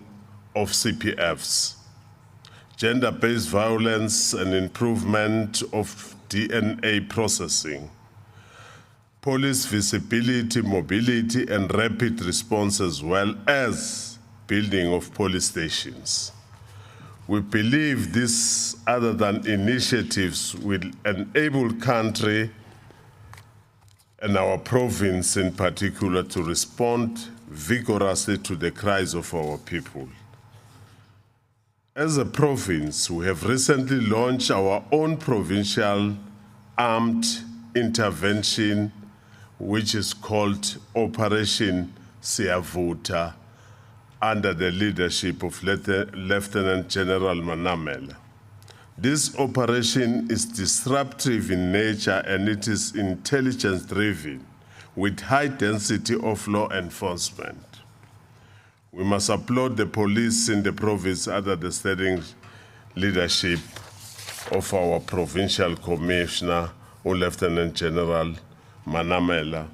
of CPFs, gender-based violence and improvement of DNA processing, police visibility, mobility, and rapid response, as well as building of police stations. We believe these other than initiatives will enable country and our province in particular to respond vigorously to the cries of our people. As a province, we have recently launched our own provincial armed intervention, which is called Operation Siyavuta, under the leadership of Lieutenant General Manamela. This operation is disruptive in nature and it is intelligence-driven with high density of law enforcement. We must applaud the police in the province under the steering leadership of our provincial commissioner, Lieutenant General Manamela,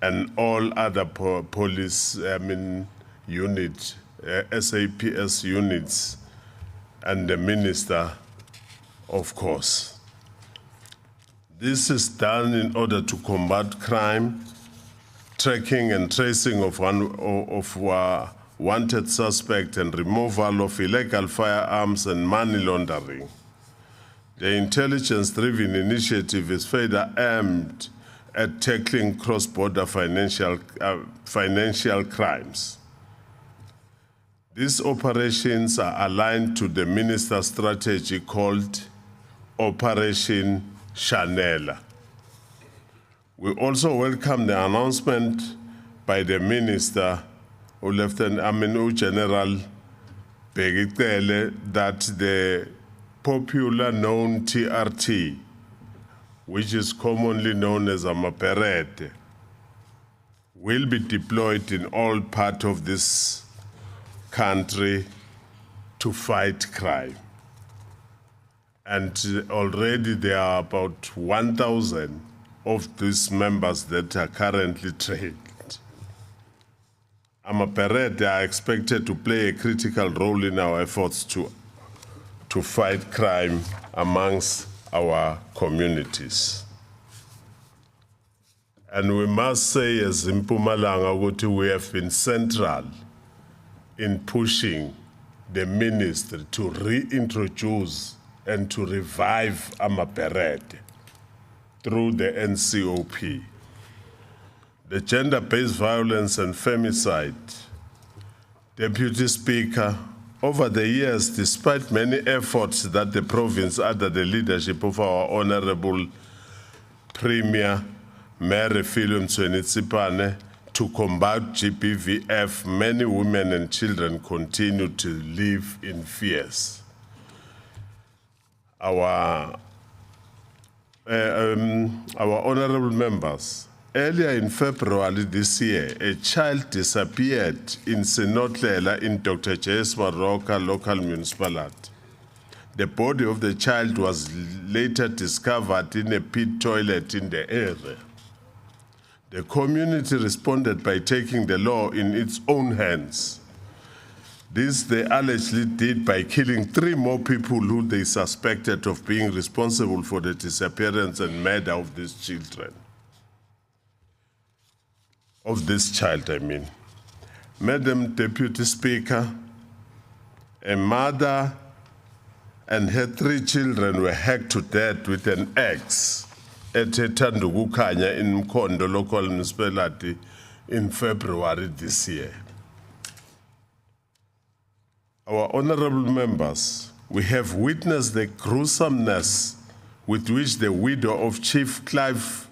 and all other police unit SAPS units, and the minister, of course. This is done in order to combat crime, tracking and tracing of wanted suspect, and removal of illegal firearms and money laundering. The intelligence-driven initiative is further aimed at tackling cross-border financial crimes. These operations are aligned to the minister's strategy called Operation Chanela. We also welcome the announcement by the minister, General Begitele, that the popular known TRT, which is commonly known as Amaperete, will be deployed in all parts of this country to fight crime. And already there are about 1,000 of these members that are currently trained. Amaperete are expected to play a critical role in our efforts to fight crime amongst our communities. And we must say, as Mpumalanga, we have been central in pushing the ministry to reintroduce and to revive Amaperete through the NCOP. The gender-based violence and femicide. Deputy Speaker, over the years, despite many efforts that the province, under the leadership of our Honorable Premier, Mayor Philip Mtsweni-Tsipane, to combat GBVF, many women and children continue to live in fears. Our honorable members, earlier in February this year, a child disappeared in Senotlela in Dr. J.S. Maroka local municipality. The body of the child was later discovered in a pit toilet in the area. The community responded by taking the law in its own hands. This they allegedly did by killing 3 more people who they suspected of being responsible for the disappearance and murder of these children. Of this child, I mean. Madam Deputy Speaker, a mother and her 3 children were hacked to death with an axe at Tandukukanya in Mkondo local municipality in February this year. Our honorable members, we have witnessed the gruesomeness with which the widow of Chief Clive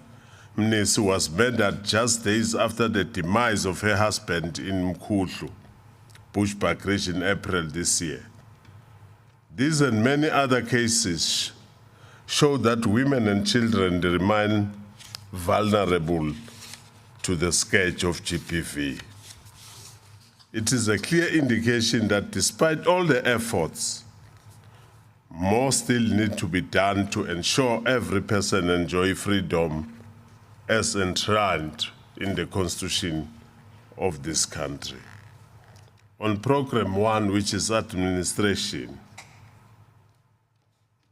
Mnisi was murdered just days after the demise of her husband in Mkhuhlu, Bushbuck Ridge, in April this year. These and many other cases show that women and children remain vulnerable to the scourge of GBV. It is a clear indication that despite all the efforts, more still need to be done to ensure every person enjoys freedom as enshrined in the Constitution of this country. On Program 1, which is administration,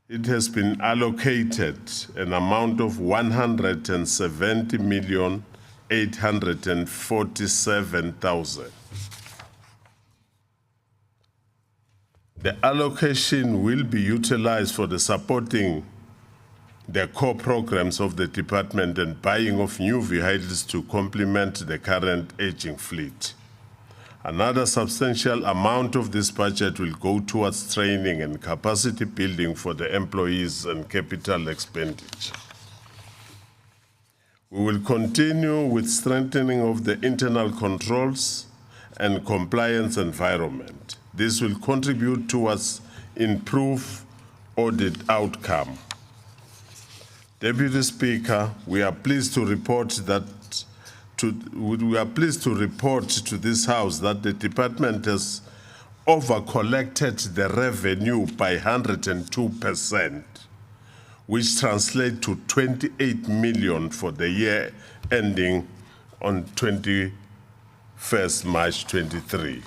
it has been allocated an amount of 170,847,000. The allocation will be utilized for the supporting the core programs of the department and buying of new vehicles to complement the current aging fleet. Another substantial amount of this budget will go towards training and capacity building for the employees and capital expenditure. We will continue with strengthening of the internal controls and compliance environment. This will contribute towards improved audit outcome. Deputy Speaker, we are pleased to report to this House that the department has over-collected the revenue by 102%, which translates to 28 million for the year ending on 21st March 23.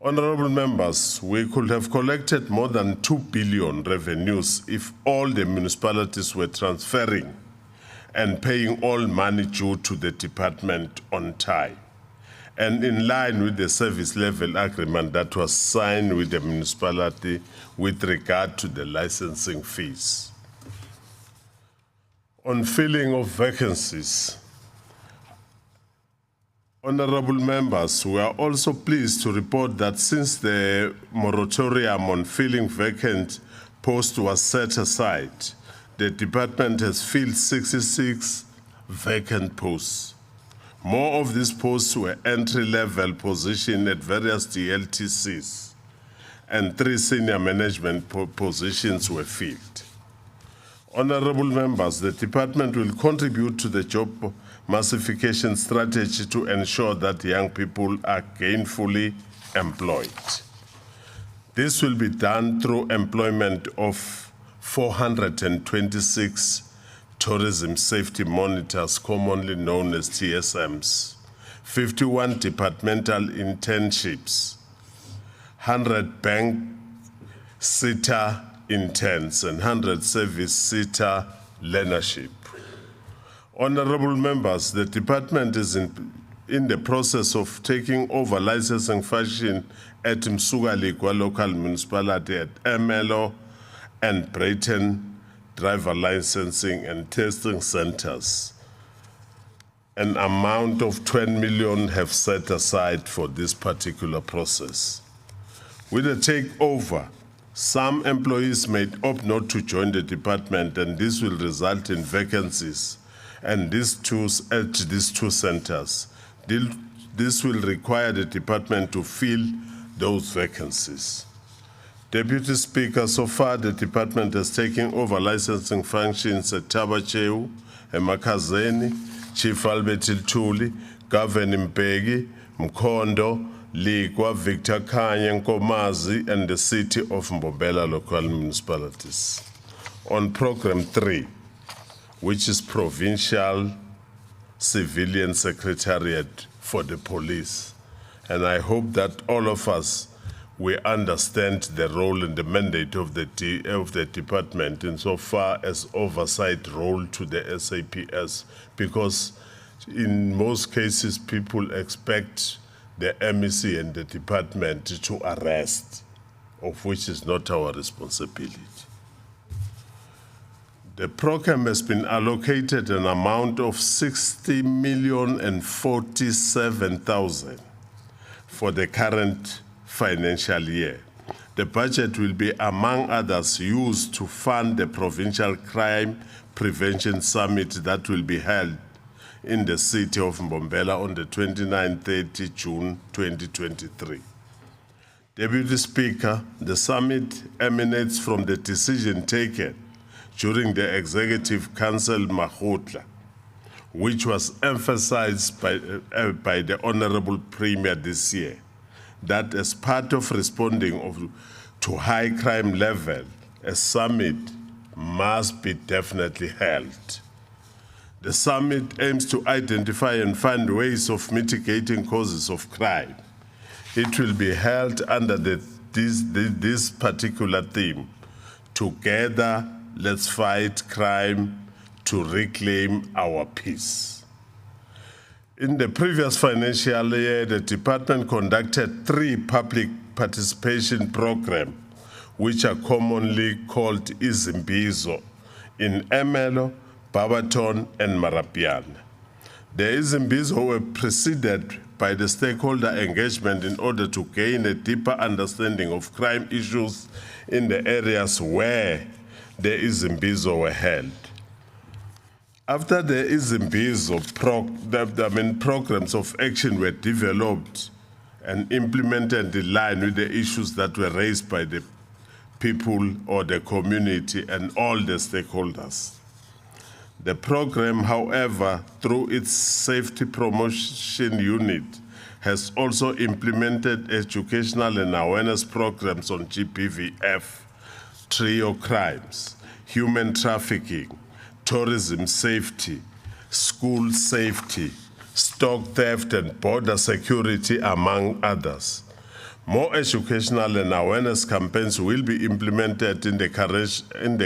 Honorable members, we could have collected more than 2 billion revenues if all the municipalities were transferring and paying all money due to the department on time, and in line with the service level agreement that was signed with the municipality with regard to the licensing fees. On filling of vacancies, honorable members, we are also pleased to report that since the moratorium on filling vacant posts was set aside, the department has filled 66 vacant posts. More of these posts were entry-level positions at various DLTCs, and 3 senior management positions were filled. Honorable members, the department will contribute to the job massification strategy to ensure that young people are gainfully employed. This will be done through employment of 426 tourism safety monitors, commonly known as TSMs, 51 departmental internships, 100 bank sitter interns, and 100 service sitter learnership. Honorable members, the department is in the process of taking over licensing function at Msugalikwa local municipality at MLO and Brayton driver licensing and testing centers. An amount of 20 million have set aside for this particular process. With the takeover, some employees may opt not to join the department, and this will result in vacancies and these two centers. This will require the department to fill those vacancies. Deputy Speaker, so far the department has taken over licensing functions at Tabacheu, Emakazeni, Chief Albert Iltuli, Governor Mbeki, Mkondo, Ligwa, Victor Kanye, Nkomazi, and the city of Mbombela local municipalities. On Program 3, which is Provincial Civilian Secretariat for the Police, and I hope that all of us we understand the role and the mandate of the department insofar as oversight role to the SAPS, because in most cases people expect the MEC and the department to arrest, of which is not our responsibility. The program has been allocated an amount of 60,047,000 for the current financial year. The budget will be, among others, used to fund the Provincial Crime Prevention Summit that will be held in the city of Mbombela on the 29-30 June 2023. Deputy Speaker, the summit emanates from the decision taken during the Executive Council Mahotla, which was emphasized by the Honorable Premier this year, that as part of responding to high crime level, a summit must be definitely held. The summit aims to identify and find ways of mitigating causes of crime. It will be held under this particular theme: Together, let's fight crime to reclaim our peace. In the previous financial year, the department conducted 3 public participation programs, which are commonly called Izimbizo, in Emelo, Barberton, and Marapiana. The Izimbizo were preceded by the stakeholder engagement in order to gain a deeper understanding of crime issues in the areas where the Izimbizo were held. After the Izimbizo, programs of action were developed and implemented in line with the issues that were raised by the people or the community and all the stakeholders. The program, however, through its safety promotion unit, has also implemented educational and awareness programs on GBVF, trio crimes, human trafficking, tourism safety, school safety, stock theft, and border security, among others. More educational and awareness campaigns will be implemented in the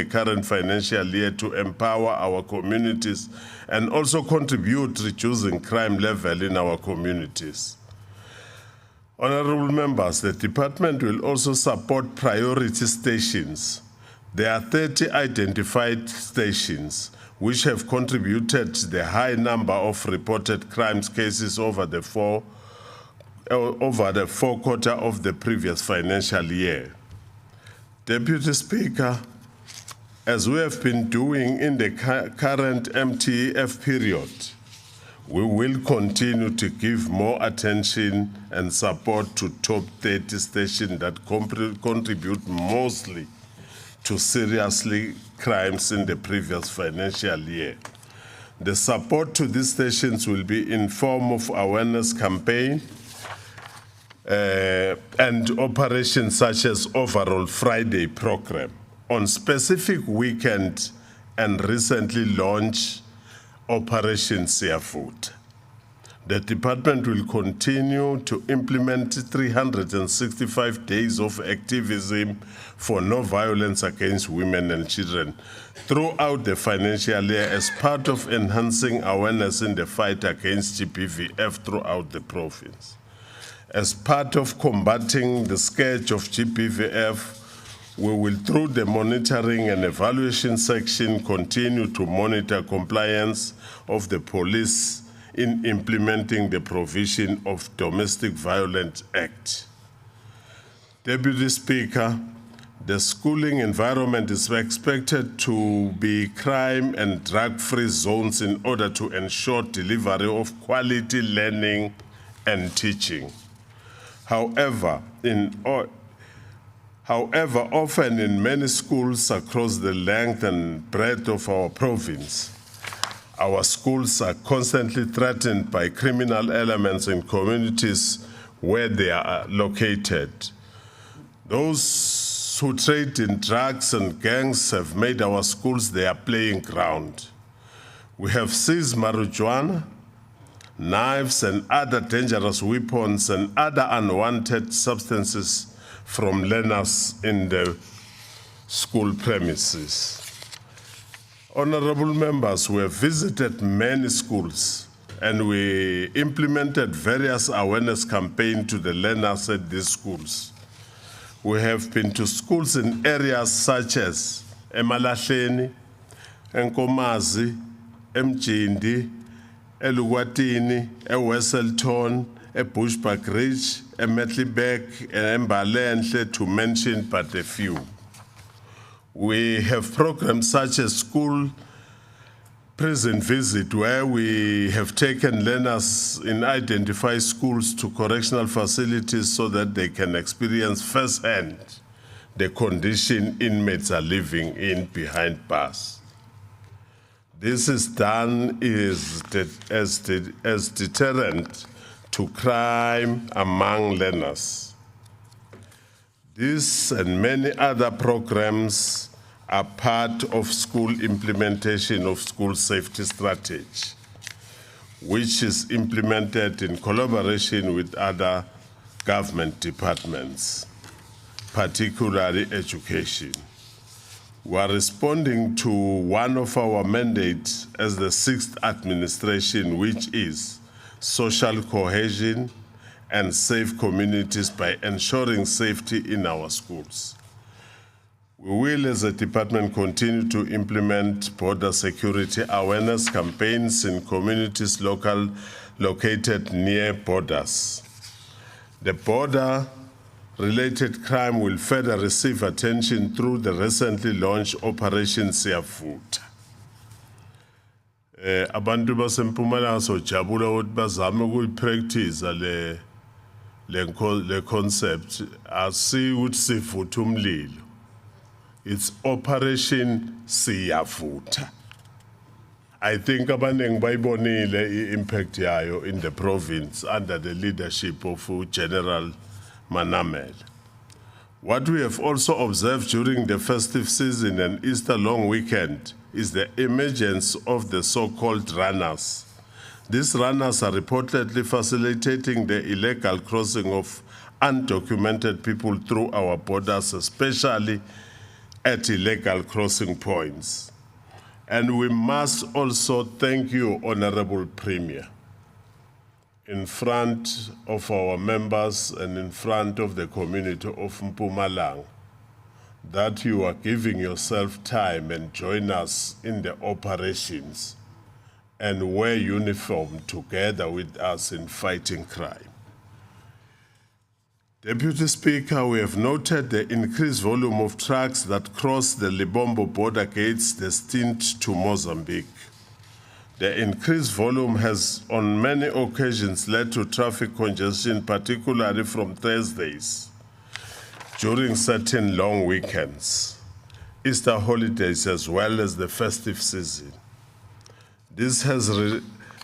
current financial year to empower our communities and also contribute to reducing crime level in our communities. Honorable members, the department will also support priority stations. There are 30 identified stations which have contributed to the high number of reported crimes cases over the four quarter of the previous financial year. Deputy Speaker, as we have been doing in the current MTF period, we will continue to give more attention and support to top 30 stations that contribute mostly to serious crimes in the previous financial year. The support to these stations will be in form of awareness campaign and operations such as overall Friday program on specific weekend and recently launched Operation Seafood. The department will continue to implement 365 days of activism for no violence against women and children throughout the financial year as part of enhancing awareness in the fight against GBVF throughout the province. As part of combating the scourge of GBVF, we will, through the monitoring and evaluation section, continue to monitor compliance of the police in implementing the provision of Domestic Violence Act. Deputy Speaker, the schooling environment is expected to be crime and drug-free zones in order to ensure delivery of quality learning and teaching. However, often in many schools across the length and breadth of our province, our schools are constantly threatened by criminal elements in communities where they are located. Those who trade in drugs and gangs have made our schools their playing ground. We have seized marijuana, knives and other dangerous weapons and other unwanted substances from learners in the school premises. Honorable members, we have visited many schools and we implemented various awareness campaigns to the learners at these schools. We have been to schools in areas such as Emalahleni, Enkomazi, Mjindi, eLukwatini, eWesselton, eBushbuck Ridge, eMetlibek, and eMbalenhle, to mention but a few. We have programs such as school prison visit, where we have taken learners in identified schools to correctional facilities so that they can experience firsthand the condition inmates are living in behind bars. This is done as deterrent to crime among learners. This and many other programs are part of school implementation of school safety strategy, which is implemented in collaboration with other government departments, particularly education. We are responding to one of our mandates as the 6th administration, which is social cohesion and safe communities by ensuring safety in our schools. We will, as a department, continue to implement border security awareness campaigns in communities located near borders. The border-related crime will further receive attention through the recently launched Operation Seafood. Abantu baseMpumalanga sojabula ukuthi bazame ukuyipractice le concept, asi ukuthi sivutha umlilo. It's Operation Siyavutha. I think abanengi bayibonile i-impact yayo in the province under the leadership of General Manamela. What we have also observed during the festive season and Easter long weekend is the emergence of the so-called runners. These runners are reportedly facilitating the illegal crossing of undocumented people through our borders, especially at illegal crossing points. And we must also thank you, Honorable Premier, in front of our members and in front of the community of Mpumalanga, that you are giving yourself time and join us in the operations and wear uniform together with us in fighting crime. Deputy Speaker, we have noted the increased volume of trucks that cross the Libombo border gates destined to Mozambique. The increased volume has on many occasions led to traffic congestion, particularly from Thursdays, during certain long weekends, Easter holidays, as well as the festive season. This has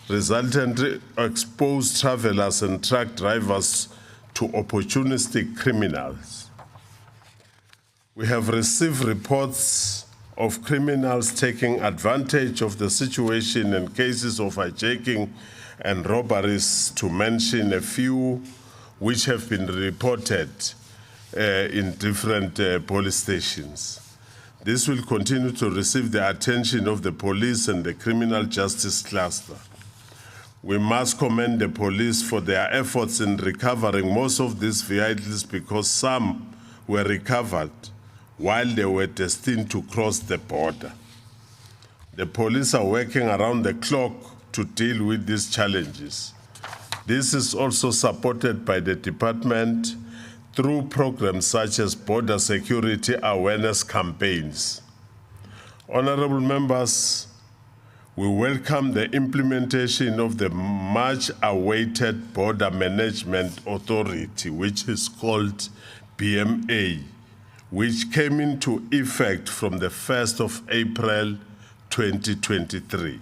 resultantly exposed travelers and truck drivers to opportunistic criminals. We have received reports of criminals taking advantage of the situation in cases of hijacking and robberies, to mention a few which have been reported in different police stations. This will continue to receive the attention of the police and the criminal justice cluster. We must commend the police for their efforts in recovering most of these vehicles, because some were recovered while they were destined to cross the border. The police are working around the clock to deal with these challenges. This is also supported by the department through programs such as border security awareness campaigns. Honorable members, we welcome the implementation of the much-awaited Border Management Authority, which is called BMA, which came into effect from the 1st of April 2023.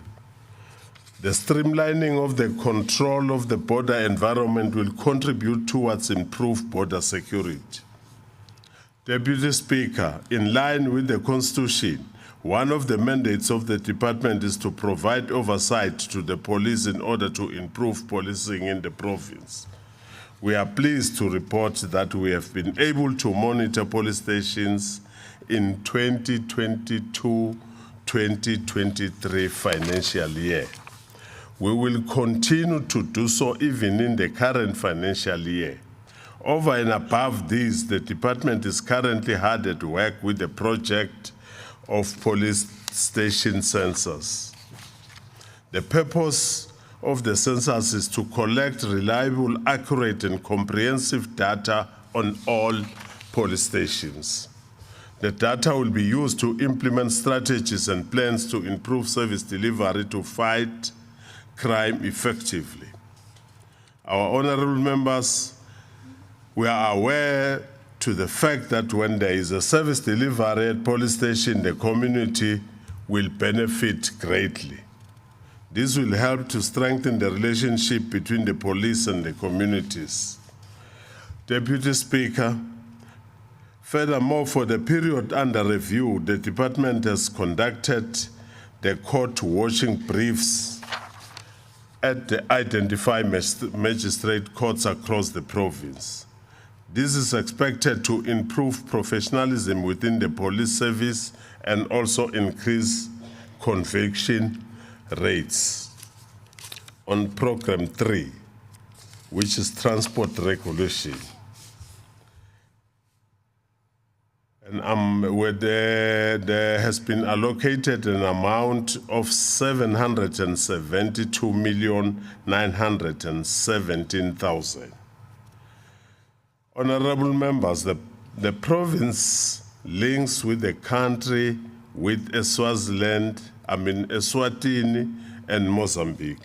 The streamlining of the control of the border environment will contribute towards improved border security. Deputy Speaker, in line with the Constitution, one of the mandates of the department is to provide oversight to the police in order to improve policing in the province. We are pleased to report that we have been able to monitor police stations in 2022-2023 financial year. We will continue to do so even in the current financial year. Over and above this, the department is currently hard at work with the project of police station census. The purpose of the census is to collect reliable, accurate, and comprehensive data on all police stations. The data will be used to implement strategies and plans to improve service delivery to fight crime effectively. Our honorable members, we are aware to the fact that when there is a service delivery at police station, the community will benefit greatly. This will help to strengthen the relationship between the police and the communities. Deputy Speaker, furthermore, for the period under review, the department has conducted the court watching briefs at the identified magistrate courts across the province. This is expected to improve professionalism within the police service and also increase conviction rates. On Program 3, which is transport regulation, and where there has been allocated an amount of 772,917,000. Honorable members, the province links with the country with Eswatini and Mozambique.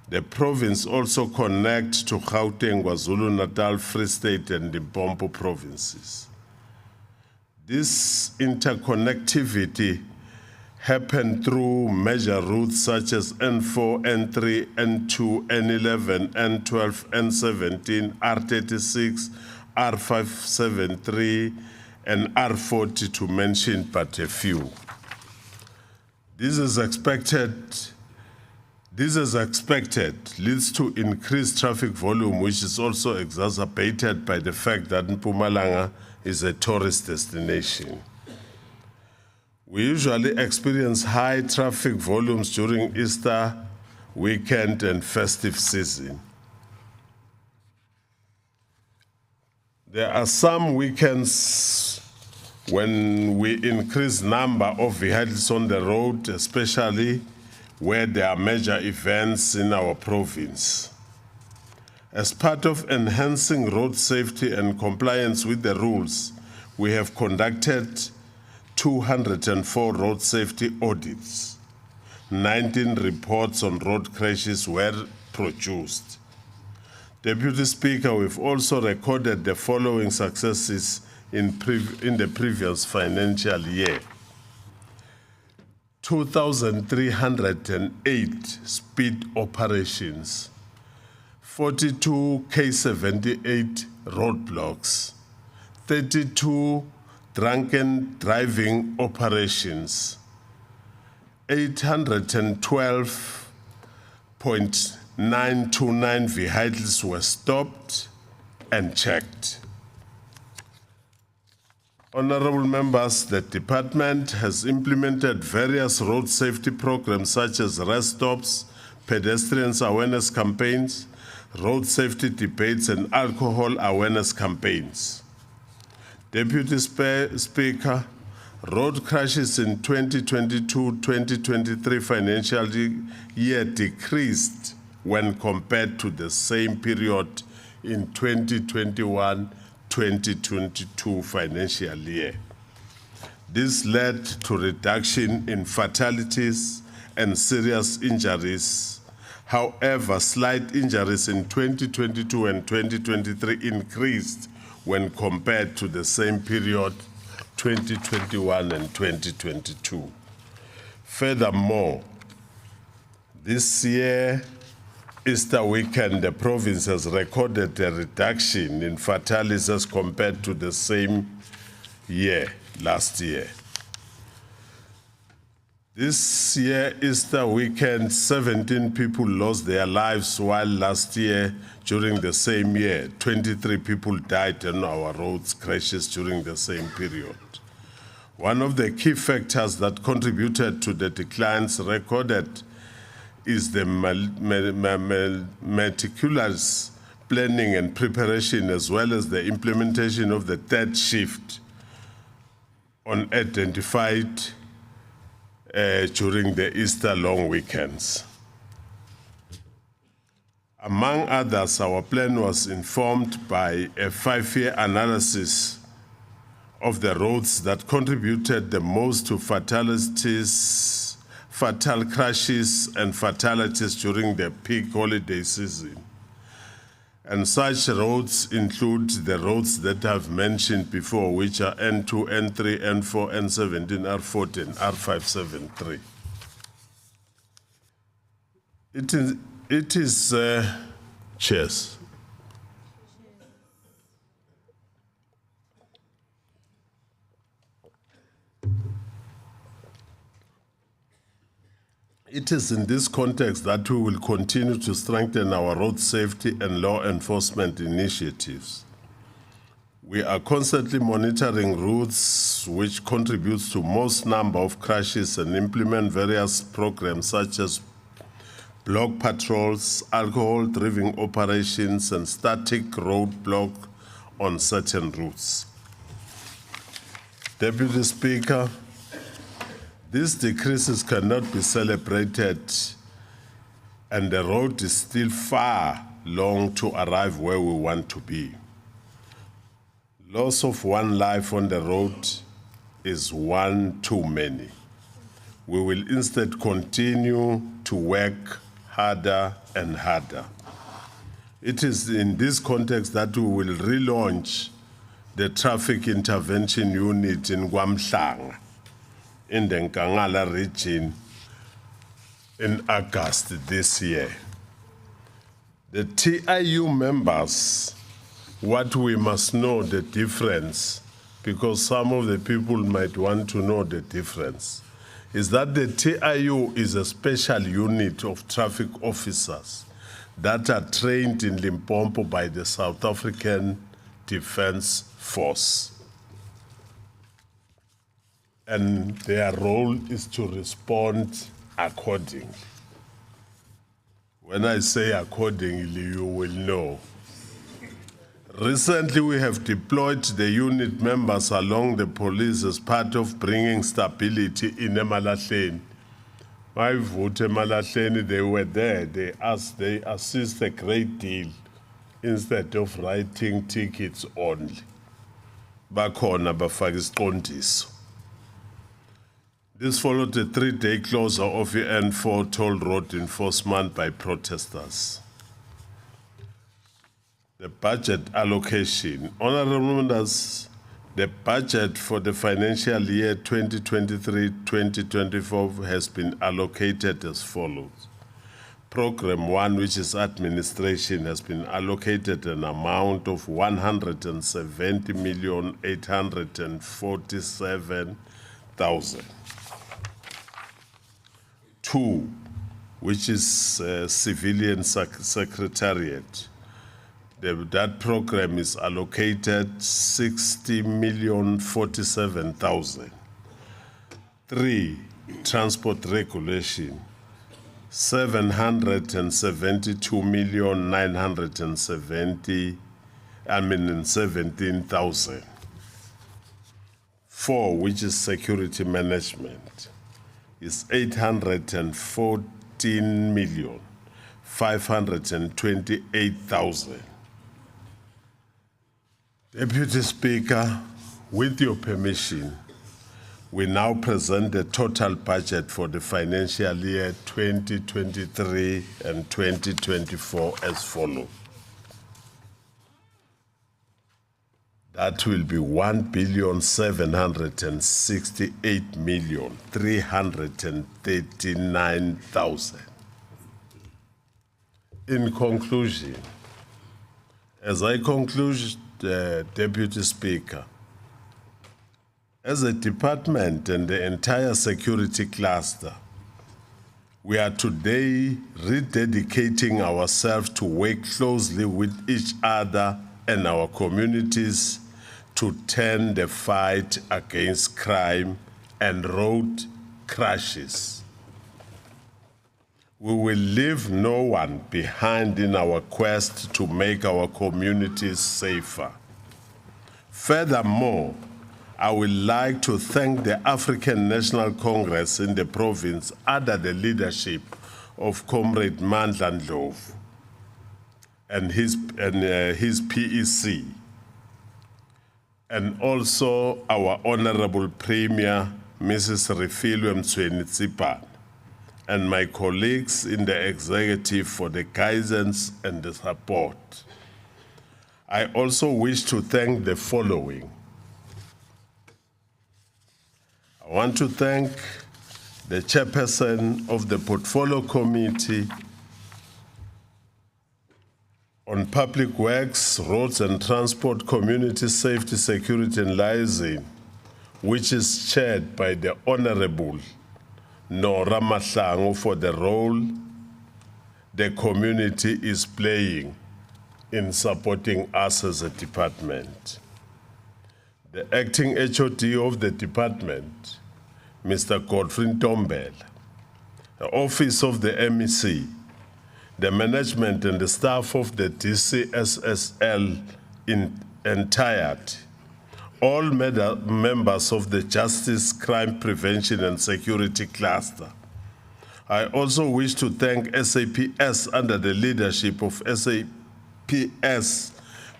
The province also connects to Gauteng, KwaZulu-Natal, Free State, and the Limpopo provinces. This interconnectivity happened through major routes such as N4, N3, N2, N11, N12, N17, R36, R573, and R40, to mention but a few. This is expected This, as expected, leads to increased traffic volume, which is also exacerbated by the fact that Mpumalanga is a tourist destination. We usually experience high traffic volumes during Easter weekend and festive season. There are some weekends when we increase number of vehicles on the road, especially where there are major events in our province. As part of enhancing road safety and compliance with the rules, we have conducted 204 road safety audits. 19 reports on road crashes were produced. Deputy Speaker, we've also recorded the following successes in the previous financial year. 2,308 speed operations, 42 K78 roadblocks, 32 drunken driving operations, 812.929 vehicles were stopped and checked. Honorable members, the department has implemented various road safety programs such as rest stops, pedestrians awareness campaigns, road safety debates, and alcohol awareness campaigns. Deputy Speaker, road crashes in 2022-2023 financial year decreased when compared to the same period in 2021-2022 financial year. This led to reduction in fatalities and serious injuries. However, slight injuries in 2022 and 2023 increased when compared to the same period 2021 and 2022. Furthermore, this year, Easter weekend, the province has recorded a reduction in fatalities as compared to the same year last year. This year, Easter weekend, 17 people lost their lives, while last year, during the same year, 23 people died on our roads crashes during the same period. One of the key factors that contributed to the declines recorded is the meticulous planning and preparation, as well as the implementation of the third shift on identified during the Easter long weekends. Among others, our plan was informed by a 5-year analysis of the roads that contributed the most to fatalities, fatal crashes, and fatalities during the peak holiday season. And such roads include the roads that I've mentioned before, which are N2, N3, N4, N17, R14, and R573. Cheers. It is in this context that we will continue to strengthen our road safety and law enforcement initiatives. We are constantly monitoring routes which contributes to most number of crashes and implement various programs such as block patrols, alcohol-driven operations, and static roadblock on certain routes. Deputy Speaker, these decreases cannot be celebrated, and the road is still far long to arrive where we want to be. Loss of one life on the road is one too many. We will instead continue to work harder and harder. It is in this context that we will relaunch the Traffic Intervention Unit in Gwamhlanga, in the Nkangala region, in August this year. The TIU members, what we must know the difference, because some of the people might want to know the difference. is that the TIU is a special unit of traffic officers that are trained in Limpopo by the South African Defence Force. And their role is to respond accordingly. When I say accordingly, you will know. Recently, we have deployed the unit members along the police as part of bringing stability in Emalahleni. My vote Emalahleni, they were there. They assist a great deal instead of writing tickets only. Bakhona bafaka isiqondiso. This followed a 3-day closure of the N4 toll road enforcement by protesters. The budget allocation. Honorable members, the budget for the financial year 2023-2024 has been allocated as follows. Program 1, which is administration, has been allocated an amount of 170,847,000. 2, which is civilian secretariat. That program is allocated 60,047,000. 3, transport regulation, 772,917,000. 4, which is security management, is 814,528,000. Deputy Speaker, with your permission, we now present the total budget for the financial year 2023 and 2024 as follows. That will be 1,768,339,000. In conclusion, as I conclude, Deputy Speaker, as a department and the entire security cluster, we are today rededicating ourselves to work closely with each other and our communities to turn the fight against crime and road crashes. We will leave no one behind in our quest to make our communities safer. Furthermore, I would like to thank the African National Congress in the province under the leadership of Comrade Mandla Ndlovu and his PEC, and also our Honorable Premier, Mrs. Refilwe Mtsweni-Tsipane, and my colleagues in the executive for the guidance and the support. I also wish to thank the following. I want to thank the chairperson of the Portfolio Committee on Public Works, Roads and Transport, Community Safety, Security and Liaison, which is chaired by the Honorable Nora Mahlangu, for the role the community is playing in supporting us as a department. The acting HOD of the department, Mr. Godfrey Ntombela, the office of the MEC, the management and the staff of the DCSSL in entirety, all members of the Justice, Crime Prevention and Security Cluster. I also wish to thank SAPS under the leadership of SAPS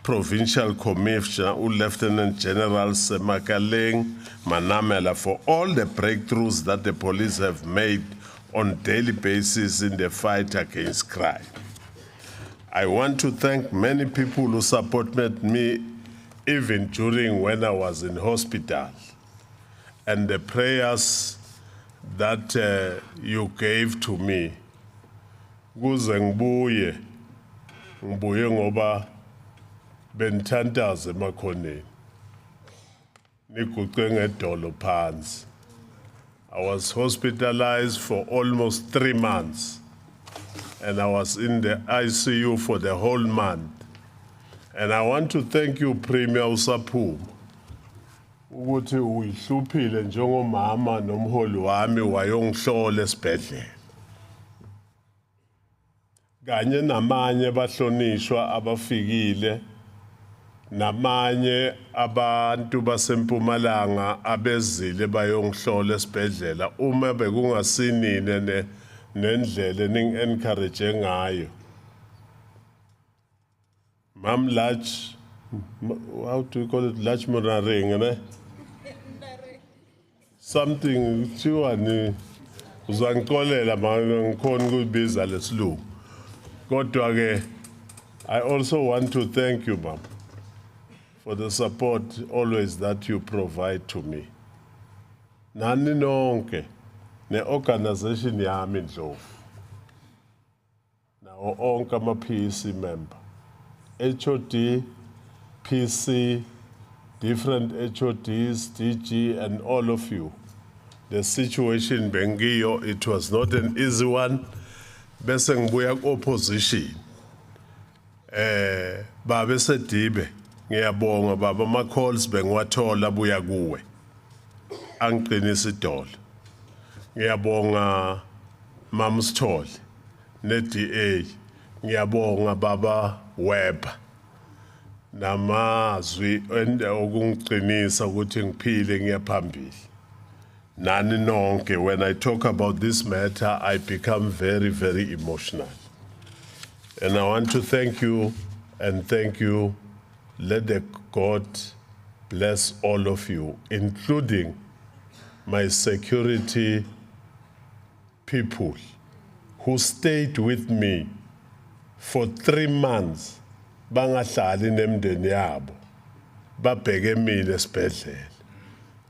Provincial Commissioner, Lieutenant General Semakaleng Manamela, for all the breakthroughs that the police have made on a daily basis in the fight against crime. I want to thank many people who supported me even during when I was in hospital, and the prayers that you gave to me. Kuze ngibuye ngoba benthandaza emakhoneni. Niguqe ngedolo phansi. I was hospitalized for almost 3 months, and I was in the ICU for the whole month. And I want to thank you, Premier Usaphuma, ukuthi uyihluphile njengomama nomholi wami wayongihlola esibhedlela. Kanye namanye bahlonishwa abafikile, namanye abantu basempumalanga abezile bayongihlola esibhedlela uma bekungasinine nendlela ning-encourage ngayo. Mam large, how do you call it, large monitoring, ne? Something kuthiwa ni uzangixolela manje ngikhona ukubiza lesilungu. Kodwa ke I also want to thank you, ma'am, for the support always that you provide to me. Nani nonke ne-organization yami Ndlovu, nawo onke ama-PEC member, HOD, PC, different HODs, DG, and all of you. The situation bengiyo, it was not an easy one. Bese ngibuya ku-opposition. Baba Sedibe, ngiyabonga baba, ama-calls bengiwathola abuya kuwe. Angiqinisa idolo. Ngiyabonga Mama Sithole ne-DA. Ngiyabonga baba Web. Namazwi okungiqinisa ukuthi ngiphile ngiyaphambili. Nani nonke, when I talk about this matter, I become very, very emotional. And I want to thank you and thank you. Let the God bless all of you, including my security people who stayed with me for 3 months. Bangahlali nemndeni yabo. Babheke mina esibhedlela.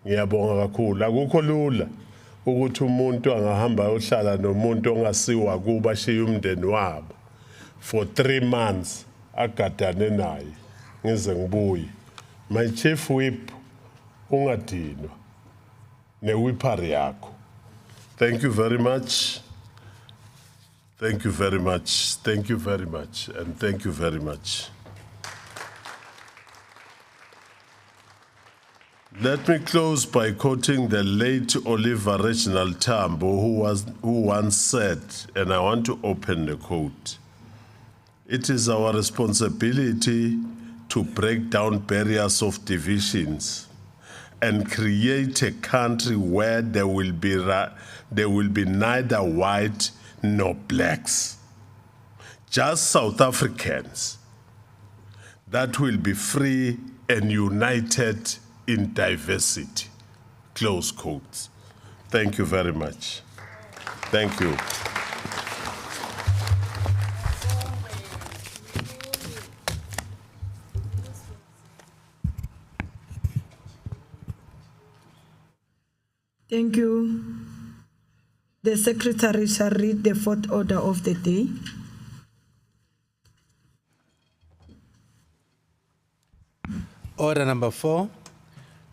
Ngiyabonga kakhulu. Akukho lula ukuthi umuntu angahamba ayohlala nomuntu ongasiwa kuba ashiye umndeni wabo for 3 months agadane naye ngize ngibuye. My chief whip ungadinwa ne-whipper yakho. Thank you very much. Thank you very much. Thank you very much. And thank you very much. Let me close by quoting the late Oliver Reginald Tambo, who once said, and I want to open the quote, "It is our responsibility to break down barriers of divisions and create a country where there will be neither white nor blacks, just South Africans that will be free and united in diversity." Close quotes. Thank you very much. Thank you. Thank you. The secretary shall read the fourth order of the day. Order number 4,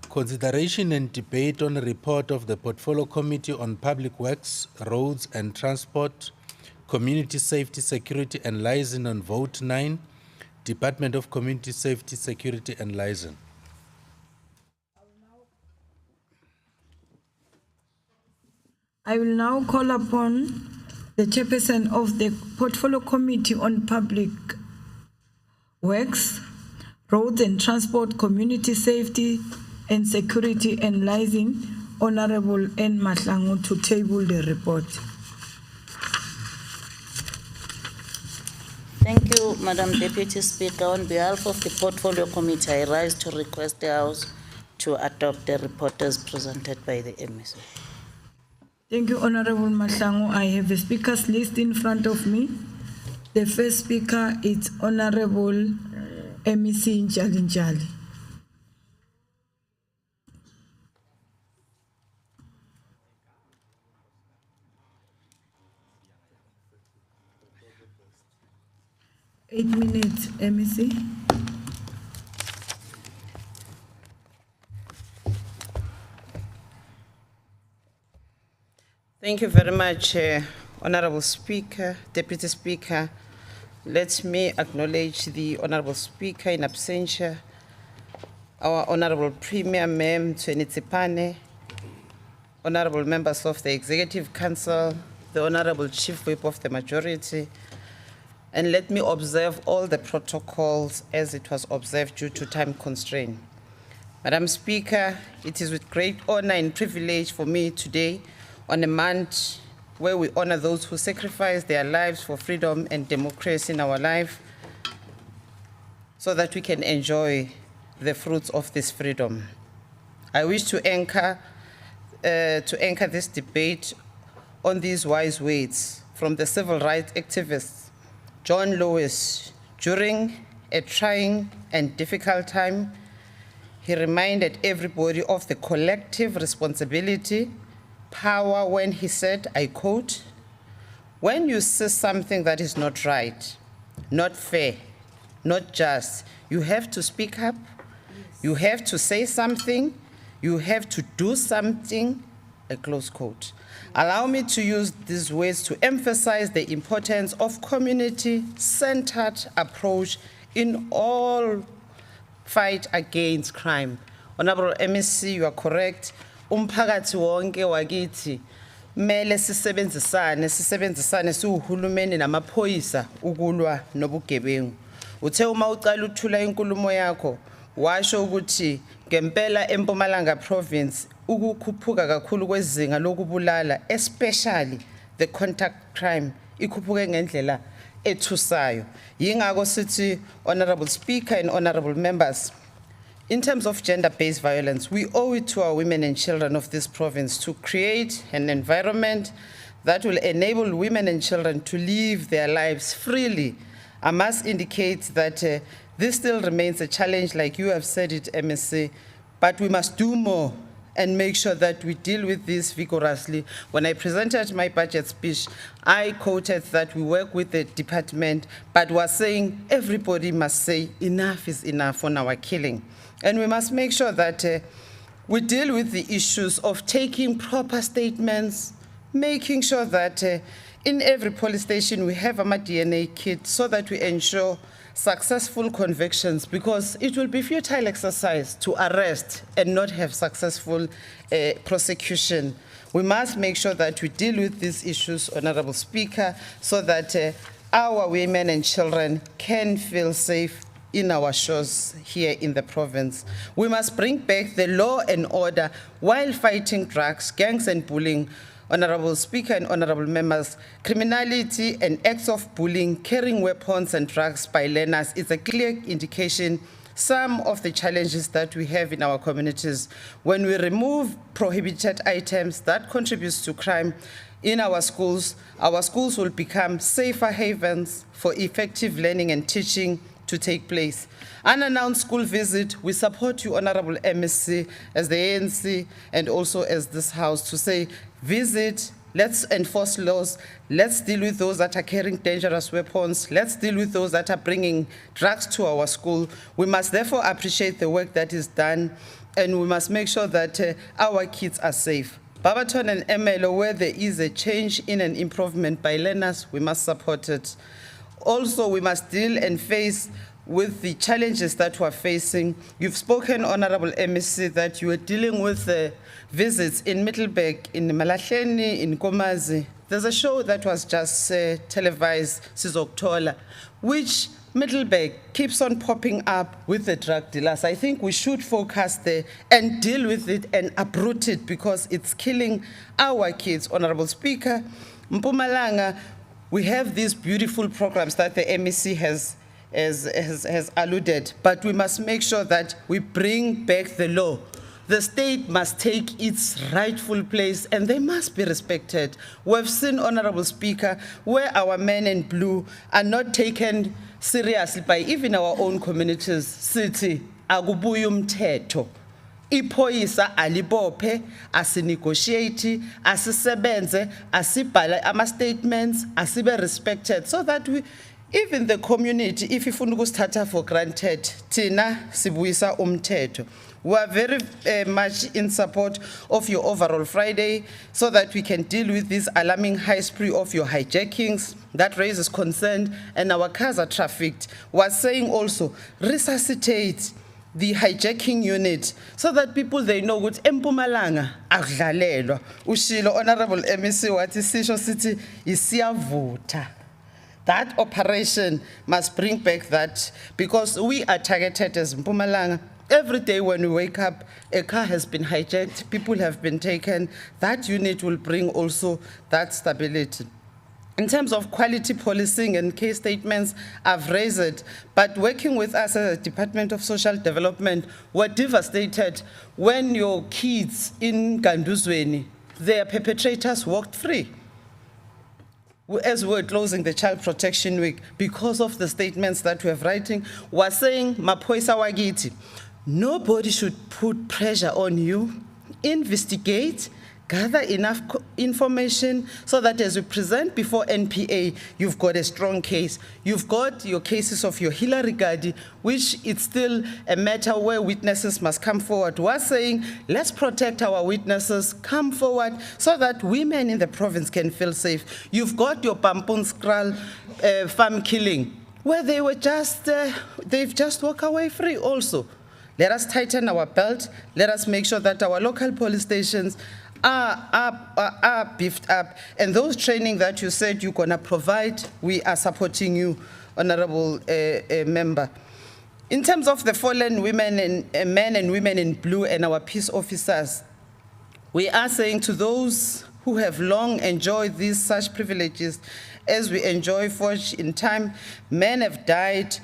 consideration and debate on a report of the Portfolio Committee on Public Works, Roads and Transport, Community Safety, Security and Liaison on Vote 9, Department of Community Safety, Security and Liaison. I will now call upon the chairperson of the Portfolio Committee on Public Works, Roads and Transport, Community Safety and Security and Liaison, Honorable N. Mahlangu, to table the report. Thank you, Madam Deputy Speaker. On behalf of the Portfolio Committee, I rise to request the House to adopt the report as presented by the MEC. Thank you, Honorable Mahlangu. I have a speakers list in front of me. The first speaker is Honorable MEC Njali. 8 minutes, MEC. Thank you very much, Honorable Speaker, Deputy Speaker. Let me acknowledge the Honorable Speaker in absentia, our Honorable Premier, Ma'am Twenitsipane, Honorable members of the Executive Council, the Honorable Chief Whip of the Majority, and let me observe all the protocols as it was observed due to time constraint. Madam Speaker, it is with great honor and privilege for me today on a month where we honor those who sacrifice their lives for freedom and democracy in our life so that we can enjoy the fruits of this freedom. I wish to anchor this debate on these wise words from the civil rights activist John Lewis. During a trying and difficult time, he reminded everybody of the collective responsibility, power when he said, I quote, "When you see something that is not right, not fair, not just, you have to speak up, you have to say something, you have to do something," a close quote. Allow me to use these words to emphasize the importance of community-centered approach in all fight against crime. Honorable MEC, you are correct. Umphakathi wonke wakithi mele sisebenzisane siwuhulumeni namaphoyisa ukulwa nobugebengu. Uthe uma uqala uthula inkulumo yakho washo ukuthi ngempela eMpumalanga province ukukhuphuka kakhulu kwezinga lokubulala, especially the contact crime, ikhuphuke ngendlela ethusayo. Yingakho sithi, Honorable Speaker and honorable members, in terms of gender-based violence, we owe it to our women and children of this province to create an environment that will enable women and children to live their lives freely. I must indicate that this still remains a challenge, like you have said it, MSC, but we must do more and make sure that we deal with this vigorously. When I presented my budget speech, I quoted that we work with the department, but was saying everybody must say enough is enough on our killing. And we must make sure that we deal with the issues of taking proper statements, making sure that in every police station we have a DNA kit so that we ensure successful convictions, because it will be futile exercise to arrest and not have successful prosecution. We must make sure that we deal with these issues, Honorable Speaker, so that our women and children can feel safe in our shores here in the province. We must bring back the law and order while fighting drugs, gangs and bullying. Honorable Speaker and honorable members, criminality and acts of bullying, carrying weapons and drugs by learners is a clear indication some of the challenges that we have in our communities. When we remove prohibited items that contributes to crime in our schools will become safer havens for effective learning and teaching to take place. Unannounced school visit, we support you, Honorable MSC, as the ANC and also as this House, to say visit, let's enforce laws, let's deal with those that are carrying dangerous weapons, let's deal with those that are bringing drugs to our school. We must therefore appreciate the work that is done, and we must make sure that our kids are safe. Barberton and Emelo, where there is a change in an improvement by learners, we must support it. Also, we must deal and face with the challenges that we're facing. You've spoken, Honorable MEC, that you are dealing with visits in Middleburg, in Malahleni, in Komazi. There's a show that was just televised, Sizoktola, which Middleburg keeps on popping up with the drug dealers. I think we should focus there and deal with it and uproot it, because it's killing our kids. Honorable Speaker, Mpumalanga, we have these beautiful programs that the MEC has alluded, but we must make sure that we bring back the law. The state must take its rightful place and they must be respected. We've seen, Honorable Speaker, where our men in blue are not taken seriously by even our own communities. City, akubuya umthetho. Iphoyisa alibophe, asinegotiate, asisebenze, asibhale ama statements, asibe respected, so that even the community, if ifuna ukusithatha for granted, tina sibuyisa umthetho. We are very much in support of your overall Friday so that we can deal with this alarming high spree of your hijackings that raises concern and our cars are trafficked. We are saying also resuscitate the hijacking unit so that people they know what Mpumalanga akudlalelwa. Ushilo Honorable MEC wathi sisho sithi isiyavuta. That operation must bring back that because we are targeted as Mpumalanga. Every day when we wake up, a car has been hijacked, people have been taken. That unit will bring also that stability. In terms of quality policing and case statements, I've raised it, but working with us as a Department of Social Development, we're devastated when your kids in Ganduzweni, their perpetrators walked free. As we're closing the Child Protection Week, because of the statements that we're writing, we're saying, Mapoisa Wagiti, nobody should put pressure on you, investigate, gather enough information so that as we present before NPA, you've got a strong case. You've got your cases of your Hillary Gadi, which it's still a matter where witnesses must come forward. We're saying, let's protect our witnesses, come forward so that women in the province can feel safe. You've got your Pampun Skral farm killing, where they were just, they've just walked away free also. Let us tighten our belt. Let us make sure that our local police stations are beefed up. And those training that you said you're going to provide, we are supporting you, Honorable Member. In terms of the fallen women and men and women in blue and our peace officers, we are saying to those who have long enjoyed these such privileges, as we enjoy forge in time, men have died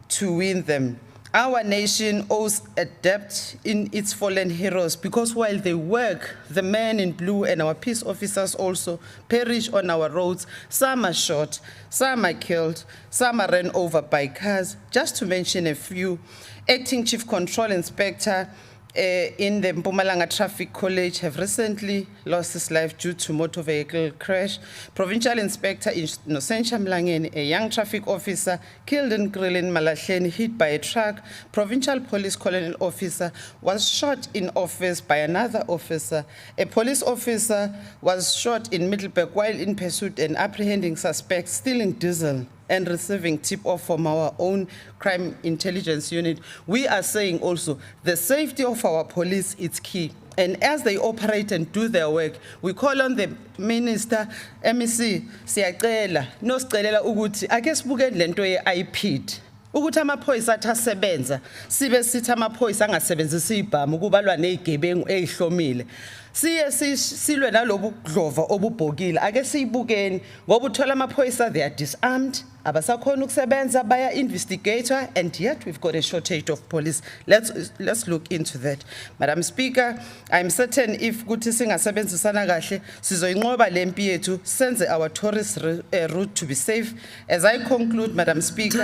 to win them. Our nation owes a debt in its fallen heroes because while they work, the men in blue and our peace officers also perish on our roads. Some are shot, some are killed, some are run over by cars. Just to mention a few, Acting Chief Control Inspector in the Mpumalanga Traffic College have recently lost his life due to motor vehicle crash. Provincial Inspector Innocentia Mlangeni, a young traffic officer, killed in Grilin Malahleni, hit by a truck. Provincial Police Colonel Officer was shot in office by another officer. A police officer was shot in Middleburg while in pursuit and apprehending suspects stealing diesel and receiving tip-off from our own crime intelligence unit. We are saying also the safety of our police is key. And as they operate and do their work, we call on the Minister, MEC, siyacela, nosicela ukuthi ake sibuke lento ye-IPD. Ukuthi amaphoyisa athi asebenza, sibe sithi amaphoyisa angasebenzisi ibhamu kubalwa nezigebengu ezihlomile. Siye silwe nalobu kudlova obubhokile ake siyibukeni ngoba uthola amaphoyisa they are disarmed abasakhona ukusebenza baya investigator and yet we've got a shortage of police. Let's look into that. Madam Speaker, I'm certain if kuthi singasebenzisana kahle sizoyinqoba lempi yethu senze our tourist route to be safe. As I conclude, Madam Speaker,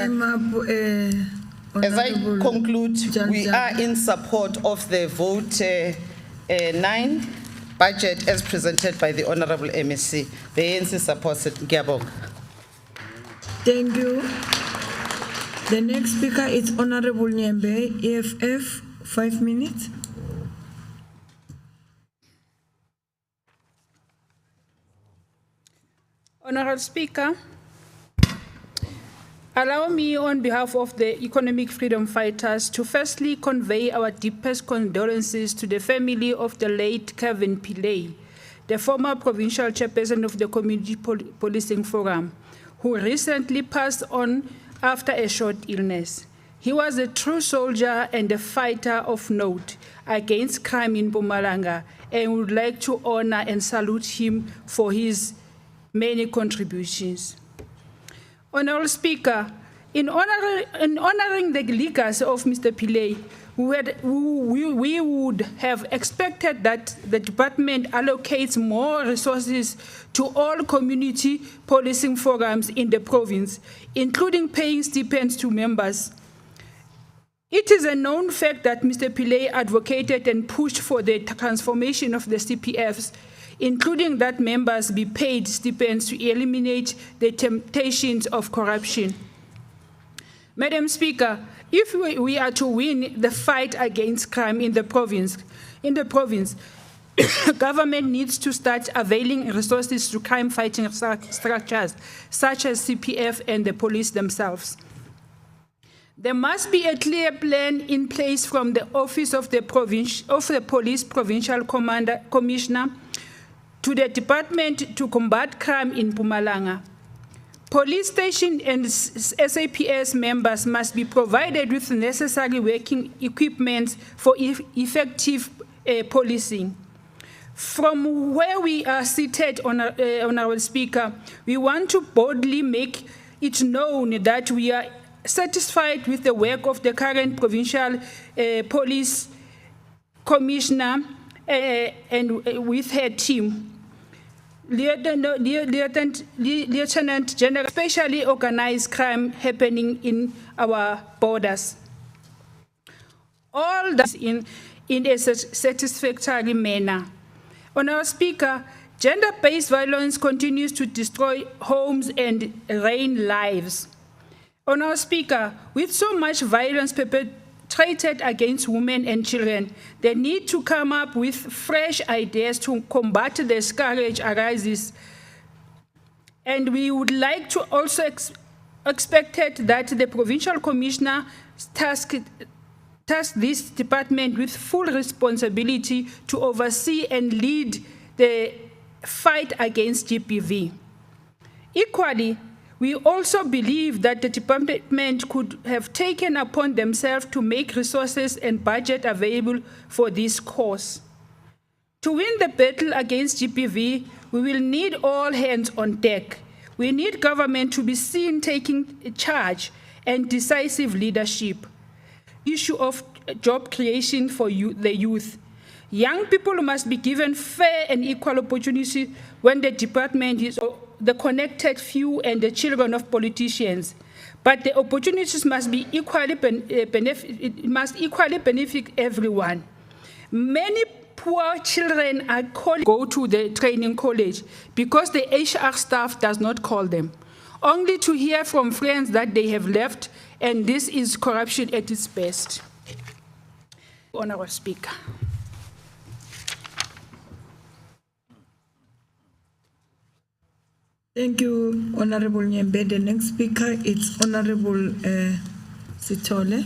as I conclude, we are in support of the vote 9 budget as presented by the Honorable MEC. The ANC supports it. Ngiyabonga. Thank you. The next speaker is Honorable Nyembe, EFF, 5 minutes. Honorable Speaker, allow me on behalf of the economic freedom fighters to firstly convey our deepest condolences to the family of the late Kevin Pillay, the former provincial chairperson of the Community Policing Forum, who recently passed on after a short illness. He was a true soldier and a fighter of note against crime in Mpumalanga, and would like to honor and salute him for his many contributions. Honorable Speaker, in honoring the legacy of Mr. Pillay, we would have expected that the department allocates more resources to all community policing programs in the province, including paying stipends to members. It is a known fact that Mr. Pillay advocated and pushed for the transformation of the CPFs including that members be paid stipends to eliminate the temptations of corruption. Madam Speaker, if we are to win the fight against crime in the province, government needs to start availing resources to crime-fighting structures, such as CPF and the police themselves. There must be a clear plan in place from the Office of the Police Provincial Commissioner to the Department to Combat Crime in Mpumalanga. Police station and SAPS members must be provided with necessary working equipment for effective policing. From where we are seated, Honorable Speaker, we want to boldly make it known that we are satisfied with the work of the current Provincial Police Commissioner and with her team. Lieutenant General, especially organized crime happening in our borders. All that in a satisfactory manner. Honourable Speaker, gender-based violence continues to destroy homes and ruin lives. Honourable Speaker, with so much violence perpetrated against women and children, they need to come up with fresh ideas to combat the scourge arises. And we would like to also expect that the Provincial Commissioner task this department with full responsibility to oversee and lead the fight against GBV. Equally, we also believe that the department could have taken upon themselves to make resources and budget available for this cause. To win the battle against GBV, we will need all hands on deck. We need government to be seen taking charge and decisive leadership. Issue of job creation for the youth. Young people must be given fair and equal opportunity when the department is the connected few and the children of politicians. But the opportunities must be equally benefit everyone. Many poor children are called go to the training college because the HR staff does not call them, only to hear from friends that they have left, and this is corruption at its best. Honourable Speaker. Thank you, Honourable Nyembe. The next speaker is Honourable Sithole.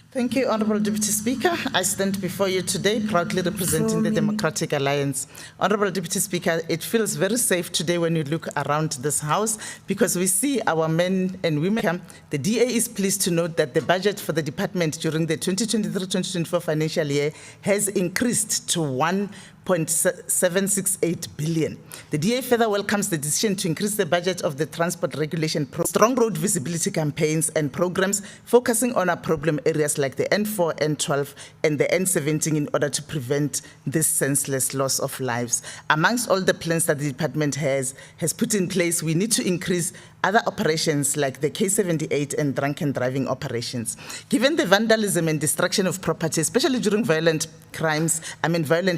Thank you, Honourable Deputy Speaker. I stand before you today proudly representing the Democratic Alliance. Honourable Deputy Speaker, it feels very safe today when you look around this House because we see our men and women. The DA is pleased to note that the budget for the department during the 2023-2024 financial year has increased to 1.768 billion. The DA further welcomes the decision to increase the budget of the transport regulation program, strong road visibility campaigns and programs focusing on our problem areas like the N4, N12 and the N17 in order to prevent this senseless loss of lives. Amongst all the plans that the department has put in place, we need to increase other operations like the K78 and drunken driving operations. Given the vandalism and destruction of property, especially during violent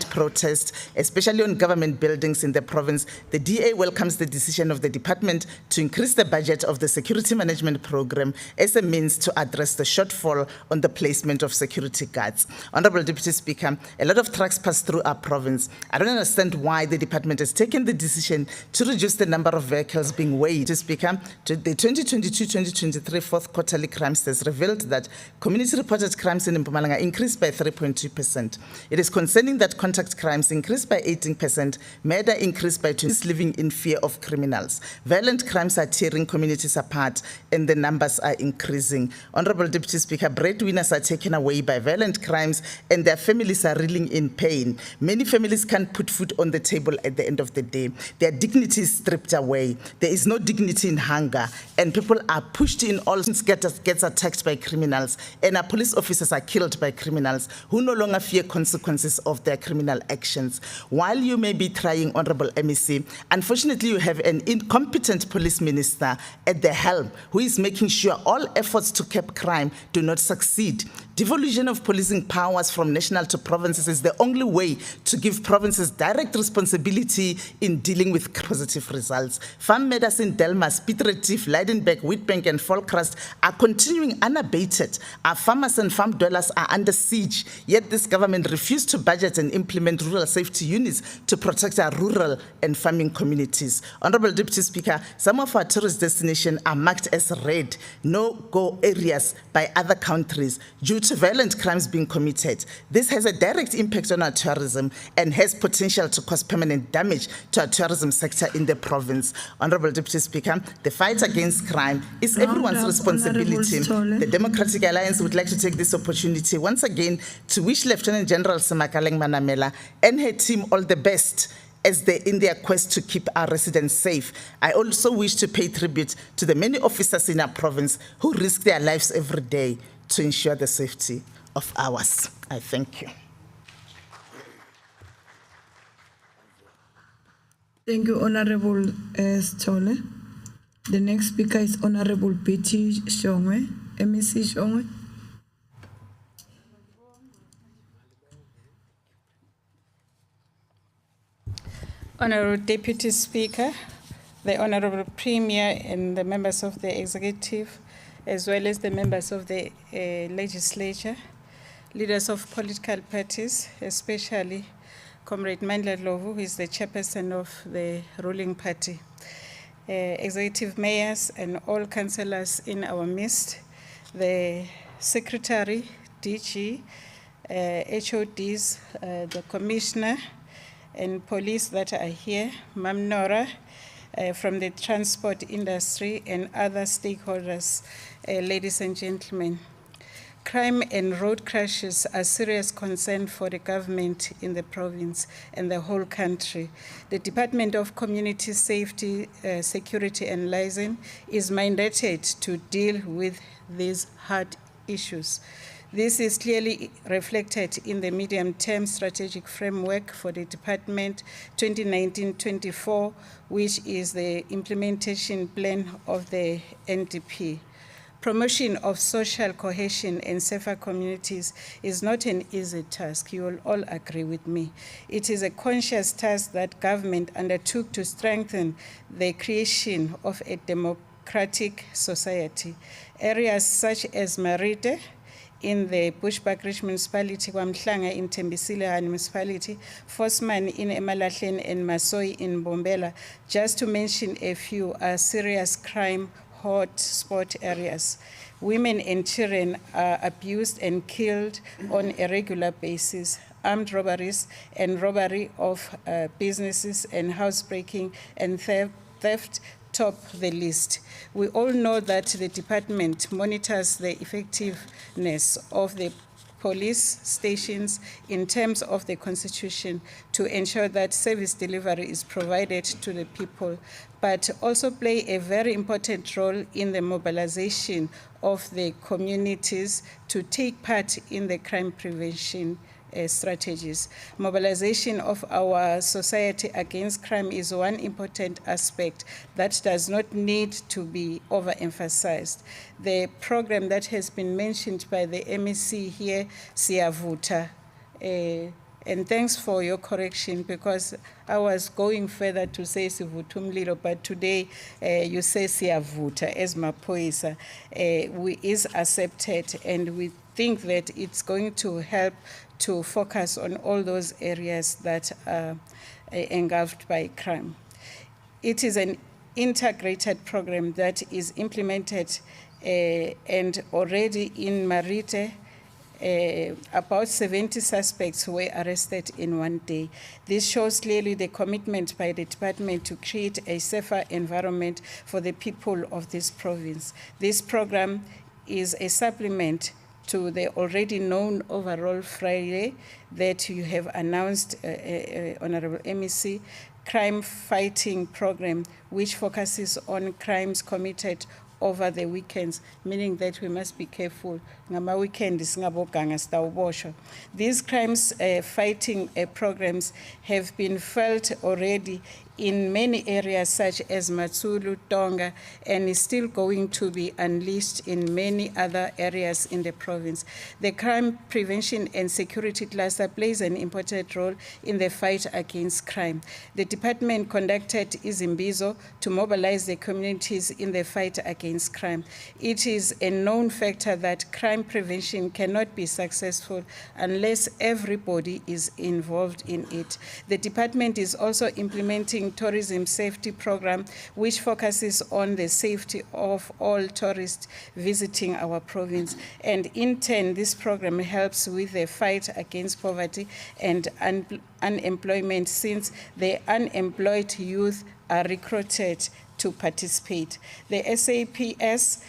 protests, especially on government buildings in the province, the DA welcomes the decision of the department to increase the budget of the security management program as a means to address the shortfall on the placement of security guards. Honourable Deputy Speaker, a lot of trucks pass through our province. I don't understand why the department has taken the decision to reduce the number of vehicles being weighed. Speaker, the 2022-2023 fourth quarterly crime stats revealed that community-reported crimes in Mpumalanga increased by 3.2%. It is concerning that contact crimes increased by 18%, murder increased by 20%, living in fear of criminals. Violent crimes are tearing communities apart and the numbers are increasing. Honourable Deputy Speaker, breadwinners are taken away by violent crimes and their families are reeling in pain. Many families can't put food on the table at the end of the day. Their dignity is stripped away. There is no dignity in hunger, and people are pushed in all gets attacked by criminals, and our police officers are killed by criminals who no longer fear consequences of their criminal actions. While you may be trying, Honourable MEC, unfortunately you have an incompetent police minister at the helm who is making sure all efforts to curb crime do not succeed Devolution of policing powers from national to provinces is the only way to give provinces direct responsibility in dealing with positive results. Farm matters in Delmas, Piet Retief, Leidenberg, Witbank, and Volkrust are continuing unabated. Our farmers and farm dwellers are under siege, yet this government refused to budget and implement rural safety units to protect our rural and farming communities. Honorable Deputy Speaker, some of our tourist destinations are marked as red, no-go areas by other countries due to violent crimes being committed. This has a direct impact on our tourism and has potential to cause permanent damage to our tourism sector in the province. Honorable Deputy Speaker, the fight against crime is everyone's responsibility. The Democratic Alliance would like to take this opportunity once again to wish Lieutenant General Semakaleng Manamela and her team all the best as they in their quest to keep our residents safe. I also wish to pay tribute to the many officers in our province who risk their lives every day to ensure the safety of ours. I thank you. Thank you, Honorable Stole. The next speaker is Honorable Betty Shongwe, MEC Shongwe. Honorable Deputy Speaker, the Honorable Premier and the members of the Executive, as well as the members of the Legislature, leaders of political parties, especially Comrade Mandla Dlovu, who is the chairperson of the ruling party, executive mayors and all councillors in our midst, the secretary, DG, HODs, the commissioner, and police that are here, Mam Nora, from the transport industry and other stakeholders, ladies and gentlemen. Crime and road crashes are serious concern for the government in the province and the whole country. The Department of Community Safety, Security and Liaison is mandated to deal with these hard issues. This is clearly reflected in the medium-term strategic framework for the department 2019-24, which is the implementation plan of the NDP. Promotion of social cohesion and safer communities is not an easy task. You will all agree with me. It is a conscious task that government undertook to strengthen the creation of a democratic society. Areas such as Marite, in the Bushbuckridge municipality, Kwamhlanga in Tembisile municipality, Forsman in Emalahleni and Masoi in Bombela, just to mention a few, are serious crime hot spot areas. Women and children are abused and killed on a regular basis. Armed robberies and robbery of businesses and housebreaking and theft top the list. We all know that the department monitors the effectiveness of the police stations in terms of the Constitution to ensure that service delivery is provided to the people, but also play a very important role in the mobilization of the communities to take part in the crime prevention strategies. Mobilization of our society against crime is one important aspect that does not need to be overemphasized. The program that has been mentioned by the MEC here, Siyavuta, and thanks for your correction, because I was going further to say Sivutumlilo, but today you say Siyavuta as Mapoisa is accepted, and we think that it's going to help to focus on all those areas that are engulfed by crime. It is an integrated program that is implemented and already in Marite, about 70 suspects were arrested in one day. This shows clearly the commitment by the department to create a safer environment for the people of this province. This program is a supplement to the already known overall Friday that you have announced, Honorable MEC, crime fighting program, which focuses on crimes committed over the weekends, meaning that we must be careful. Ngama weekend singaboganga sitawuboshwa. These crimes fighting programs have been felt already in many areas such as Matsulu, Tonga, and is still going to be unleashed in many other areas in the province. The Crime Prevention and Security Cluster plays an important role in the fight against crime. The department conducted Izimbizo to mobilize the communities in the fight against crime. It is a known factor that crime prevention cannot be successful unless everybody is involved in it. The department is also implementing tourism safety program, which focuses on the safety of all tourists visiting our province. And in turn, this program helps with the fight against poverty and unemployment, since the unemployed youth are recruited to participate. The SAPS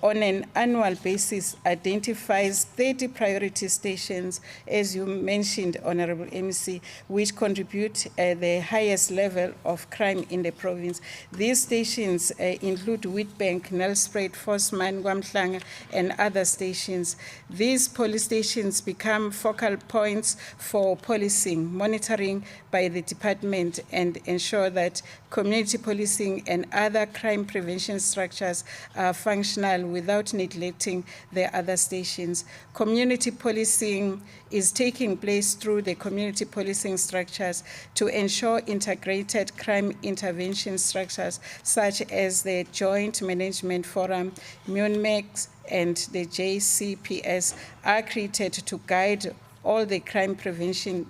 on an annual basis identifies 30 priority stations, as you mentioned, Honorable MC, which contribute the highest level of crime in the province. These stations include Witbank, Nelspruit, Forsman, Gwamhlanga, and other stations. These police stations become focal points for policing, monitoring by the department, and ensure that community policing and other crime prevention structures are functional without neglecting the other stations. Community policing is taking place through the community policing structures to ensure integrated crime intervention structures such as the Joint Management Forum, MUNMEX, and the JCPS are created to guide all the crime prevention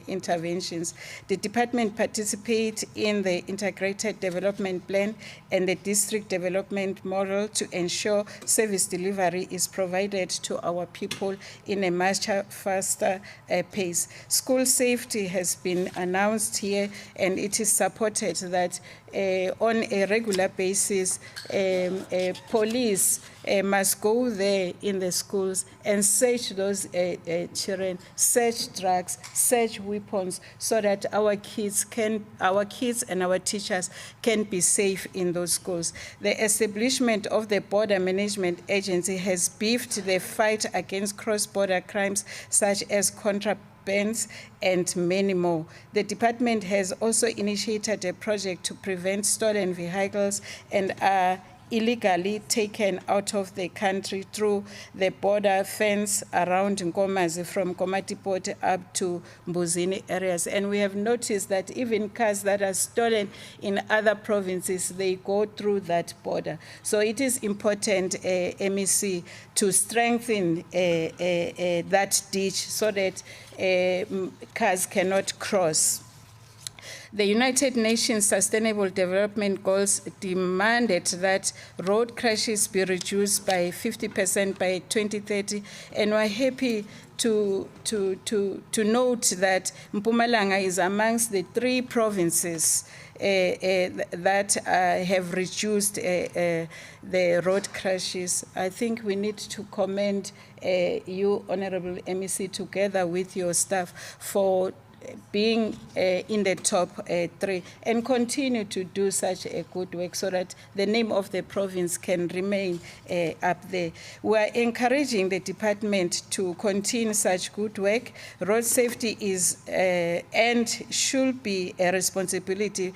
interventions. The department participates in the integrated development plan and the district development model to ensure service delivery is provided to our people in a much faster pace. School safety has been announced here, and it is supported that on a regular basis, police must go there in the schools and search those children, search drugs, search weapons, so that our kids and our teachers can be safe in those schools. The establishment of the Border Management Agency has beefed the fight against cross-border crimes such as contraband and many more. The department has also initiated a project to prevent stolen vehicles and illegally taken out of the country through the border fence around Nkomazi from Komatipoti up to Mbuzini areas. And we have noticed that even cars that are stolen in other provinces, they go through that border. So it is important, MEC, to strengthen that ditch so that cars cannot cross. The United Nations Sustainable Development Goals demanded that road crashes be reduced by 50% by 2030, and we're happy to note that Mpumalanga is amongst the 3 provinces that have reduced the road crashes. I think we need to commend you, Honorable MEC, together with your staff for being in the top 3 and continue to do such a good work so that the name of the province can remain up there. We are encouraging the department to continue such good work. Road safety is and should be a responsibility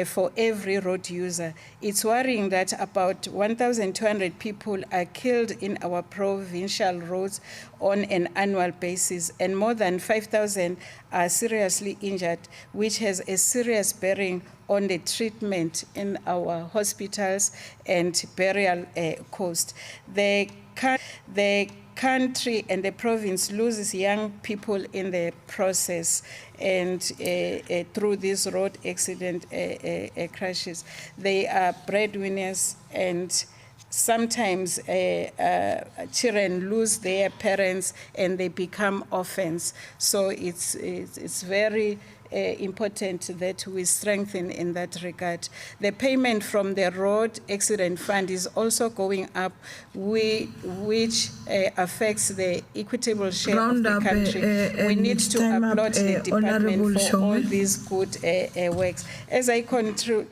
for every road user. It's worrying that about 1,200 people are killed in our provincial roads on an annual basis, and more than 5,000 are seriously injured, which has a serious bearing on the treatment in our hospitals and burial cost. The country and the province loses young people in the process, and through these road accident crashes. They are breadwinners, and sometimes children lose their parents and they become orphans. So it's very important that we strengthen in that regard. The payment from the Road Accident Fund is also going up, which affects the equitable share Round of up, the country. We and need it's to time up, applaud the Honourable department for all Shongwe. these good works. As I conclude,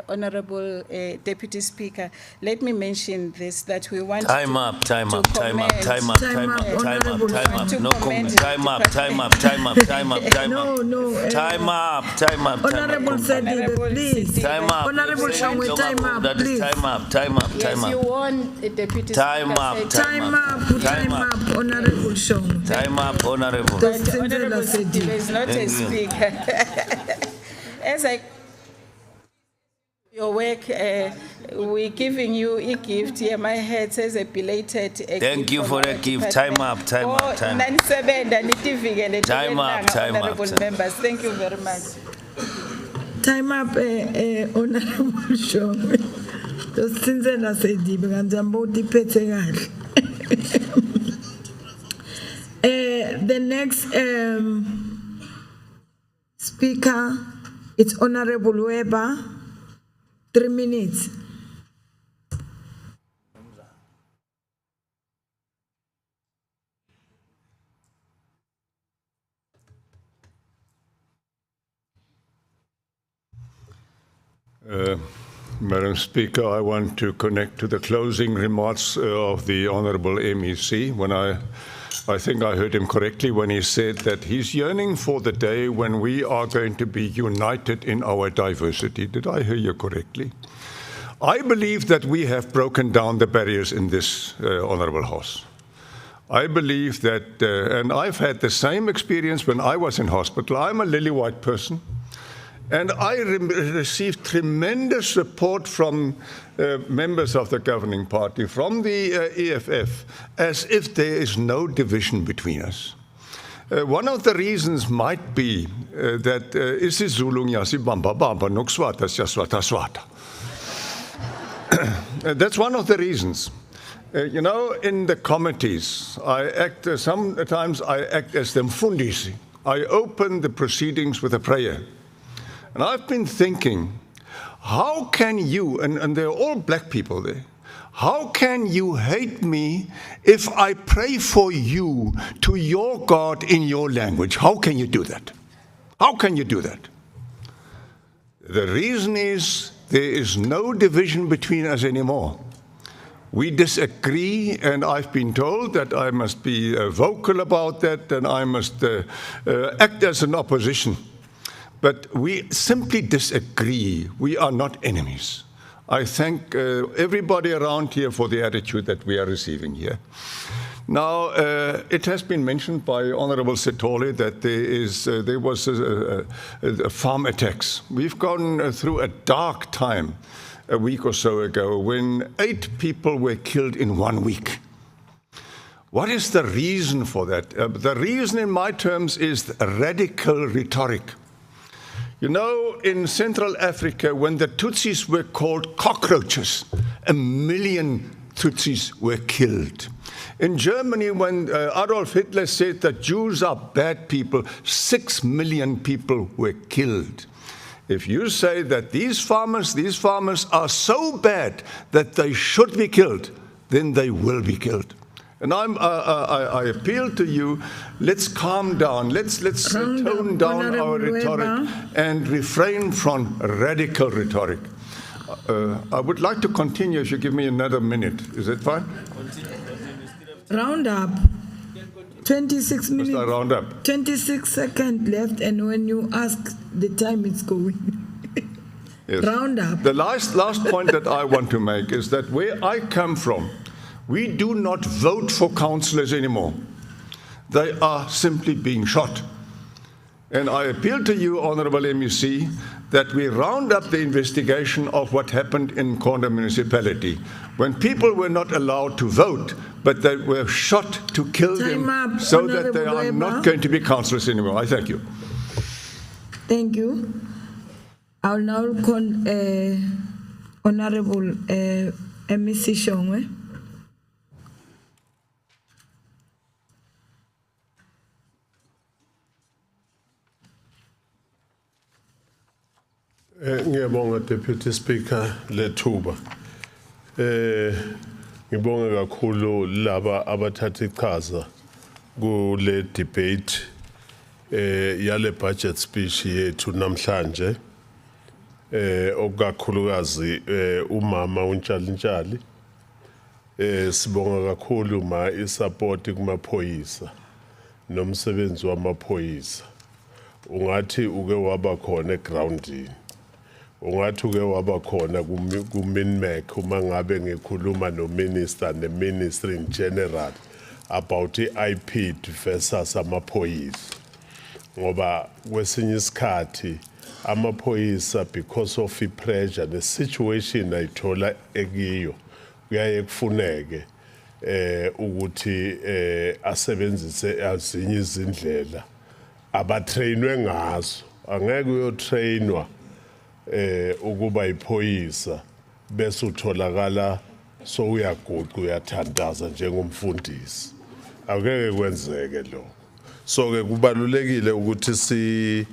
Honourable Deputy Speaker, let me mention this, that we want Time to up, time to up, time up, commend- time up, Time time up, up, time up, Honourable time up. to No commend comment. the Time up, time up, time up, time up, time up. No, Time up, time up, time Honourable up. Sedibe, please. Time up. Honourable Shongwe, time up, That is please. time up, time up, Yes, time you up. want Deputy Time Speaker up, said- Time up, Honourable Shongwe. Time up, honorable. But Since Honourable I said Sedibe is not a Thank you. speaker. As I your work, we're giving you a gift here. My head says a belated. Thank you for the gift. Time up, time up, time up. Time up, time up, Honourable time up. members, thank you very much. Time up, Honourable Shongwe. Since I said Dibe, ngizambo diphethe kahle. The next speaker, it's Honourable Weber. 3 minutes. Madam Speaker, I want to connect to the closing remarks of the Honourable MEC when I think I heard him correctly when he said that he's yearning for the day when we are going to be united in our diversity. Did I hear you correctly? I believe that we have broken down the barriers in this Honourable House. I believe that, and I've had the same experience when I was in hospital. I'm a lily white person. And I received tremendous support from members of the governing party, from the EFF, as if there is no division between us. One of the reasons might be that isiZulu ngiyasibamba bamba nokuSwata siyaswata swata. That's one of the reasons. You know, in the committees, sometimes I act as the mfundisi. I open the proceedings with a prayer. And I've been thinking, how can you, and they're all black people there, how can you hate me if I pray for you to your God in your language? How can you do that? How can you do that? The reason is there is no division between us anymore. We disagree, and I've been told that I must be vocal about that, and I must act as an opposition. But we simply disagree. We are not enemies. I thank everybody around here for the attitude that we are receiving here. Now, it has been mentioned by Honourable Setole that there was farm attacks. We've gone through a dark time a week or so ago when 8 people were killed in 1 week. What is the reason for that? The reason in my terms is radical rhetoric. You know, in Central Africa, when the Tutsis were called cockroaches, 1 million Tutsis were killed. In Germany, when Adolf Hitler said that Jews are bad people, 6 million people were killed. If you say that these farmers are so bad that they should be killed, then they will be killed. And I appeal to you, let's calm down, let's tone down our rhetoric and refrain from radical rhetoric. I would like to continue if you give me another minute. Is that fine? Round up. 26 minutes. Must I round up? 26 seconds left, and when you ask, the time is going. Yes. Round up. The last point that I want to make is that where I come from, we do not vote for councillors anymore. They are simply being shot. And I appeal to you, Honourable MEC, that we round up the investigation of what happened in Konda municipality, when people were not allowed to vote, but they were shot to kill them so that they are not going to be councillors anymore. I thank you. Thank you. I'll now call Honourable MEC Shongwe. Ngiyabonga Deputy Speaker lethuba. Ngibonga kakhulu laba abathatha iqhaza kule debate yale budget speech yethu namhlanje. Okukakhulukazi umama uNtshali sibonga kakhulu ma isupport kumaphoyisa nomsebenzi wamaphoyisa. Ungathi uke waba khona egroundini. Ungathi uke waba khona ku-Minmac uma ngabe ngikhuluma no-minister ne-ministry in general about i-IP versus amaphoyisa. Ngoba kwesinye isikhathi amaphoyisa because of i-pressure ne-situation ayithola ekiyo kuyaye kufuneke ukuthi asebenzise ezinye izindlela abatrainwe ngazo. Angeke uyotrainwa ukuba iphoyisa bese utholakala so uyaguqa uyathandaza njengomfundisi. Akeke kwenzeke lo. So ke kubalulekile ukuthi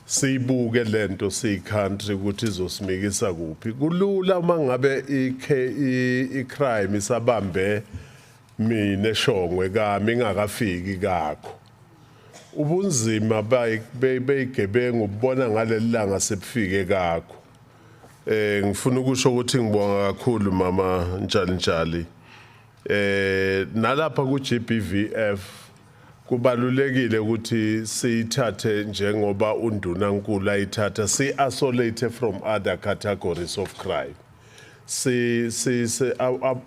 siyibuke lento siyi-country ukuthi izosimikisa kuphi. Kulula uma ngabe i-crime isabambe mina eShongwe kami ingakafiki kakho. Ubunzima beyigebengu ubona ngaleli langa sebufike kakho. Ngifuna ukusho ukuthi ngibonga kakhulu mama Ntshali. Nalapha ku-GBVF kubalulekile ukuthi siyithathe njengoba undunankulu ayithatha si-isolate from other categories of crime.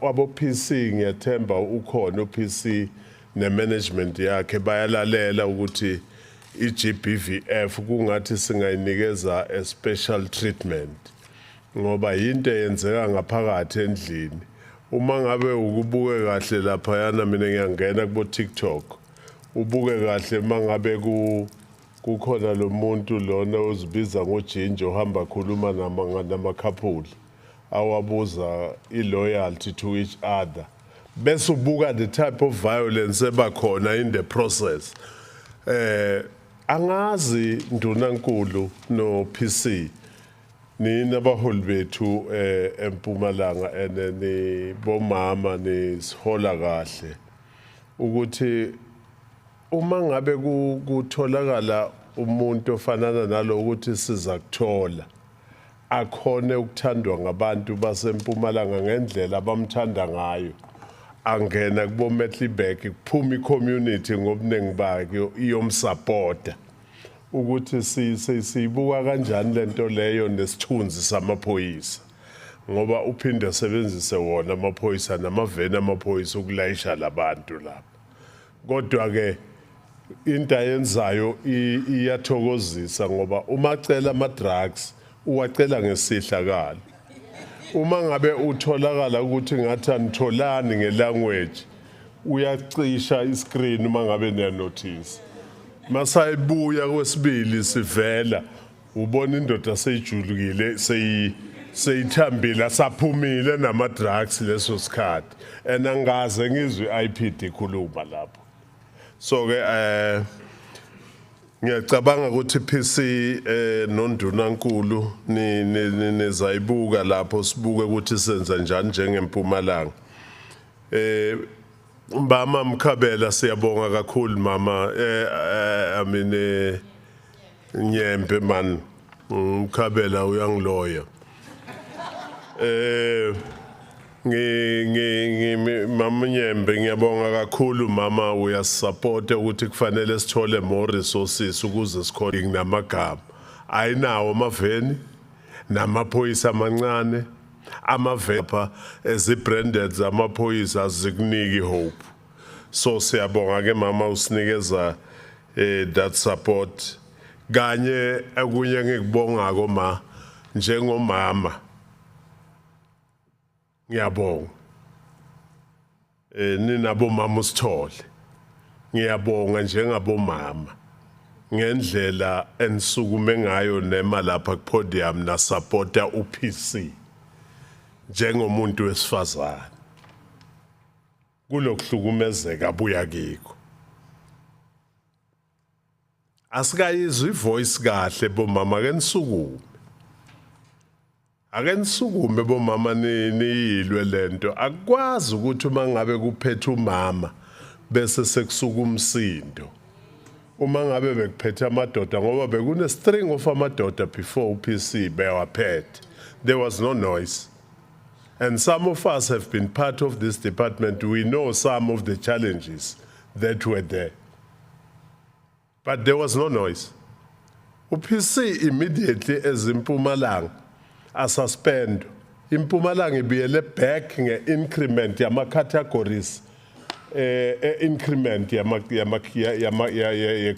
Abo-PC ngiyathemba ukhona u-PC ne-management yakhe bayalalela ukuthi i-GBVF kungathi singayinikeza a special treatment ngoba yinto eyenzeka ngaphakathi endlini. Uma ngabe ukubuke kahle laphayana mina ngiyangena kubo-TikTok ubuke kahle mangabe kukhona lo muntu lona ozibiza ngoJinja ohamba khuluma namakhapuli awabuza i-loyalty to each other. Bese ubuka the type of violence ebakhona in the process. Angazi ndunankulu no PC nina abaholi bethu eMpumalanga ni bomama nisihola kahle ukuthi uma ngabe kutholakala umuntu ofanana nalo ukuthi siza kuthola akhone ukuthandwa ngabantu baseMpumalanga ngendlela abamthanda ngayo. Angena kubo Metlibek kuphuma i-community ngobuningi bakhe iyomsupporta ukuthi siyibuka kanjani lento leyo nesithunzi samaphoyisa ngoba uphinde asebenzise wona amaphoyisa namaveni amaphoyisa ukulayisha labantu lapha. Kodwa ke into ayenzayo iyathokozisa ngoba uma cela ama-drugs uwacela ngesihlakalo. Uma ngabe utholakala ukuthi ngathi anitholani ngelanguage uyacisha iscreen uma ngabe niya-notice. Masayibuya kwesibili sivela ubona indoda seyijulukile seyithambile saphumile nama-drugs leso sikhathi and angaze ngizwe i-IPD khuluma lapho. So ke ngiyacabanga ukuthi PC nondunankulu nizayibuka lapho sibuke ukuthi senza njani njengeMpumalanga. Mama Mkhabela siyabonga kakhulu mama amine Nyembe man Mkhabela uyangiloya. Mama Nyembe ngiyabonga kakhulu mama uyasupport ukuthi kufanele sithole more resources ukuze sikhole namagama. Ayinawo amaveni namaphoyisa amancane amavepha ezibranded zamaphoyisa zikuniki hope. So siyabonga ke mama usinikeza that support. Kanye akunye ngikubonga ko ma njengomama. Ngiyabonga. Ninabo mama usithole. Ngiyabonga njengabomama. Ngendlela enisukume ngayo nema lapha ku podium na supporta uPC. Njengomuntu wesifazana. Kulokuhlukumezeka abuya kiko. Asikayizwe ivoice kahle bomama ke nisukume. ake nisukume bomama niyilwe lento akwazi ukuthi uma ngabe kuphethe umama bese sekusuka umsindo uma ngabe bekuphethe amadoda ngoba bekune string of amadoda before uPC bewaphethe there was no noise. And some of us have been part of this department. We know some of the challenges that were there. But there was no noise. UPC immediately as Mpumalanga a suspend. Mpumalanga ibiyele back nge-increment yama-categories increment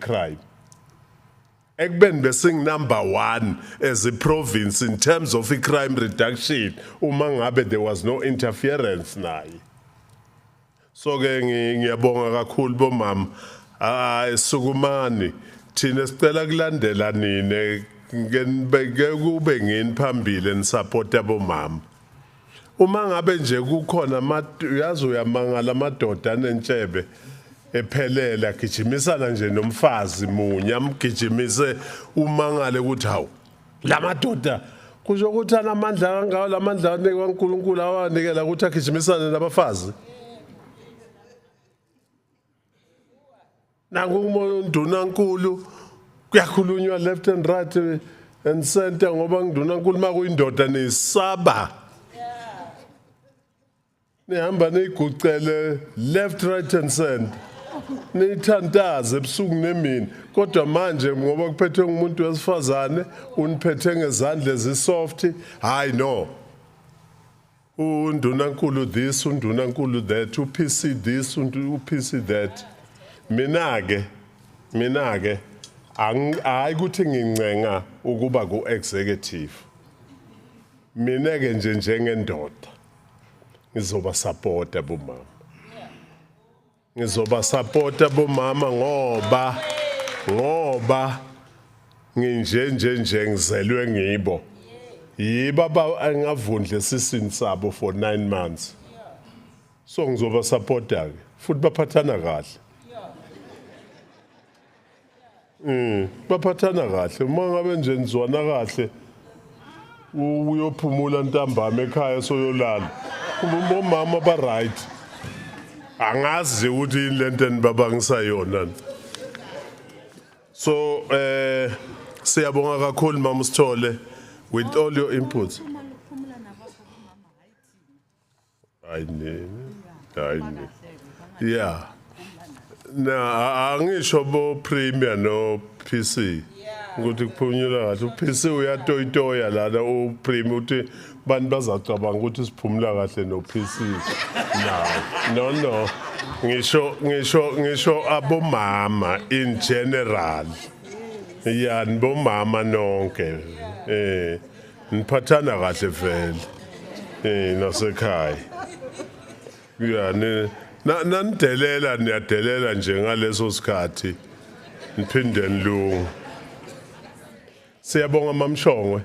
crime. Ekben besing number 1 as a province in terms of crime reduction. Umangabe there was no interference naye. So ke ngiyabonga kakhulu bomama. Sukumani thina sicela kulandela nine kube ngini phambili nisupporta bomama. Uma ngabe nje kukhona uyazi uyamangala amadoda anentshebe ephelela gijimisana nje nomfazi munye amgijimise umangale ukuthi hawu lamadoda kusho ukuthi anamandla kangawo lamandla anikwa uNkulunkulu awanikela ukuthi agijimisane nabafazi nangu uNdunankulu kuyakhulunywa left and right and center ngoba uNdunankulu makuyindoda nesaba nihamba niyigucele left right and center nithandaze ebusuku nemini kodwa manje ngoba kuphethwe ngumuntu wesifazane uniphethe ngezandla ezisoft hayi no uNdunankulu this uNdunankulu that uPC this uPC that mina ke hayi ukuthi ngincenga ukuba ku executive mina ke nje njengendoda ngizoba supporta bomama ngizoba supporta bomama ngoba nje ngizelwe ngibo yibo engavundle sisini sabo for 9 months so ngizoba supporta ke futhi baphathana kahle baphathana kahle uma ngabe nje nizwana kahle uyophumula ntambama ekhaya soyolala bomama ba right angazi ukuthi lento enibabangisa yona so siyabonga kakhulu mama Sithole with all your inputs yeah na angisho bo premier no PC ukuthi kuphunyula kahle uPC uyatoyitoya lana upremier uthi bantu bazacabanga ukuthi siphumula kahle no PC no ngisho abomama in general yani bomama nonke niphathana kahle vele nasekhaya yani nandelela niyadelela nje ngaleso sikhathi niphinde nilungu siyabonga mamshongwe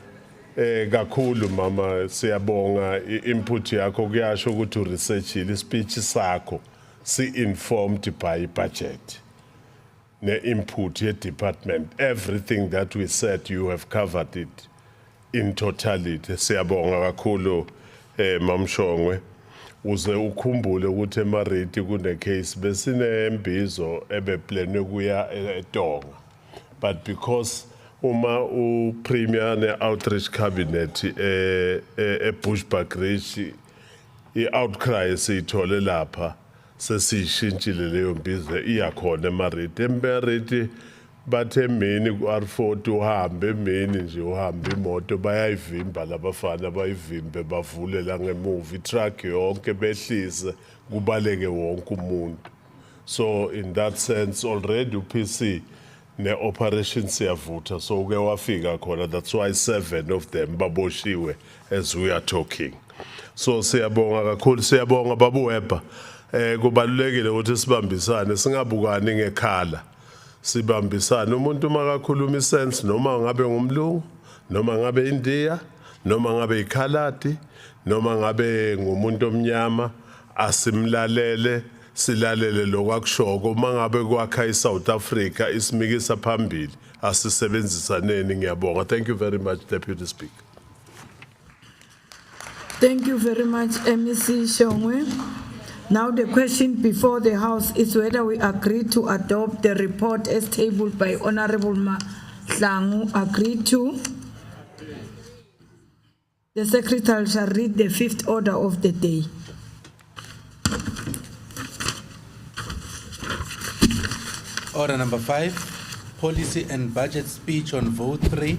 kakhulu mama siyabonga input yakho kuyasho ukuthi uresearchile speech sakho si-informed by budget ne-input ye-department everything that we said you have covered it in totality siyabonga kakhulu mamshongwe uze ukhumbule ukuthi eMariti kune case besinembizo ebeplanwe kuya eTonga but because uma upremier ne-outreach cabinet eBushbuckridge i-outcry siyithole lapha sesiyishintshile leyo mbizo iyakhona eMariti bathe emini ku-R40 uhambe emini nje uhambe imoto bayayivimba labafana bayivimbe bavule la ngemuva itruck yonke behlise kubaleke wonke umuntu so in that sense already uPC ne-operation siyavutha so uke wafika khona that's why 7 of them baboshiwe as we are talking so siyabonga kakhulu siyabonga babuwebha kubalulekile ukuthi sibambisane singabukani ngekhala sibambisana umuntu makakhuluma isense noma ngabe ngumlungu noma ngabe India noma ngabe ikhaladi noma ngabe ngumuntu omnyama asimlalele silalele lokwakushoko mangabe kwakha iSouth Africa isimikisa phambili asisebenzisaneni ngiyabonga thank you very much Deputy Speaker Thank you very much, MEC Shongwe. Now the question before the House is whether we agree to adopt the report as tabled by Honorable Mahlangu. Agree to? The Secretary shall read the fifth order of the day. Order number 5, policy and budget speech on vote 3,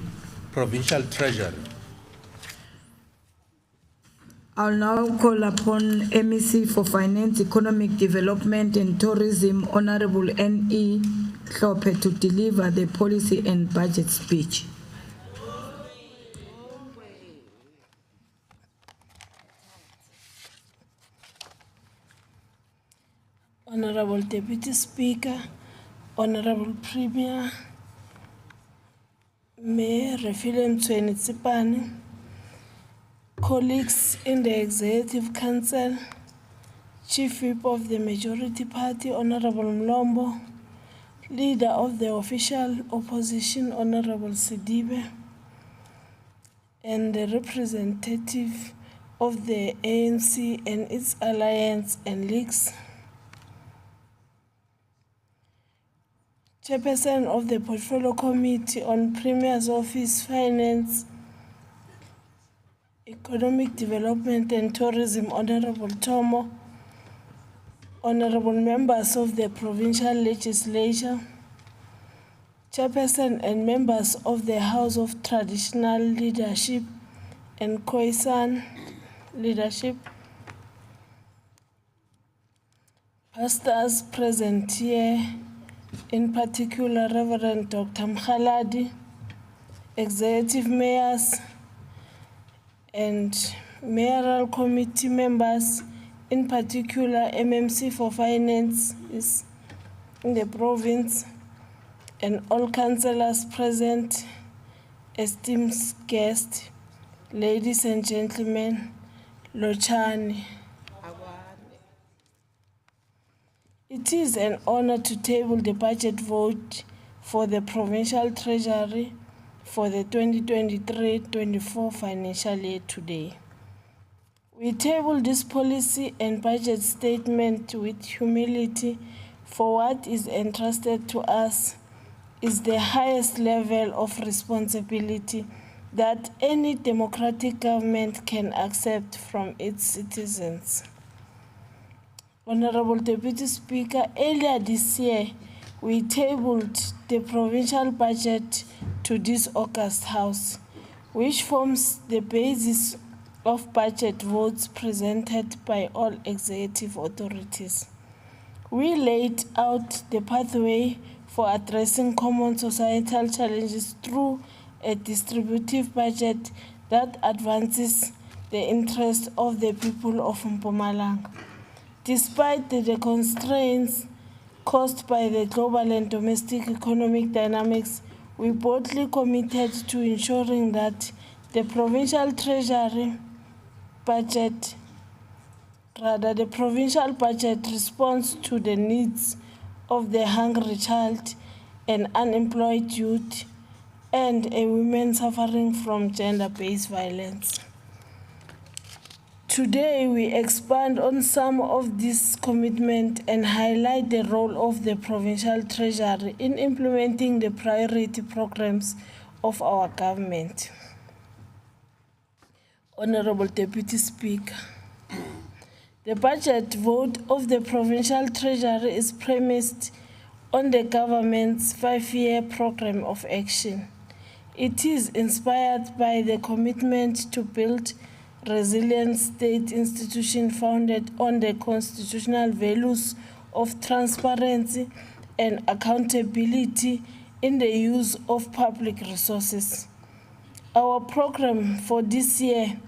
provincial treasury. I'll now call upon MEC for Finance, Economic Development and Tourism, Honorable N.E. Hlophe, to deliver the policy and budget speech. Honorable Deputy Speaker, Honorable Premier, Mayor Refile Mtsweni-Tsipane, colleagues in the Executive Council, Chief Whip of the Majority Party, Honorable Mlombo, Leader of the Official Opposition, Honorable Sidibe, and the representative of the ANC and its alliance and leagues, Chairperson of the Portfolio Committee on Premier's Office, Finance, Economic Development and Tourism, Honorable Tomo, Honorable members of the Provincial Legislature, Chairperson and members of the House of Traditional Leadership and Khoisan Leadership, pastors present here, in particular Reverend Dr. Mkhaladi, executive mayors and mayoral committee members, in particular MMC for Finance is in the province, and all councillors present, esteemed guests, ladies and gentlemen, Lochani. It is an honor to table the budget vote for the Provincial Treasury for the 2023-24 financial year today. We table this policy and budget statement with humility, for what is entrusted to us is the highest level of responsibility that any democratic government can accept from its citizens. Honorable Deputy Speaker, earlier this year, we tabled the provincial budget to this August House, which forms the basis of budget votes presented by all executive authorities. We laid out the pathway for addressing common societal challenges through a distributive budget that advances the interests of the people of Mpumalanga. Despite the constraints caused by the global and domestic economic dynamics, we boldly committed to ensuring that the provincial treasury budget, the provincial budget responds to the needs of the hungry child, an unemployed youth, and a woman suffering from gender-based violence. Today, we expand on some of this commitment and highlight the role of the provincial treasury in implementing the priority programs of our government. Honorable Deputy Speaker, the budget vote of the provincial treasury is premised on the government's 5-year program of action. It is inspired by the commitment to build resilient state institution founded on the constitutional values of transparency and accountability in the use of public resources. Our program for this year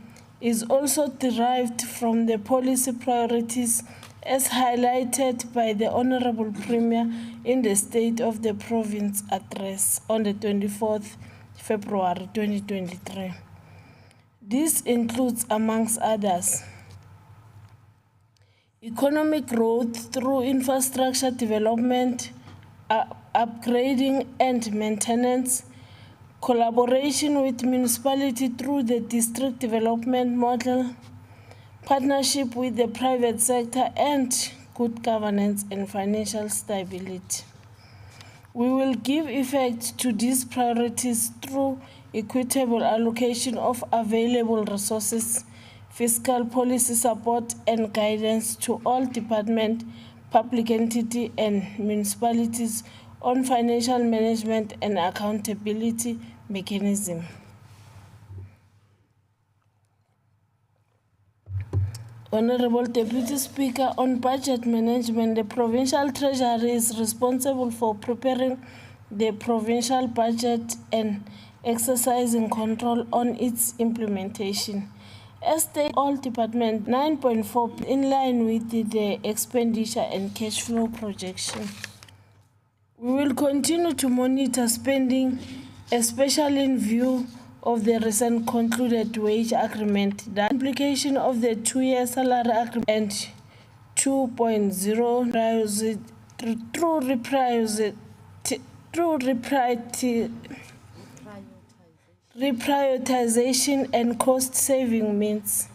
is also derived from the policy priorities as highlighted by the Honorable Premier in the State of the Province address on the 24th February 2023. This includes, amongst others, economic growth through infrastructure development, upgrading and maintenance, collaboration with municipality through the district development model, partnership with the private sector, and good governance and financial stability. We will give effect to these priorities through equitable allocation of available resources, fiscal policy support and guidance to all departments, public entities and municipalities on financial management and accountability mechanism. Honorable Deputy Speaker, on budget management, the Provincial Treasury is responsible for preparing the provincial budget and exercising control on its implementation. As stated, all departments 9.4 in line with the expenditure and cash flow projection. We will continue to monitor spending, especially in view of the recent concluded wage agreement, the implication of the 2-year salary agreement and 2.0 through reprioritization and cost-saving means.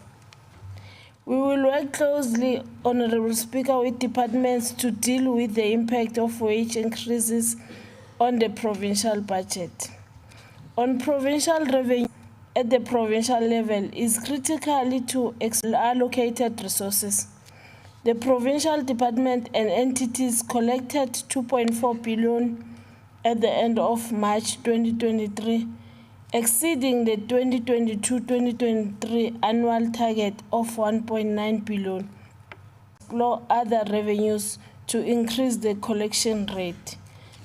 We will work closely, Honorable Speaker, with departments to deal with the impact of wage increases on the provincial budget. On provincial revenue at the provincial level is critically to allocated resources. The provincial department and entities collected 2.4 billion at the end of March 2023, exceeding the 2022-2023 annual target of 1.9 billion. Explore other revenues to increase the collection rate.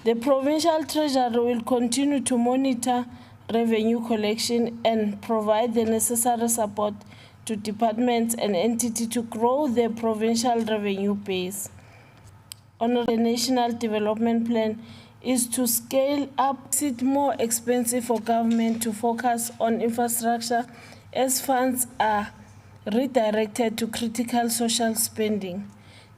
The Provincial Treasury will continue to monitor revenue collection and provide the necessary support to departments and entities to grow their provincial revenue base. On the National Development Plan is to scale up. It's more expensive for government to focus on infrastructure as funds are redirected to critical social spending.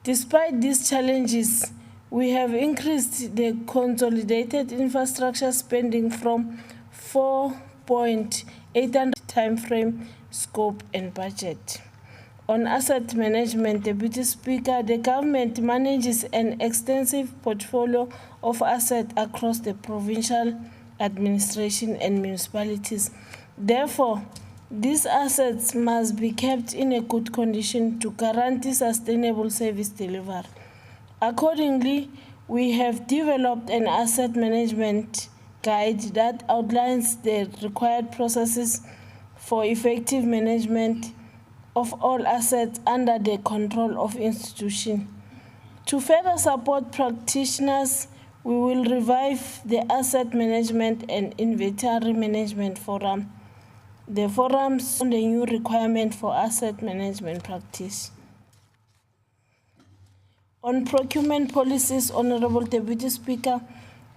Despite these challenges, we have increased the consolidated infrastructure spending from 4.8 time frame, scope and budget. On asset management, Deputy Speaker, the government manages an extensive portfolio of assets across the provincial administration and municipalities. Therefore, these assets must be kept in a good condition to guarantee sustainable service delivery. Accordingly, we have developed an asset management guide that outlines the required processes for effective management of all assets under the control of institutions. To further support practitioners, we will revive the Asset Management and Inventory Management Forum, the forums on the new requirement for asset management practice. On procurement policies, Honorable Deputy Speaker,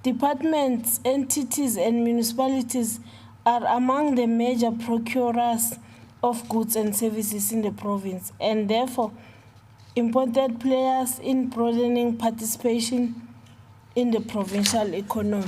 departments, entities, and municipalities are among the major procurers of goods and services in the province, and therefore important players in broadening participation in the provincial economy.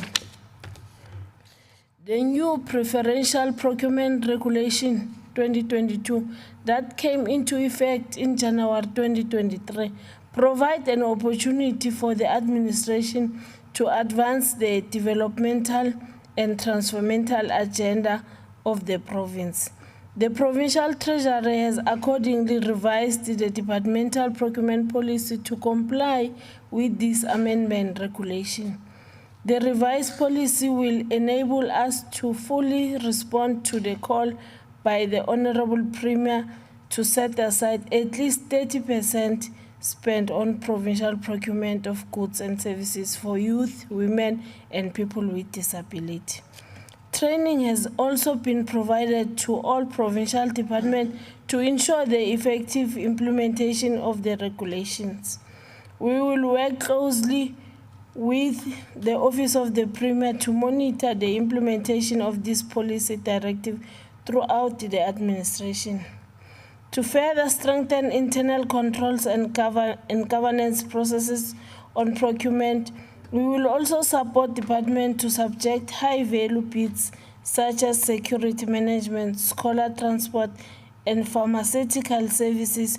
The new Preferential Procurement Regulation 2022 that came into effect in January 2023 provide an opportunity for the administration to advance the developmental and transformational agenda of the province. The Provincial Treasury has accordingly revised the departmental procurement policy to comply with this amendment regulation. The revised policy will enable us to fully respond to the call by the Honorable Premier to set aside at least 30% spent on provincial procurement of goods and services for youth, women, and people with disability. Training has also been provided to all provincial departments to ensure the effective implementation of the regulations. We will work closely with the Office of the Premier to monitor the implementation of this policy directive throughout the administration. To further strengthen internal controls and governance processes on procurement, we will also support department to subject high-value bids such as security management, scholar transport, and pharmaceutical services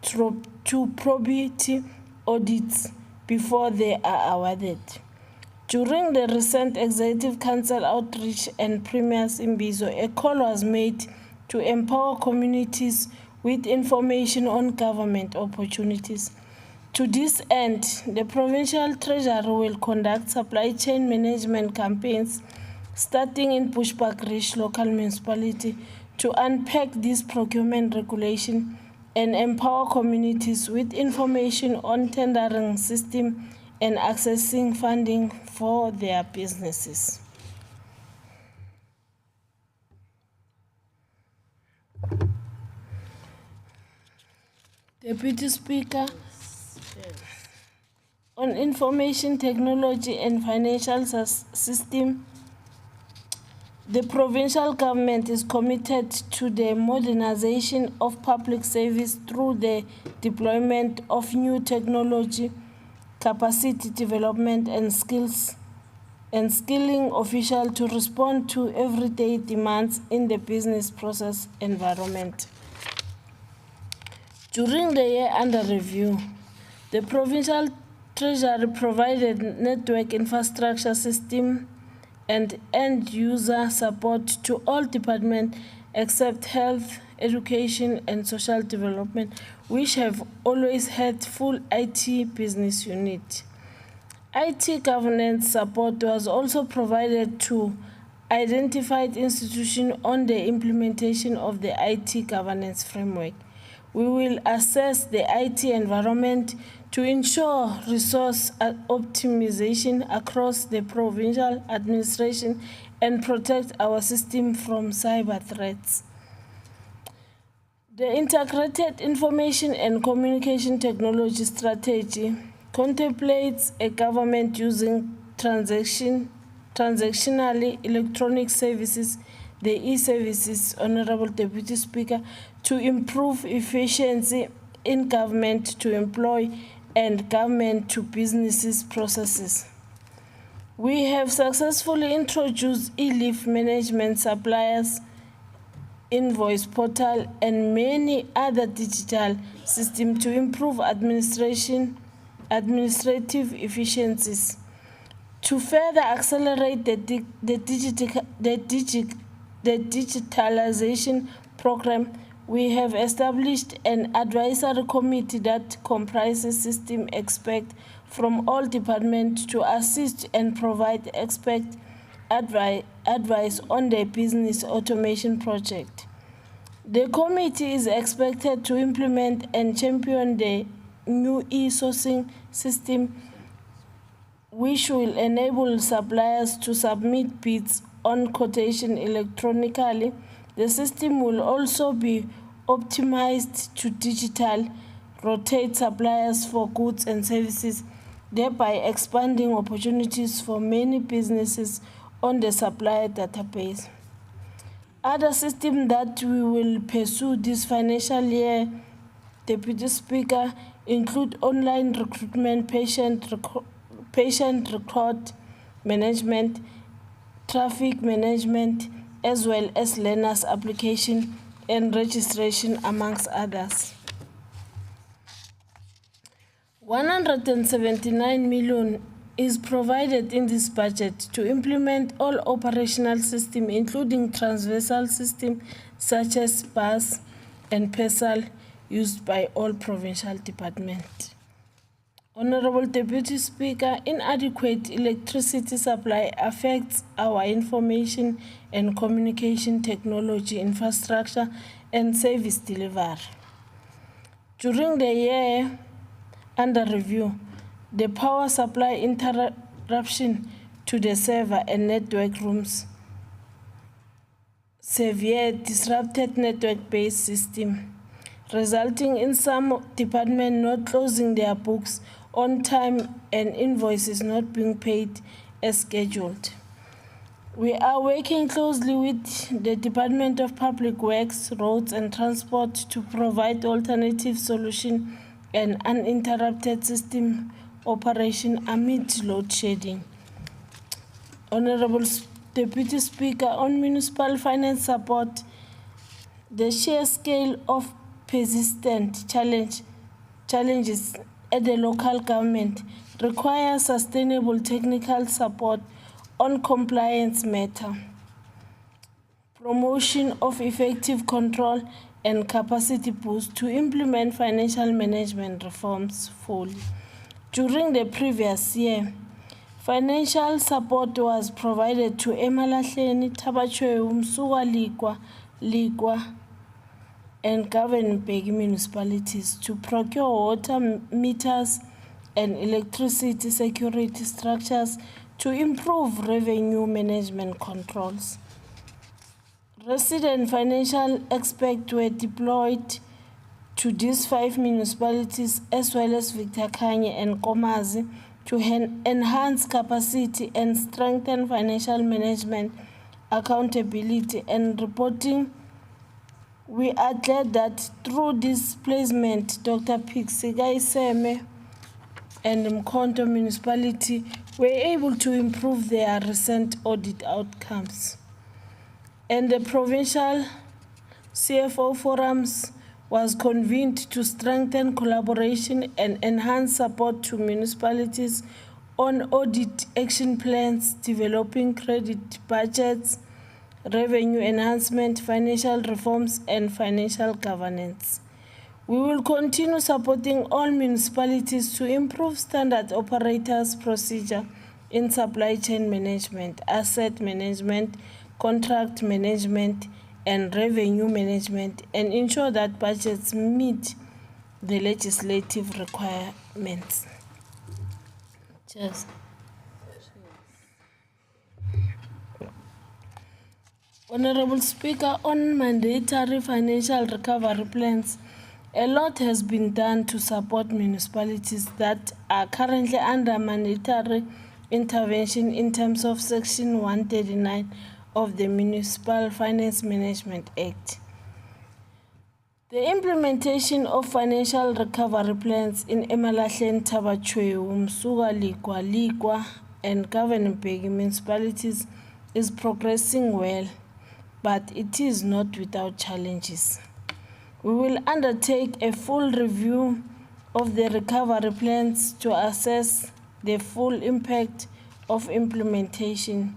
to probity audits before they are awarded. During the recent Executive Council outreach and premiers in Bizo, a call was made to empower communities with information on government opportunities. To this end, the Provincial Treasury will conduct supply chain management campaigns starting in Bushbuckridge Local Municipality to unpack this procurement regulation and empower communities with information on tendering system and accessing funding for their businesses. Deputy Speaker, on information technology and financial system, the provincial government is committed to the modernization of public service through the deployment of new technology, capacity development and skilling officials to respond to everyday demands in the business process environment. During the year under review, the Provincial Treasury provided network infrastructure system and end-user support to all departments except health, education, and social development, which have always had full IT business unit. IT governance support was also provided to identified institutions on the implementation of the IT governance framework. We will assess the IT environment to ensure resource optimization across the provincial administration and protect our system from cyber threats. The Integrated Information and Communication Technology Strategy contemplates a government using transactionally electronic services, the e-services, Honorable Deputy Speaker, to improve efficiency in government to employ and government to businesses processes. We have successfully introduced e-leave management suppliers, invoice portal, and many other digital systems to improve administrative efficiencies. To further accelerate the digitalization program, we have established an advisory committee that comprises system experts from all departments to assist and provide expert advice on the business automation project. The committee is expected to implement and champion the new e-sourcing system, which will enable suppliers to submit bids on quotation electronically. The system will also be optimized to digital rotate suppliers for goods and services, thereby expanding opportunities for many businesses on the supplier database. Other systems that we will pursue this financial year, Deputy Speaker, include online recruitment, patient record management, traffic management, as well as learners' application and registration, amongst others. 179 million is provided in this budget to implement all operational systems, including transversal systems such as BUS and PESAL, used by all provincial departments. Honorable Deputy Speaker, inadequate electricity supply affects our information and communication technology infrastructure and service delivery. During the year under review, the power supply interruption to the server and network rooms severe disrupted network-based system, resulting in some departments not closing their books on time and invoices not being paid as scheduled. We are working closely with the Department of Public Works, Roads and Transport to provide alternative solution and uninterrupted system operation amid load shedding. Honorable Deputy Speaker, on municipal finance support, The sheer scale of persistent challenges at the local government requires sustainable technical support on compliance matter, promotion of effective control and capacity boost to implement financial management reforms fully. During the previous year, financial support was provided to Emalahleni, Tabachwe, Msuwa, Ligwa, and Government municipalities to procure water meters and electricity security structures to improve revenue management controls. Resident financial experts were deployed to these 5 municipalities as well as Victor Kanye and Komazi to enhance capacity and strengthen financial management, accountability and reporting. We are glad that through this placement, Dr. Pixie Seme and Mkhonto municipality were able to improve their recent audit outcomes. And the provincial CFO forums was convened to strengthen collaboration and enhance support to municipalities on audit action plans, developing credit budgets, revenue enhancement, financial reforms, and financial governance. We will continue supporting all municipalities to improve standard operators procedure in supply chain management, asset management, contract management, and revenue management, and ensure that budgets meet the legislative requirements. Cheers. Honorable Speaker, on mandatory financial recovery plans, a lot has been done to support municipalities that are currently under mandatory intervention in terms of Section 139 of the Municipal Finance Management Act. The implementation of financial recovery plans in Emalahleni, Tabachwe, Msuwa, Ligwa, and Government municipalities is progressing well, but it is not without challenges. We will undertake a full review of the recovery plans to assess the full impact of implementation.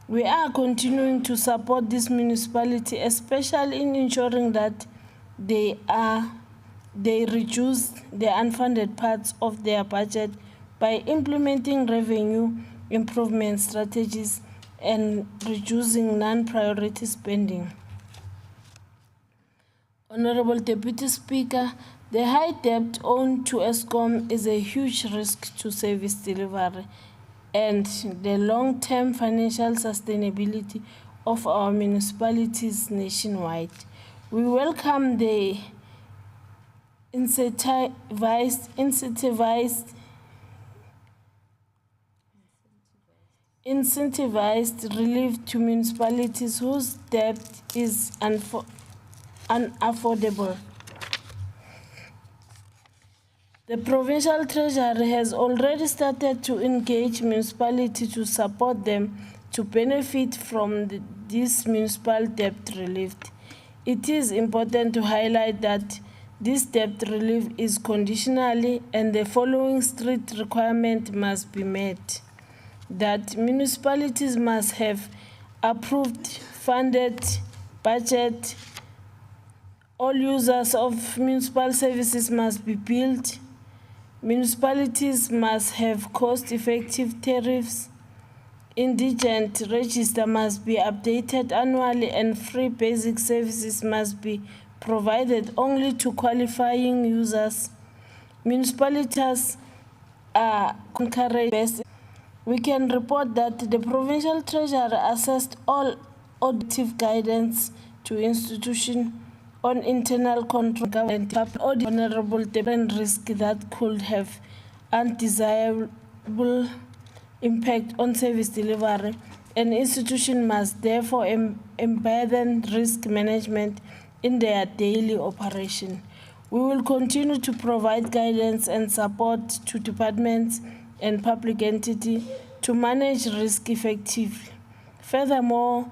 We are continuing to support this municipality, especially in ensuring that they reduce the unfunded parts of their budget by implementing revenue improvement strategies and reducing non-priority spending. Honorable Deputy Speaker, the high debt owed to ESCOM is a huge risk to service delivery and the long-term financial sustainability of our municipalities nationwide. We welcome the incentivized relief to municipalities whose debt is unaffordable. The Provincial Treasury has already started to engage municipalities to support them to benefit from this municipal debt relief. It is important to highlight that this debt relief is conditional and the following strict requirements must be met. That municipalities must have approved funded budget, all users of municipal services must be billed, municipalities must have cost-effective tariffs, indigent register must be updated annually, and free basic services must be provided only to qualifying users. Municipalities are encouraged. We can report that the Provincial Treasury assessed all auditive guidance to institutions on internal control government audit vulnerable and risk that could have undesirable impact on service delivery. An institution must therefore embed risk management in their daily operation. We will continue to provide guidance and support to departments and public entities to manage risk effectively. Furthermore,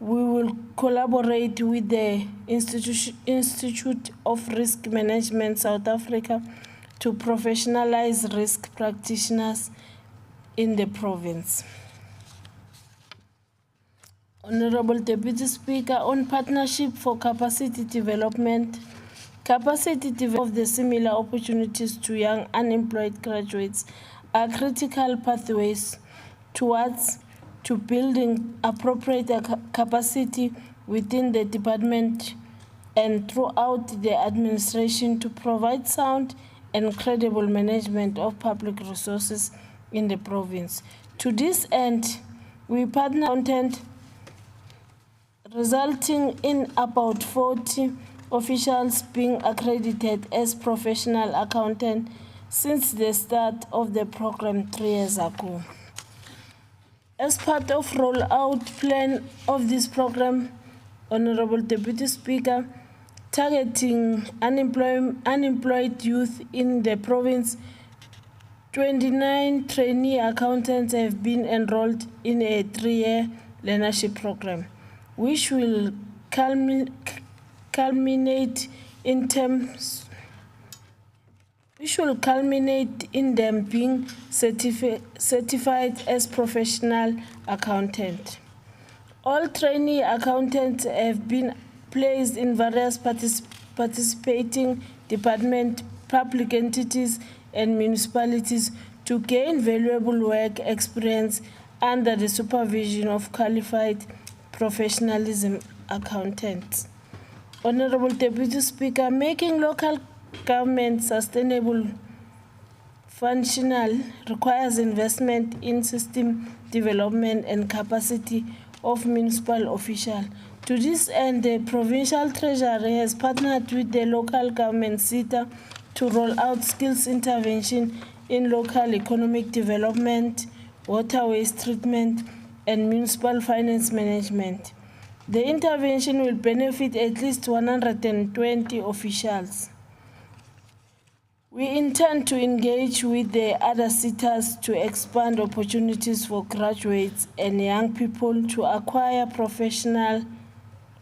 We will collaborate with the Institute of Risk Management South Africa to professionalize risk practitioners in the province. Honorable Deputy Speaker, on partnership for capacity development of the similar opportunities to young unemployed graduates are critical pathways towards building appropriate capacity within the department and throughout the administration to provide sound and credible management of public resources in the province. To this end, we partner content resulting in about 40 officials being accredited as professional accountants since the start of the program 3 years ago. As part of rollout plan of this program, Honorable Deputy Speaker, targeting unemployed youth in the province, 29 trainee accountants have been enrolled in a 3-year learnership program, which will culminate in them being certified as professional accountant. All trainee accountants have been placed in various participating departments, public entities, and municipalities to gain valuable work experience under the supervision of qualified professionalism accountants. Honorable Deputy Speaker, making local government sustainable functional requires investment in system development and capacity of municipal officials. To this end, the Provincial Treasury has partnered with the local government sector to roll out skills intervention in local economic development, water waste treatment, and municipal finance management. The intervention will benefit at least 120 officials. We intend to engage with the other sectors to expand opportunities for graduates and young people to acquire professional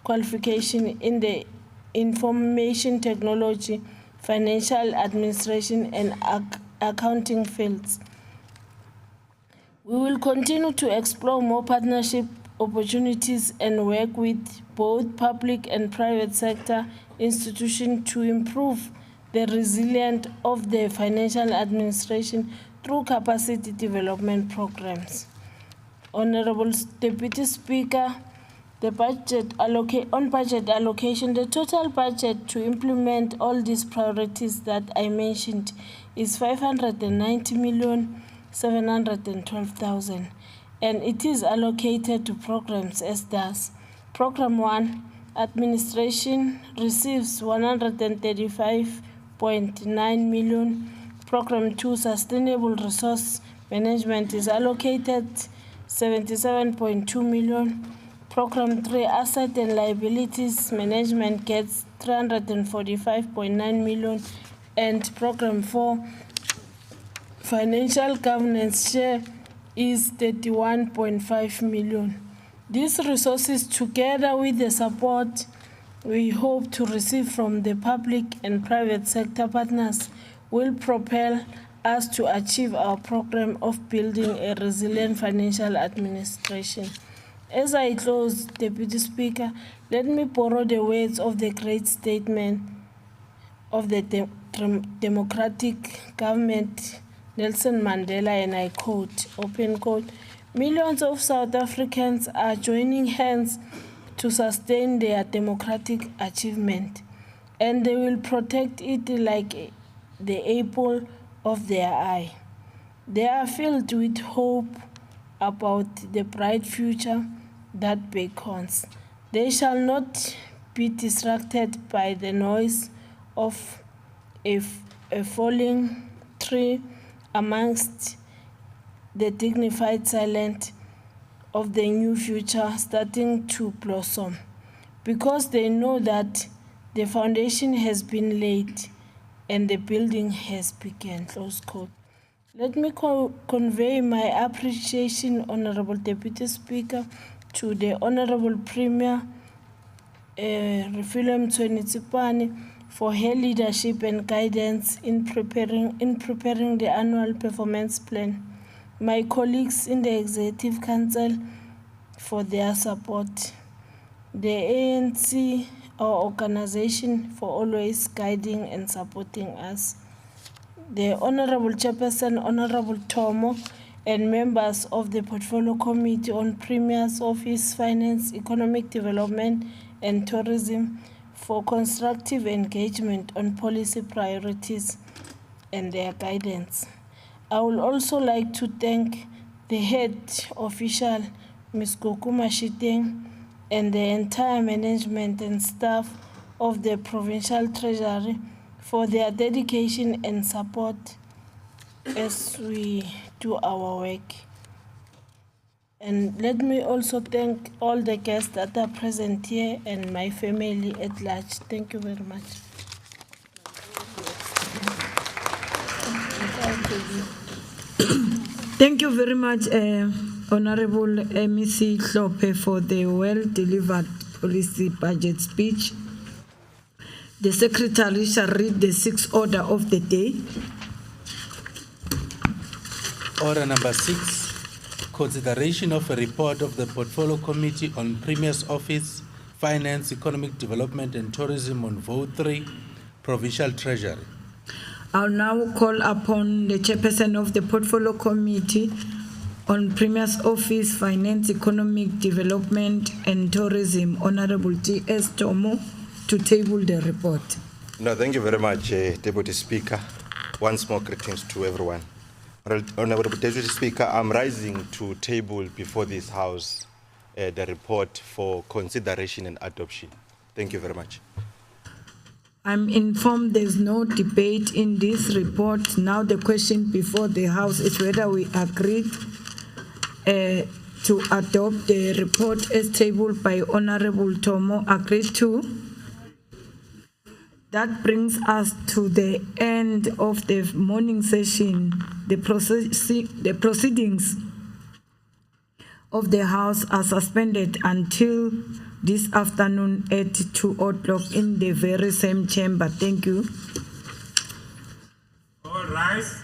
qualification in the information technology, financial administration, and accounting fields. We will continue to explore more partnership opportunities and work with both public and private sector institutions to improve the resilience of the financial administration through capacity development programs. Honorable Deputy Speaker, on budget allocation, the total budget to implement all these priorities that I mentioned is 590,712,000, and it is allocated to programs as thus. Program 1, Administration, receives 135.9 million. Program 2, Sustainable Resource Management, is allocated 77.2 million. Program 3, Asset and Liabilities Management, gets 345.9 million. And Program 4, Financial Governance share, is 31.5 million. These resources, together with the support we hope to receive from the public and private sector partners, will propel us to achieve our program of building a resilient financial administration. As I close, Deputy Speaker, let me borrow the words of the great statement of the democratic government, Nelson Mandela, and I quote, open quote, "Millions of South Africans are joining hands to sustain their democratic achievement, and they will protect it like the apple of their eye. They are filled with hope about the bright future that beckons. They shall not be distracted by the noise of a falling tree amongst the dignified silence of the new future starting to blossom, because they know that the foundation has been laid and the building has begun." Close quote. Let me convey my appreciation, Honorable Deputy Speaker, to the Honorable Premier Refilwe Mthweni for her leadership and guidance in preparing the annual performance plan. My colleagues in the Executive Council for their support. The ANC, our organization, for always guiding and supporting us. The Honorable Chairperson, Honorable Tomo, and members of the Portfolio Committee on Premier's Office, Finance, Economic Development and Tourism for constructive engagement on policy priorities and their guidance. I would also like to thank the head official, Ms. Kokuma Shiteng, and the entire management and staff of the Provincial Treasury for their dedication and support as we do our work. And let me also thank all the guests that are present here and my family at large. Thank you very much. Thank you very much, Honorable MEC Hlope, for the well-delivered policy budget speech. The Secretary shall read the sixth order of the day. Order number 6, consideration of a report of the Portfolio Committee on Premier's Office, Finance, Economic Development and Tourism on Vote 3, Provincial Treasury. I'll now call upon the Chairperson of the Portfolio Committee on Premier's Office, Finance, Economic Development and Tourism, Honorable T.S. Tomo, to table the report. No, thank you very much, Deputy Speaker. Once more, greetings to everyone. Honorable Deputy Speaker, I'm rising to table before this House the report for consideration and adoption. Thank you very much. I'm informed there's no debate in this report. Now the question before the House is whether we agreed to adopt the report as tabled by Honorable Tomo. Agreed to? That brings us to the end of the morning session. The proceedings of the House are suspended until this afternoon at 2:00 in the very same chamber. Thank you. All rise.